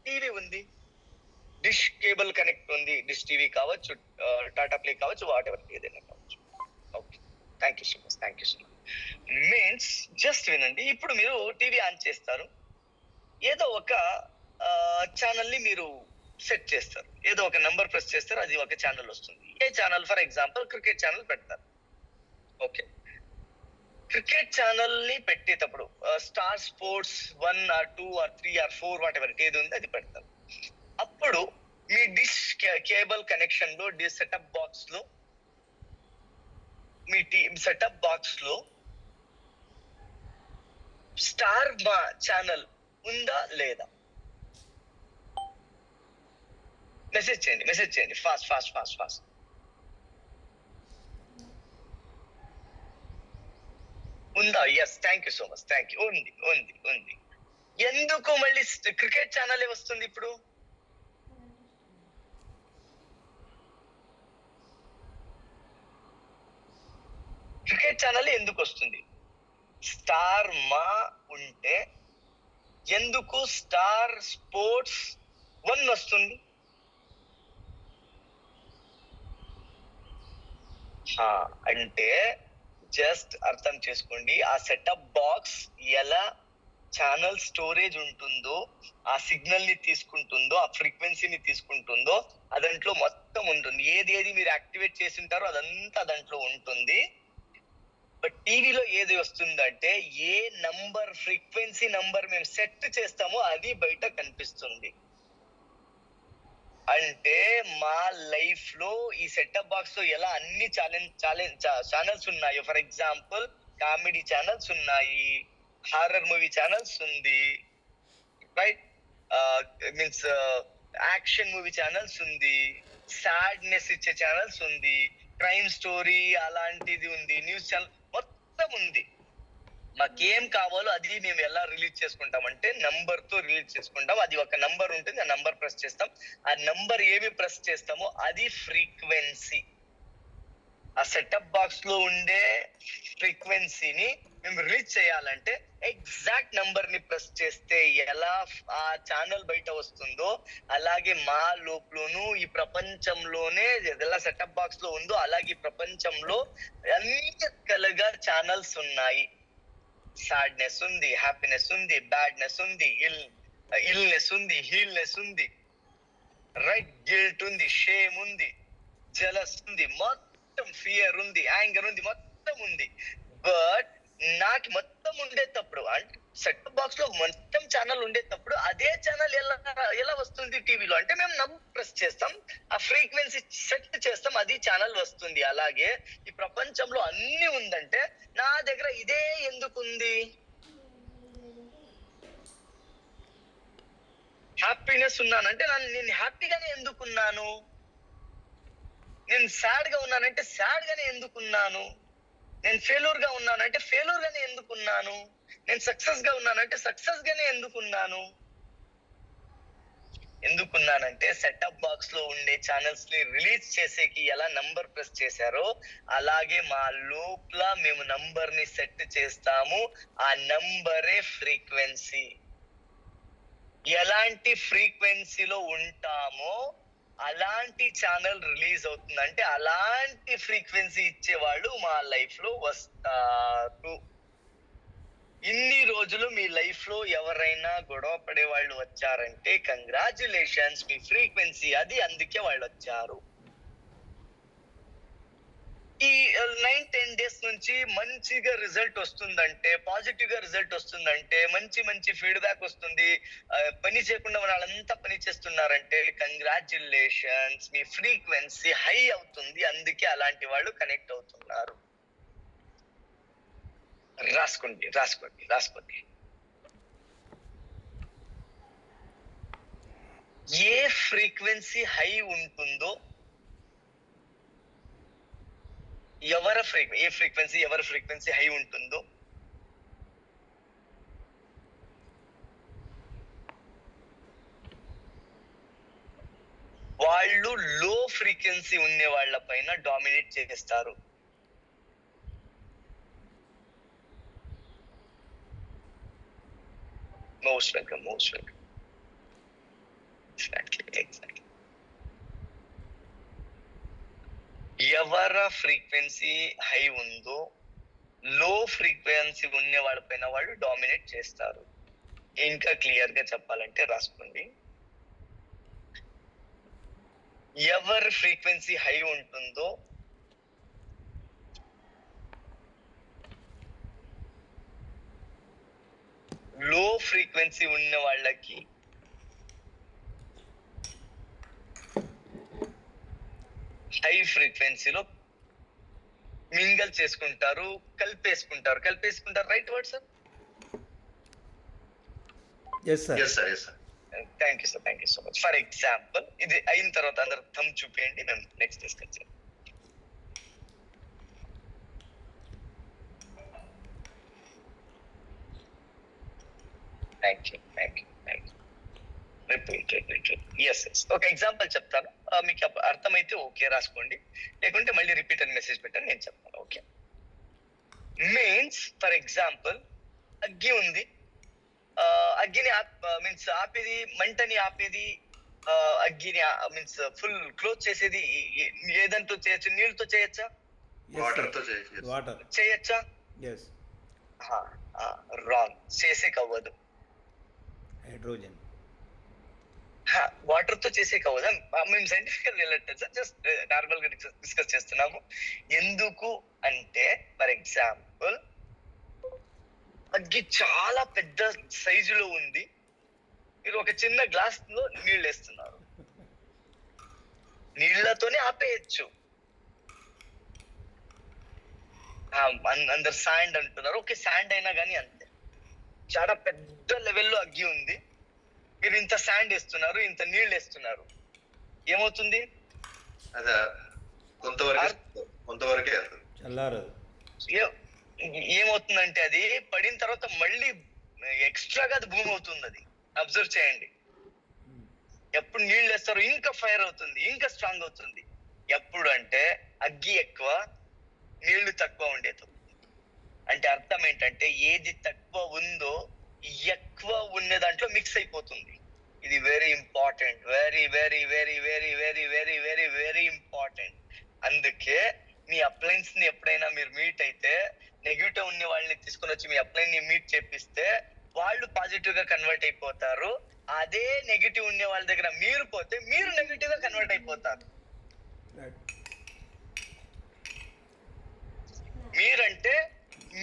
టీవీ ఉంది, డిష్ కేబుల్ కనెక్ట్ ఉంది, డిష్ టీవీ కావచ్చు, టాటా ప్లే కావచ్చు, వాట్ ఎవర్ ఏదైనా కావచ్చు. Okay, thank you so much, thank you so much. Means just వినండి, ఇప్పుడు మీరు టీవీ ఆన్ చేస్తారు, ఏదో ఒక ఛానల్ ని మీరు సెట్ చేస్తారు, ఏదో ఒక నెంబర్ ప్రెస్ చేస్తారు, అది ఒక ఛానల్ వస్తుంది. ఏ channel? For example cricket channel పెడతారు. ఓకే, క్రికెట్ ఛానల్ ని పెట్టేటప్పుడు Star Sports 1 or 2 or 3 or 4 whatever ఏది ఉంది అది పెడతారు. అప్పుడు మీ డిష్ కేబుల్ కనెక్షన్ లో, సెటప్ బాక్స్ లో మీ సెటప్ బాక్స్ లో స్టార్ మా ఛానల్ ఉందా లేదా? మెసేజ్ చేయండి ఫాస్ట్. ఉందా? Yes, thank you so much, thank you. ఉంది. ఎందుకు మళ్ళీ క్రికెట్ ఛానల్ వస్తుంది ఇప్పుడు? క్రికెట్ ఛానల్ ఎందుకు వస్తుంది? స్టార్ మా ఉంటే ఎందుకు స్టార్ స్పోర్ట్స్ 1 వస్తుంది? అంటే జస్ట్ అర్థం చేసుకోండి, ఆ సెటప్ బాక్స్ ఎలా ఛానల్ స్టోరేజ్ ఉంటుందో, ఆ సిగ్నల్ ని తీసుకుంటుందో, ఆ ఫ్రీక్వెన్సీని తీసుకుంటుందో అదంట్లో మొత్తం ఉంటుంది. ఏది మీరు యాక్టివేట్ చేసి ఉంటారో అదంతా దాంట్లో ఉంటుంది. బట్ టీవీలో ఏది వస్తుందంటే ఏ నంబర్, ఫ్రీక్వెన్సీ నంబర్ మేము సెట్ చేస్తామో అది బయట కనిపిస్తుంది. అంటే మా లైఫ్ లో ఈ సెటప్ బాక్స్ లో ఎలా అన్ని ఛానల్స్ ఉన్నాయో, ఫర్ ఎగ్జాంపుల్ కామెడీ ఛానల్స్ ఉన్నాయి, హారర్ మూవీ ఛానల్స్ ఉంది, right, means action movie channels ఉంది, సాడ్నెస్ ఇచ్చే ఛానల్స్ ఉంది, క్రైమ్ స్టోరీ అలాంటిది ఉంది, న్యూస్ ఛానల్ మొత్తం ఉంది. మాకేం కావాలో అది మేము ఎలా రిలీజ్ చేసుకుంటామంటే నంబర్ తో రిలీజ్ చేసుకుంటాం. అది ఒక నంబర్ ఉంటుంది, ఆ నంబర్ ప్రెస్ చేస్తాం. ఆ నంబర్ ఏమి ప్రెస్ చేస్తామో అది ఫ్రీక్వెన్సీ. ఆ సెటప్ బాక్స్ లో ఉండే ఫ్రీక్వెన్సీని మేము రిలీజ్ చేయాలంటే ఎగ్జాక్ట్ నంబర్ ని ప్రెస్ చేస్తే ఎలా ఆ ఛానల్ బయట వస్తుందో అలాగే మా లోపలను ఈ ప్రపంచంలోనే ఎలా సెటప్ బాక్స్ లో ఉందో అలాగే ఈ ప్రపంచంలో అన్ని రకాలుగా ఛానల్స్ ఉన్నాయి. సాడ్నెస్ ఉంది, హ్యాపీనెస్ ఉంది, బ్యాడ్నెస్ ఉంది, ఇల్నెస్ ఉంది, హీల్నెస్ ఉంది, రైట్, గిల్ట్ ఉంది, షేమ్ ఉంది, జెలస్ ఉంది, మొత్తం ఫియర్ ఉంది, యాంగర్ ఉంది, మొత్తం ఉంది. బట్ నాకు మొత్తం ఉండేటప్పుడు అంటే సెటప్ బాక్స్ లో మొత్తం ఛానల్ ఉండేటప్పుడు అదే ఛానల్ ఎలా వస్తుంది టీవీలో అంటే మేము నంబర్ ప్రెస్ చేస్తాం, ఆ ఫ్రీక్వెన్సీ సెట్ చేస్తాం, అది ఛానల్ వస్తుంది. అలాగే ఈ ప్రపంచంలో అన్ని ఉందంటే నా దగ్గర ఇదే ఎందుకు ఉంది? హ్యాపీనెస్ ఉన్నానంటే నేను హ్యాపీగానే ఎందుకున్నాను? నేను సాడ్ గా ఉన్నానంటే సాడ్ గానే ఎందుకున్నాను? నేను ఫెయిల్యూర్ గా ఉన్నానంటే ఫెయిల్యూర్ గానే ఎందుకున్నాను? నేను సక్సెస్ గా ఉన్నానంటే సక్సెస్ గానే ఎందుకున్నాను? ఎందుకున్నానంటే సెటప్ బాక్స్ లో ఉండే ఛానల్స్ ని రిలీజ్ చేసేకి ఎలా నంబర్ ప్రెస్ చేశారో అలాగే మా లోపల మేము నంబర్ ని సెట్ చేస్తాము. ఆ నంబరే ఫ్రీక్వెన్సీ. ఎలాంటి ఫ్రీక్వెన్సీలో ఉంటామో అలాంటి ఛానల్ రిలీజ్ అవుతుంది. అంటే అలాంటి ఫ్రీక్వెన్సీ ఇచ్చేవాళ్ళు మా లైఫ్ లో వస్తారు. ఇన్ని రోజులు మీ లైఫ్ లో ఎవరైనా గొడవ పడే వాళ్ళు వచ్చారంటే కంగ్రాచులేషన్స్, మీ ఫ్రీక్వెన్సీ అది, అందుకే వాళ్ళు వచ్చారు. ఈ 9-10 డేస్ నుంచి మంచిగా రిజల్ట్ వస్తుందంటే, పాజిటివ్ గా రిజల్ట్ వస్తుందంటే, మంచి ఫీడ్బ్యాక్ వస్తుంది, పని చేయకుండా వాళ్ళంతా పని చేస్తున్నారంటే కంగ్రాచులేషన్స్, మీ ఫ్రీక్వెన్సీ హై అవుతుంది, అందుకే అలాంటి వాళ్ళు కనెక్ట్ అవుతున్నారు. రాసుకోండి. ఏ ఫ్రీక్వెన్సీ హై ఉంటుందో ఏ ఫ్రీక్వెన్సీ హై ఉంటుందో వాళ్ళు లో ఫ్రీక్వెన్సీ ఉండే వాళ్ళ పైన డామినేట్ చేస్తారు. Most welcome. Exactly. ఎవర ఫ్రీక్వెన్సీ హై ఉందో లో ఫ్రీక్వెన్సీ ఉండే వాళ్ళ పైన వాళ్ళు డామినేట్ చేస్తారు. ఇంకా క్లియర్ గా చెప్పాలంటే రాసుకోండి. ఎవరి ఫ్రీక్వెన్సీ హై ఉంటుందో లో ఫ్రీక్వెన్సీ ఉన్న వాళ్ళకి హై ఫ్రీక్వెన్సీలో మింగల్ చేసుకుంటారు, కలిపేసుకుంటారు right word sir? Yes sir. Thank you so much. For example ఇది అయిన తర్వాత అందరు థమ్ చూపేయండి, మేము నెక్స్ట్ డిస్కస్ చేద్దాం. Thank you. ఒక ఎగ్జాంపుల్ చెప్తాను, మీకు అర్థమైతే ఓకే రాసుకోండి, లేకుంటే మళ్ళీ రిపీట్ అని మెసేజ్ పెట్టండి, నేను చెప్తాను. ఓకే, మీన్స్ ఫర్ ఎగ్జాంపుల్ అగ్గి ఉంది, అగ్గిని మీన్స్ ఆపేది, మంటని ఆపేది, అగ్గిని మీన్స్ ఫుల్ క్లోజ్ చేసేది ఏదంతో చేయొచ్చు? నీళ్ళతో చేయొచ్చా? చేయొచ్చా? రాంగ్, చేసేకి అవ్వదు. హైడ్రోజన్ వాటర్ తో చేసే కావదా? మేము సైంటిఫికల్ రిలేటెడ్ సార్, జస్ట్ నార్మల్ గా డిస్కస్ చేస్తున్నాము. ఎందుకు అంటే ఫర్ ఎగ్జాంపుల్ అగ్గి చాలా పెద్ద సైజులో ఉంది, మీరు ఒక చిన్న గ్లాస్ లో నీళ్ళు వేస్తున్నారు, నీళ్లతోనే ఆపేయచ్చు. అందరు శాండ్ అంటున్నారు, ఓకే శాండ్ అయినా కానీ అంతే, చాలా పెద్ద లెవెల్లో అగ్గి ఉంది, మీరు ఇంత శాండ్ వేస్తున్నారు, ఇంత నీళ్ళు వేస్తున్నారు, ఏమవుతుంది? కొంతవరకే ఏమవుతుందంటే అది పడిన తర్వాత మళ్ళీ ఎక్స్ట్రాగా అది భూమి అవుతుంది. అది అబ్జర్వ్ చేయండి. ఎప్పుడు నీళ్ళు వేస్తారో ఇంకా ఫైర్ అవుతుంది, ఇంకా స్ట్రాంగ్ అవుతుంది. ఎప్పుడు అంటే అగ్గి ఎక్కువ, నీళ్లు తక్కువ ఉండేది. అంటే అర్థం ఏంటంటే ఏది తక్కువ ఉందో ఎక్కువ ఉన్న దాంట్లో మిక్స్ అయిపోతుంది. ఇది very important, very very very very very very very very important. అందుకే మీ అప్లయన్స్ ని ఎప్పుడైనా మీరు మీట్ అయితే నెగిటివ్ ఉన్న వాళ్ళని తీసుకొని వచ్చి మీ అప్లైన్ ని మీట్ చేపిస్తే వాళ్ళు పాజిటివ్ గా కన్వర్ట్ అయిపోతారు. అదే నెగిటివ్ ఉన్న వాళ్ళ దగ్గర మీరు పోతే మీరు నెగిటివ్ గా కన్వర్ట్ అయిపోతారు. మీరంటే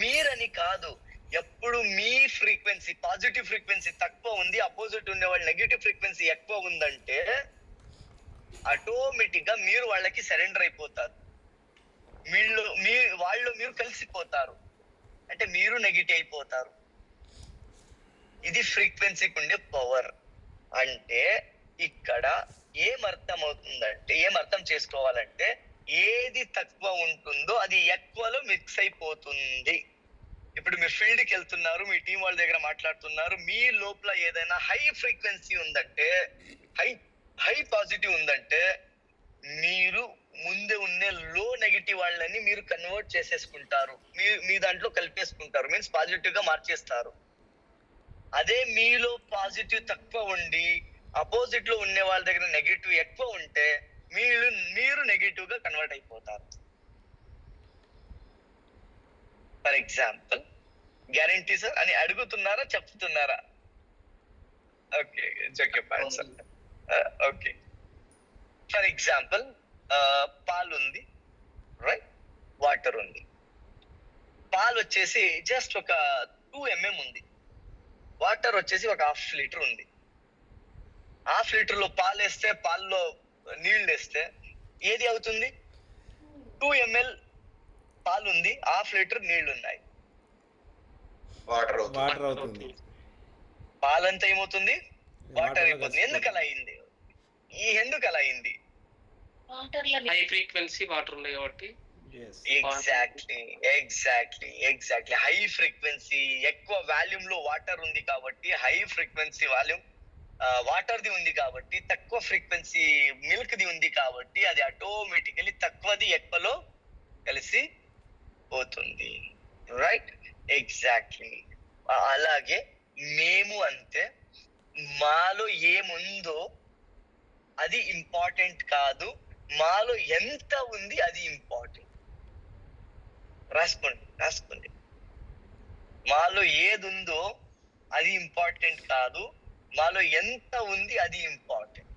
మీరని కాదు, ఎప్పుడు మీ ఫ్రీక్వెన్సీ పాజిటివ్ ఫ్రీక్వెన్సీ తక్కువ ఉంది, అపోజిట్ ఉండే వాళ్ళ నెగిటివ్ ఫ్రీక్వెన్సీ ఎక్కువ ఉందంటే ఆటోమేటిక్ గా మీరు వాళ్ళకి సరెండర్ అయిపోతారు. వాళ్ళు మీరు కలిసిపోతారు, అంటే మీరు నెగిటివ్ అయిపోతారు. ఇది ఫ్రీక్వెన్సీకి ఉండే పవర్. అంటే ఇక్కడ ఏం అర్థం చేసుకోవాలంటే ఏది తక్కువ ఉంటుందో అది ఎక్కువలో మిక్స్ అయిపోతుంది. ఇప్పుడు మీరు ఫీల్డ్ కి వెళ్తున్నారు, మీ టీం వాళ్ళ దగ్గర మాట్లాడుతున్నారు, మీ లోపల ఏదైనా హై ఫ్రీక్వెన్సీ ఉందంటే, హై పాజిటివ్ ఉందంటే మీరు ముందే ఉన్న లో నెగిటివ్ వాళ్ళని మీరు కన్వర్ట్ చేసేసుకుంటారు, మీ దాంట్లో కలిపేసుకుంటారు, మీన్స్ పాజిటివ్ గా మార్చేస్తారు. అదే మీలో పాజిటివ్ తక్కువ ఉండి అపోజిట్ లో ఉండే వాళ్ళ దగ్గర నెగిటివ్ ఎక్కువ ఉంటే మీరు నెగిటివ్ గా కన్వర్ట్ అయిపోతారు. ఫర్ ఎగ్జాంపుల్ గ్యారంటీ సార్ అని అడుగుతున్నారా చెప్తున్నారా? ఓకే ఓకే, ఫర్ ఎగ్జాంపుల్ పాలు ఉంది, రైట్, వాటర్ ఉంది. పాలు వచ్చేసి జస్ట్ ఒక 2 ml ఉంది, వాటర్ వచ్చేసి ఒక 1/2 లీటర్ ఉంది. 1/2 లీటర్ లో పాలు వేస్తే, పాల్లో నీళ్ళు వేస్తే ఏది అవుతుంది? 2 ml పాలు ఉంది, 1/2 లీటర్ నీళ్లు ఉన్నాయి, వాటర్ అవుతుంది. పాలంతా ఏమవుతుంది? వాటర్ అయిపోతుంది. ఎందుకు అలా అయింది? ఎందుకు అలా అయింది? హై ఫ్రీక్వెన్సీ వాటర్ ఉన్నాయి కాబట్టి. ఎగ్జాక్ట్లీ హై ఫ్రీక్వెన్సీ ఎక్కువ వాల్యూమ్ లో వాటర్ ఉంది కాబట్టి, high frequency volume water the ఉంది కాబట్టి, తక్కువ ఫ్రీక్వెన్సీ మిల్క్ ది ఉంది కాబట్టి అది ఆటోమేటికలీ తక్కువది ఎక్కువలో కలిసి పోతుంది, రైట్? ఎగ్జాక్ట్లీ అలాగే మేము అంతే, మాలో ఏముందో అది ఇంపార్టెంట్ కాదు, మాలో ఎంత ఉంది అది ఇంపార్టెంట్. రాసుకోండి. మాలో ఏది ఉందో అది ఇంపార్టెంట్ కాదు, మాలో ఎంత ఉంది అది ఇంపార్టెంట్.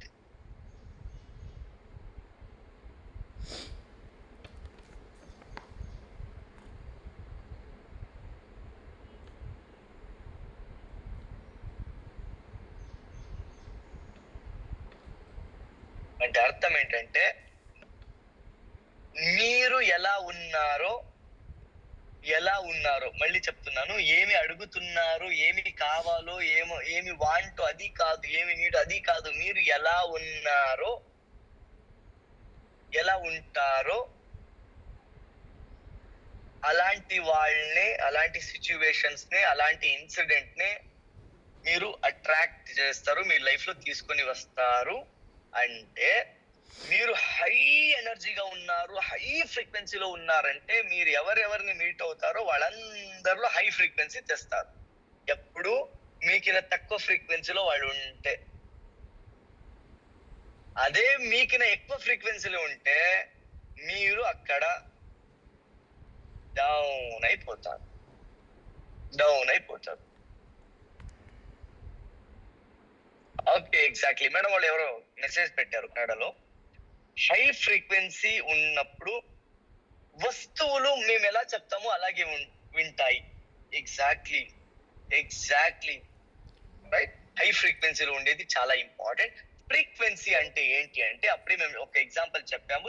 అంటే అర్థం ఏంటంటే మీరు ఎలా ఉన్నారో మళ్ళీ చెప్తున్నాను, ఏమి అడుగుతున్నారు, ఏమి కావాలో, ఏమి వాంటో అది కాదు, ఏమి నీడు అది కాదు, మీరు ఎలా ఉన్నారో, ఎలా ఉంటారో అలాంటి వాళ్ళనే, అలాంటి సిచ్యువేషన్స్ నే, అలాంటి ఇన్సిడెంట్ నే మీరు అట్రాక్ట్ చేస్తారు, మీ లైఫ్ లో తీసుకొని వస్తారు. అంటే మీరు హై ఎనర్జీగా ఉన్నారు, హై ఫ్రీక్వెన్సీలో ఉన్నారంటే మీరు ఎవరెవరిని మీట్ అవుతారో వాళ్ళందరిలో హై ఫ్రీక్వెన్సీ తెస్తారు. ఎప్పుడు మీకిన తక్కువ ఫ్రీక్వెన్సీలో వాళ్ళు ఉంటే, అదే మీకిన ఎక్కువ ఫ్రీక్వెన్సీలో ఉంటే మీరు అక్కడ డౌన్ అయిపోతారు. Okay, exactly madam. వాళ్ళు ఎవరో మెసేజ్ పెట్టారు కన్నడలో. హై ఫ్రీక్వెన్సీ ఉన్నప్పుడు వస్తువులు మేము ఎలా చెప్తామో అలాగే వింటాయి. Exactly right. హై ఫ్రీక్వెన్సీలో ఉండేది చాలా ఇంపార్టెంట్. ఫ్రీక్వెన్సీ అంటే ఏంటి అంటే, అప్పుడే మేము ఒక ఎగ్జాంపుల్ చెప్పాము,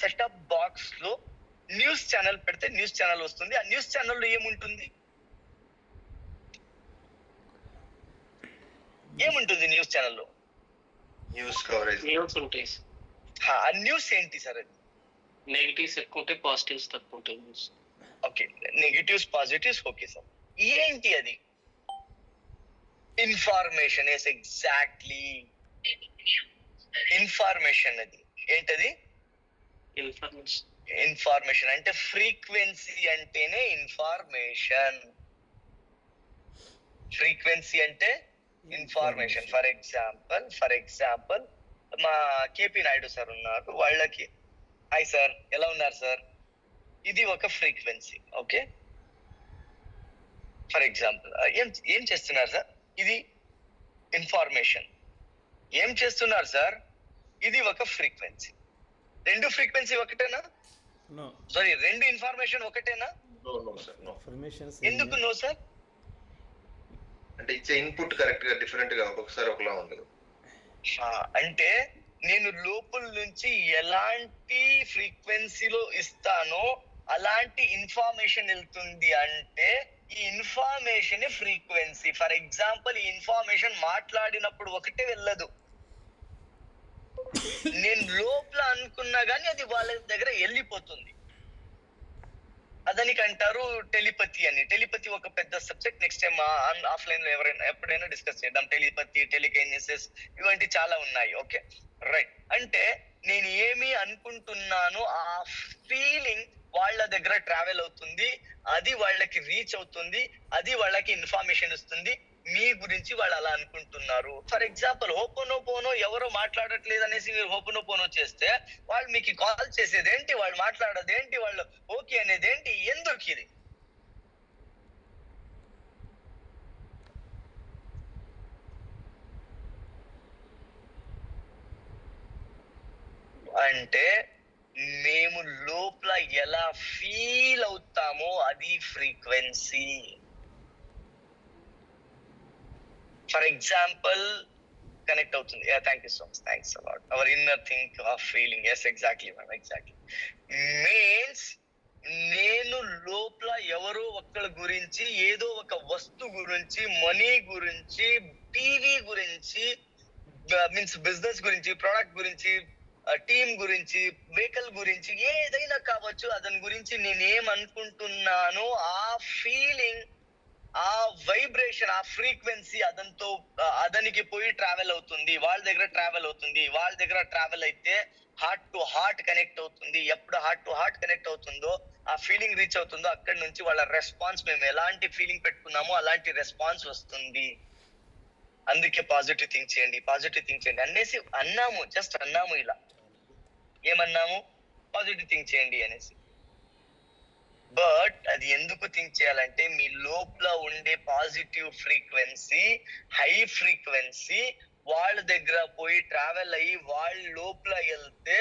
సెటప్ బాక్స్ లో న్యూస్ ఛానల్ పెడితే న్యూస్ ఛానల్ వస్తుంది. ఆ న్యూస్ ఛానల్లో ఏముంటుంది? న్యూస్ ఛానల్లో న్యూస్ కవరేజ్, న్యూస్ ఉంటాయి. ఆ న్యూస్ ఏంటి సార్? అది నెగిటివ్స్ ఎక్కువ ఉంటాయి, పాజిటివ్స్ తక్కువ ఉంటాయి. ఓకే, నెగిటివ్స్ పాజిటివ్స్. ఓకే సార్, ఏంటి అది? ఇన్ఫర్మేషన్. Yes, exactly information. అది ఏంటది? ఇన్ఫర్మేషన్ అంటే ఫ్రీక్వెన్సీ అంటేనే ఇన్ఫర్మేషన్. ఫర్ ఎగ్జాంపుల్ మా కేపీ నాయుడు సార్ ఉన్నారు, వాళ్ళకి హాయ్ సార్, ఎలా ఉన్నారు సార్, ఇది ఒక ఫ్రీక్వెన్సీ. ఓకే, ఫర్ ఎగ్జాంపుల్ ఏం చేస్తున్నారు సార్, ఇది ఇన్ఫర్మేషన్. ఏం చేస్తున్నారు సార్, ఇది ఒక ఫ్రీక్వెన్సీ. రెండు ఫ్రీక్వెన్సీ ఒకటేనా? సారీ, రెండు ఇన్ఫర్మేషన్ ఒకటేనా? ఎందుకు నో సార్? అంటే ఇచ్చే ఇన్పుట్ కరెక్ట్ గా డిఫరెంట్ గా ఒక్కొక్కసారి ఒకలా ఉండదు. అంటే నేను లోపల నుంచి ఎలాంటి ఫ్రీక్వెన్సీలో ఇస్తానో అలాంటి ఇన్ఫర్మేషన్ వెళ్తుంది. అంటే ఈ ఇన్ఫర్మేషన్ ఫ్రీక్వెన్సీ. ఫర్ ఎగ్జాంపుల్, ఈ ఇన్ఫర్మేషన్ మాట్లాడినప్పుడు ఒకటే వెళ్ళదు, నేను లోపల అనుకున్నా గానీ అది వాళ్ళ దగ్గర వెళ్ళిపోతుంది. అదానికి అంటారు టెలిపతి అని. టెలిపతి ఒక పెద్ద సబ్జెక్ట్. నెక్స్ట్ టైం ఆఫ్లైన్ లో ఎప్పుడైనా డిస్కస్ చేద్దాం. టెలిపతి, టెలికైనెసిస్, ఇవంటి చాలా ఉన్నాయి. Okay, right. అంటే నేను ఏమి అనుకుంటున్నానో ఆ ఫీలింగ్ వాళ్ళ దగ్గర ట్రావెల్ అవుతుంది, అది వాళ్ళకి రీచ్ అవుతుంది, అది వాళ్ళకి ఇన్ఫర్మేషన్ ఇస్తుంది మీ గురించి. వాళ్ళు అలా అనుకుంటున్నారు. ఫర్ ఎగ్జాంపుల్, హోపోనోపోనో ఎవరో మాట్లాడట్లేదు అనేసి మీరు హోపోనోపోనో చేస్తే వాళ్ళు మీకు కాల్ చేసేది ఏంటి, వాళ్ళు మాట్లాడేది ఏంటి, వాళ్ళు ఓకే అనేది ఏంటి, ఎందుకు ఇది? అంటే మేము లోపల ఎలా ఫీల్ అవుతామో అది ఫ్రీక్వెన్సీ. ఫర్ ఎగ్జాంపుల్, కనెక్ట్ అవుతుంది. Thank you so much, thanks a lot. Our inner think of feeling. Yes, exactly ma'am, exactly. Means నేను లోపల ఎవరో ఒక్కళ్ళ గురించి, ఏదో ఒక వస్తువు గురించి, మనీ గురించి, టీవీ గురించి, మీన్స్ బిజినెస్ గురించి, ప్రోడక్ట్ గురించి, టీమ్ గురించి, వెహికల్ గురించి, ఏదైనా కావచ్చు, అతని గురించి నేను ఏమనుకుంటున్నానో ఆ ఫీలింగ్, ఆ వైబ్రేషన్, ఆ ఫ్రీక్వెన్సీ అతనికి పోయి ట్రావెల్ అవుతుంది, వాళ్ళ దగ్గర ట్రావెల్ అవుతుంది. వాళ్ళ దగ్గర ట్రావెల్ అయితే హార్ట్ టు హార్ట్ కనెక్ట్ అవుతుంది. ఎప్పుడు హార్ట్ టు హార్ట్ కనెక్ట్ అవుతుందో, ఆ ఫీలింగ్ రీచ్ అవుతుందో, అక్కడి నుంచి వాళ్ళ రెస్పాన్స్, మేము ఎలాంటి ఫీలింగ్ పెట్టుకున్నామో అలాంటి రెస్పాన్స్ వస్తుంది. అందుకే పాజిటివ్ థింక్ చేయండి అనేసి అన్నాము. జస్ట్ అన్నాము. ఇలా ఏమన్నాము? పాజిటివ్ థింక్ చేయండి అనేసి. బట్ అది ఎందుకు థింక్ చేయాలంటే మీ లోపల ఉండే పాజిటివ్ ఫ్రీక్వెన్సీ, హై ఫ్రీక్వెన్సీ వాళ్ళ దగ్గర పోయి ట్రావెల్ అయ్యి వాళ్ళ లోపల వెళ్తే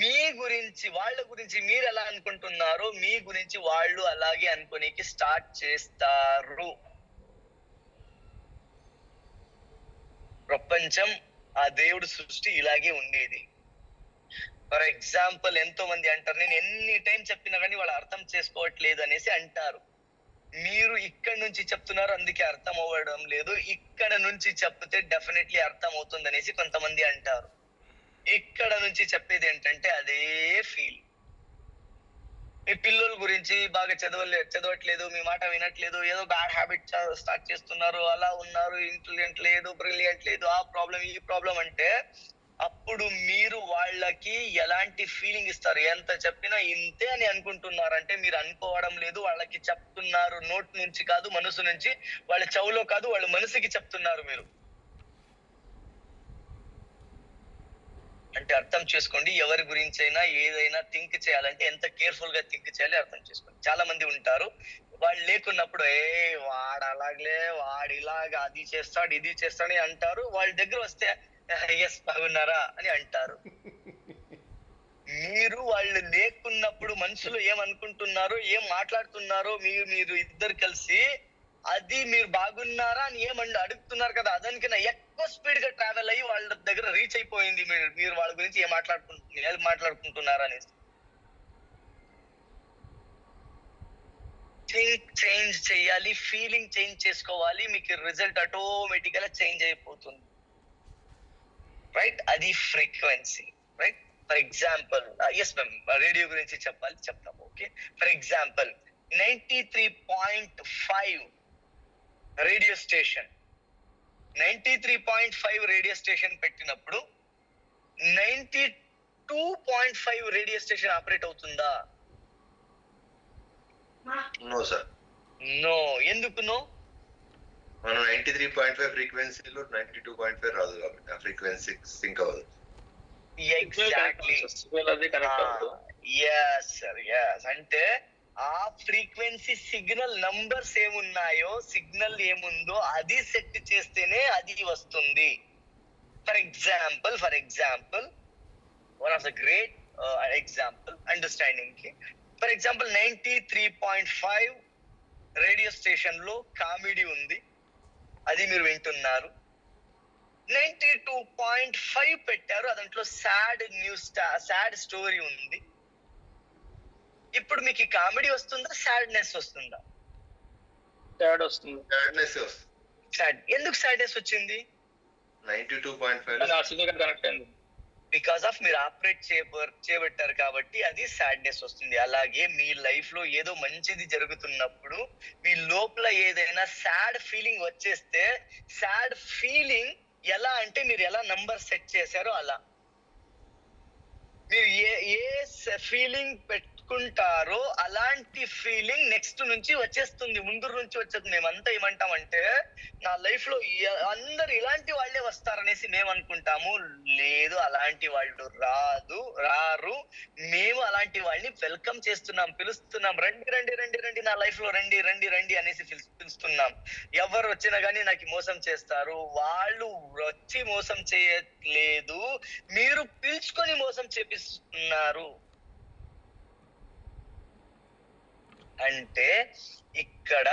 మీ గురించి, వాళ్ళ గురించి మీరు ఎలా అనుకుంటున్నారో మీ గురించి వాళ్ళు అలాగే అనుకోనికి స్టార్ట్ చేస్తారు. ప్రపంచం, ఆ దేవుడు సృష్టి ఇలాగే ఉండేది. ఫర్ ఎగ్జాంపుల్ ఎంతో మంది అంటారు, నేను ఎన్ని టైం చెప్పినా కానీ వాళ్ళు అర్థం చేసుకోవట్లేదు అనేసి అంటారు. మీరు ఇక్కడ నుంచి చెప్తున్నారు అందుకే అర్థం అవ్వడం లేదు, ఇక్కడ నుంచి చెప్తే డెఫినెట్లీ అర్థం అవుతుంది అనేసి కొంతమంది అంటారు. ఇక్కడ నుంచి చెప్పేది ఏంటంటే అదే ఫీల్. మీ పిల్లల గురించి బాగా చదవట్లేదు, మీ మాట వినట్లేదు, ఏదో బ్యాడ్ హ్యాబిట్ స్టార్ట్ చేస్తున్నారు, అలా ఉన్నారు, ఇంటెలిజెంట్ లేదు, బ్రిలియంట్ లేదు, ఆ ప్రాబ్లం ఈ ప్రాబ్లం అంటే అప్పుడు మీరు వాళ్ళకి ఎలాంటి ఫీలింగ్ ఇస్తారు? ఎంత చెప్పినా ఇంతే అని అనుకుంటున్నారంటే మీరు అనుకోవడం లేదు, వాళ్ళకి చెప్తున్నారు. నోట్ నుంచి కాదు, మనసు నుంచి, వాళ్ళ చెవులో కాదు, వాళ్ళ మనసుకి చెప్తున్నారు మీరు. అంటే అర్థం చేసుకోండి, ఎవరి గురించి అయినా ఏదైనా థింక్ చేయాలంటే ఎంత కేర్ఫుల్ గా థింక్ చేయాలి అర్థం చేసుకోండి. చాలా మంది ఉంటారు, వాళ్ళు లేకున్నప్పుడు వాడు అలాగలే, వాడు ఇలాగా అది చేస్తాడు ఇది చేస్తాడని అంటారు. వాళ్ళ దగ్గర వస్తే ఎస్ బాగున్నారా అని అంటారు. మీరు వాళ్ళు లేకున్నప్పుడు మనుషులు ఏమనుకుంటున్నారో, ఏం మాట్లాడుతున్నారో మీరు ఇద్దరు కలిసి, అది మీరు బాగున్నారా అని అడుగుతున్నారు కదా, అదానికన్నా ఎక్కువ స్పీడ్ గా ట్రావెల్ అయ్యి వాళ్ళ దగ్గర రీచ్ అయిపోయింది. మీరు వాళ్ళ గురించి ఏం మాట్లాడుకుంటున్నారా అనేసి. థింక్ చేంజ్ చేయాలి, ఫీలింగ్ చేంజ్ చేసుకోవాలి, మీకు రిజల్ట్ ఆటోమేటిక్ గా చేంజ్ అయిపోతుంది. రైట్, అది frequency. Right, for example yes ma'am, radio గురించి చెప్తాము. Okay, for example 93.5 radio station, 93.5 radio station పెట్టినప్పుడు 92.5 రేడియో స్టేషన్ ఆపరేట్ అవుతుందా? No sir. నో. ఎందుకు నో? మనం 93.5 ఫ్రీక్వెన్సీలో 92.5 రాదు కాబట్టి ఆ ఫ్రీక్వెన్సీ సింక్ అవ్వదు. ఎగ్జాక్ట్లీ. yes sir, yes. అంటే ఆ ఫ్రీక్వెన్సీ సిగ్నల్ నంబర్స్ ఏమున్నాయో, సిగ్నల్ ఏముందో అది సెట్ చేస్తేనే అది వస్తుంది. For example one of the great example understanding కి, ఫర్ ఎగ్జాంపుల్ 93.5 రేడియో స్టేషన్ లో కామెడీ ఉంది, అది మీరు వింటున్నారు. 92.5 పెట్టారు, దాంట్లో సాడ్ స్టోరీ ఉంది. ఇప్పుడు మీకు కామెడీ వస్తుందా, సాడ్నెస్ వస్తుందా? సాడ్ వస్తుంది. సాడ్. ఎందుకు సాడ్నెస్ వచ్చింది? 92.5 బికాస్ ఆఫ్ మీరు ఆపరేట్ చేయబట్టారు కాబట్టి అది సాడ్నెస్ వస్తుంది. అలాగే మీ లైఫ్ లో ఏదో మంచిది జరుగుతున్నప్పుడు మీ లోపల ఏదైనా సాడ్ ఫీలింగ్ వచ్చేస్తే, సాడ్ ఫీలింగ్ ఎలా అంటే మీరు ఎలా నంబర్ సెట్ చేశారో అలా మీరు ఏ ఫీలింగ్ పెట్టుకుంటారో అలాంటి ఫీలింగ్ నెక్స్ట్ నుంచి వచ్చేస్తుంది, ముందు నుంచి వచ్చేస్తుంది. మేమంతా ఏమంటామంటే నా లైఫ్ లో అందరు ఇలాంటి వాళ్ళే వస్తారనేసి మేము అనుకుంటాము. లేదు, అలాంటి వాళ్ళు రారు. మేము అలాంటి వాళ్ళని వెల్కమ్ చేస్తున్నాం, పిలుస్తున్నాం. రండి రండి రండి రండి నా లైఫ్ లో రండి రండి రండి అనేసి పిలుస్తున్నాం. ఎవరు వచ్చినా కానీ నాకు మోసం చేస్తారు, వాళ్ళు వచ్చి మోసం చేయట్లేదు, మీరు పిలుచుకొని మోసం చేపిస్తున్నారు. అంటే ఇక్కడ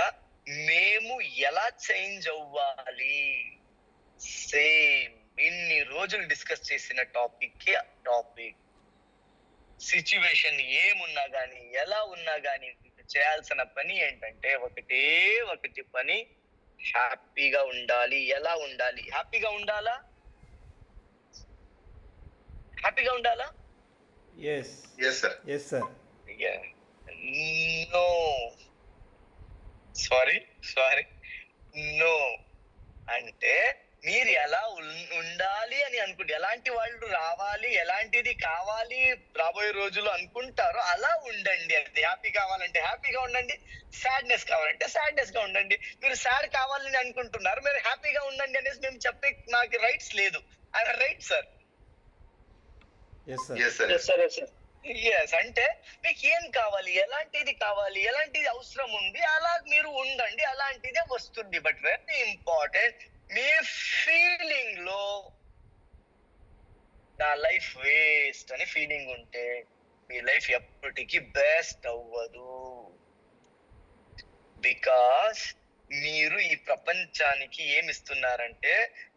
మేము ఎలా చేంజ్ అవ్వాలి? సేమ్ ఇన్ని రోజులు డిస్కస్ చేసిన టాపిక్ సిచ్యువేషన్ ఏమున్నా గానీ, ఎలా ఉన్నా గానీ చేయాల్సిన పని ఏంటంటే ఒకటి పని, హ్యాపీగా ఉండాలి. ఎలా ఉండాలి? హ్యాపీగా ఉండాలా? yes sir. No. Sorry. No. అంటే మీరు ఎలా ఉండాలి అని అనుకుంటే, ఎలాంటి వాళ్ళు రావాలి, ఎలాంటిది కావాలి రాబోయే రోజులు అనుకుంటారో అలా ఉండండి. అది హ్యాపీ కావాలంటే హ్యాపీగా ఉండండి, సాడ్నెస్ కావాలంటే సాడ్నెస్ గా ఉండండి. మీరు సాడ్ కావాలని అనుకుంటున్నారు, మీరు హ్యాపీగా ఉండండి అనేసి మేము చెప్పే నాకు రైట్స్ లేదు. Right sir? అంటే మీకు ఏం కావాలి, ఎలాంటిది అవసరం ఉంది, అలా మీరు ఉండండి, అలాంటిదే వస్తుంది. But very important, me feeling లో నా లైఫ్ వేస్ట్ అని ఫీలింగ్ ఉంటే మీ లైఫ్ ఎప్పటికీ బెస్ట్ అవ్వదు. బికాస్ మీరు ఈ ప్రపంచానికి ఏమి ఇస్తున్నారంటే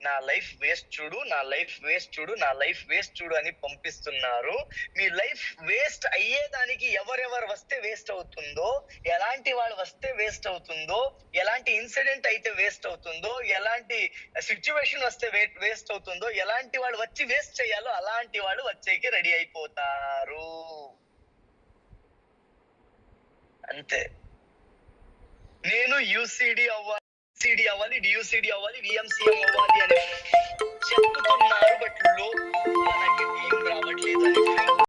నా లైఫ్ వేస్ట్ చూడు, నా లైఫ్ వేస్ట్ చూడు, నా లైఫ్ వేస్ట్ చూడు అని పంపిస్తున్నారు. మీ లైఫ్ వేస్ట్ అయ్యేదానికి ఎవరెవరు వస్తే వేస్ట్ అవుతుందో, ఎలాంటి వాళ్ళు వస్తే వేస్ట్ అవుతుందో, ఎలాంటి ఇన్సిడెంట్ అయితే వేస్ట్ అవుతుందో, ఎలాంటి సిచ్యువేషన్ వస్తే వేస్ట్ అవుతుందో, ఎలాంటి వాళ్ళు వచ్చి వేస్ట్ చేయాలో అలాంటి వాళ్ళు వచ్చేకి రెడీ అయిపోతారు. అంతే. నేను యూసిడి అవ్వాలి, డియూసిడి అవ్వాలి, విఎంసీఎం అవ్వాలి అని చెప్తున్నారు, బట్ లో నాకు ఏం రావట్లేదు అని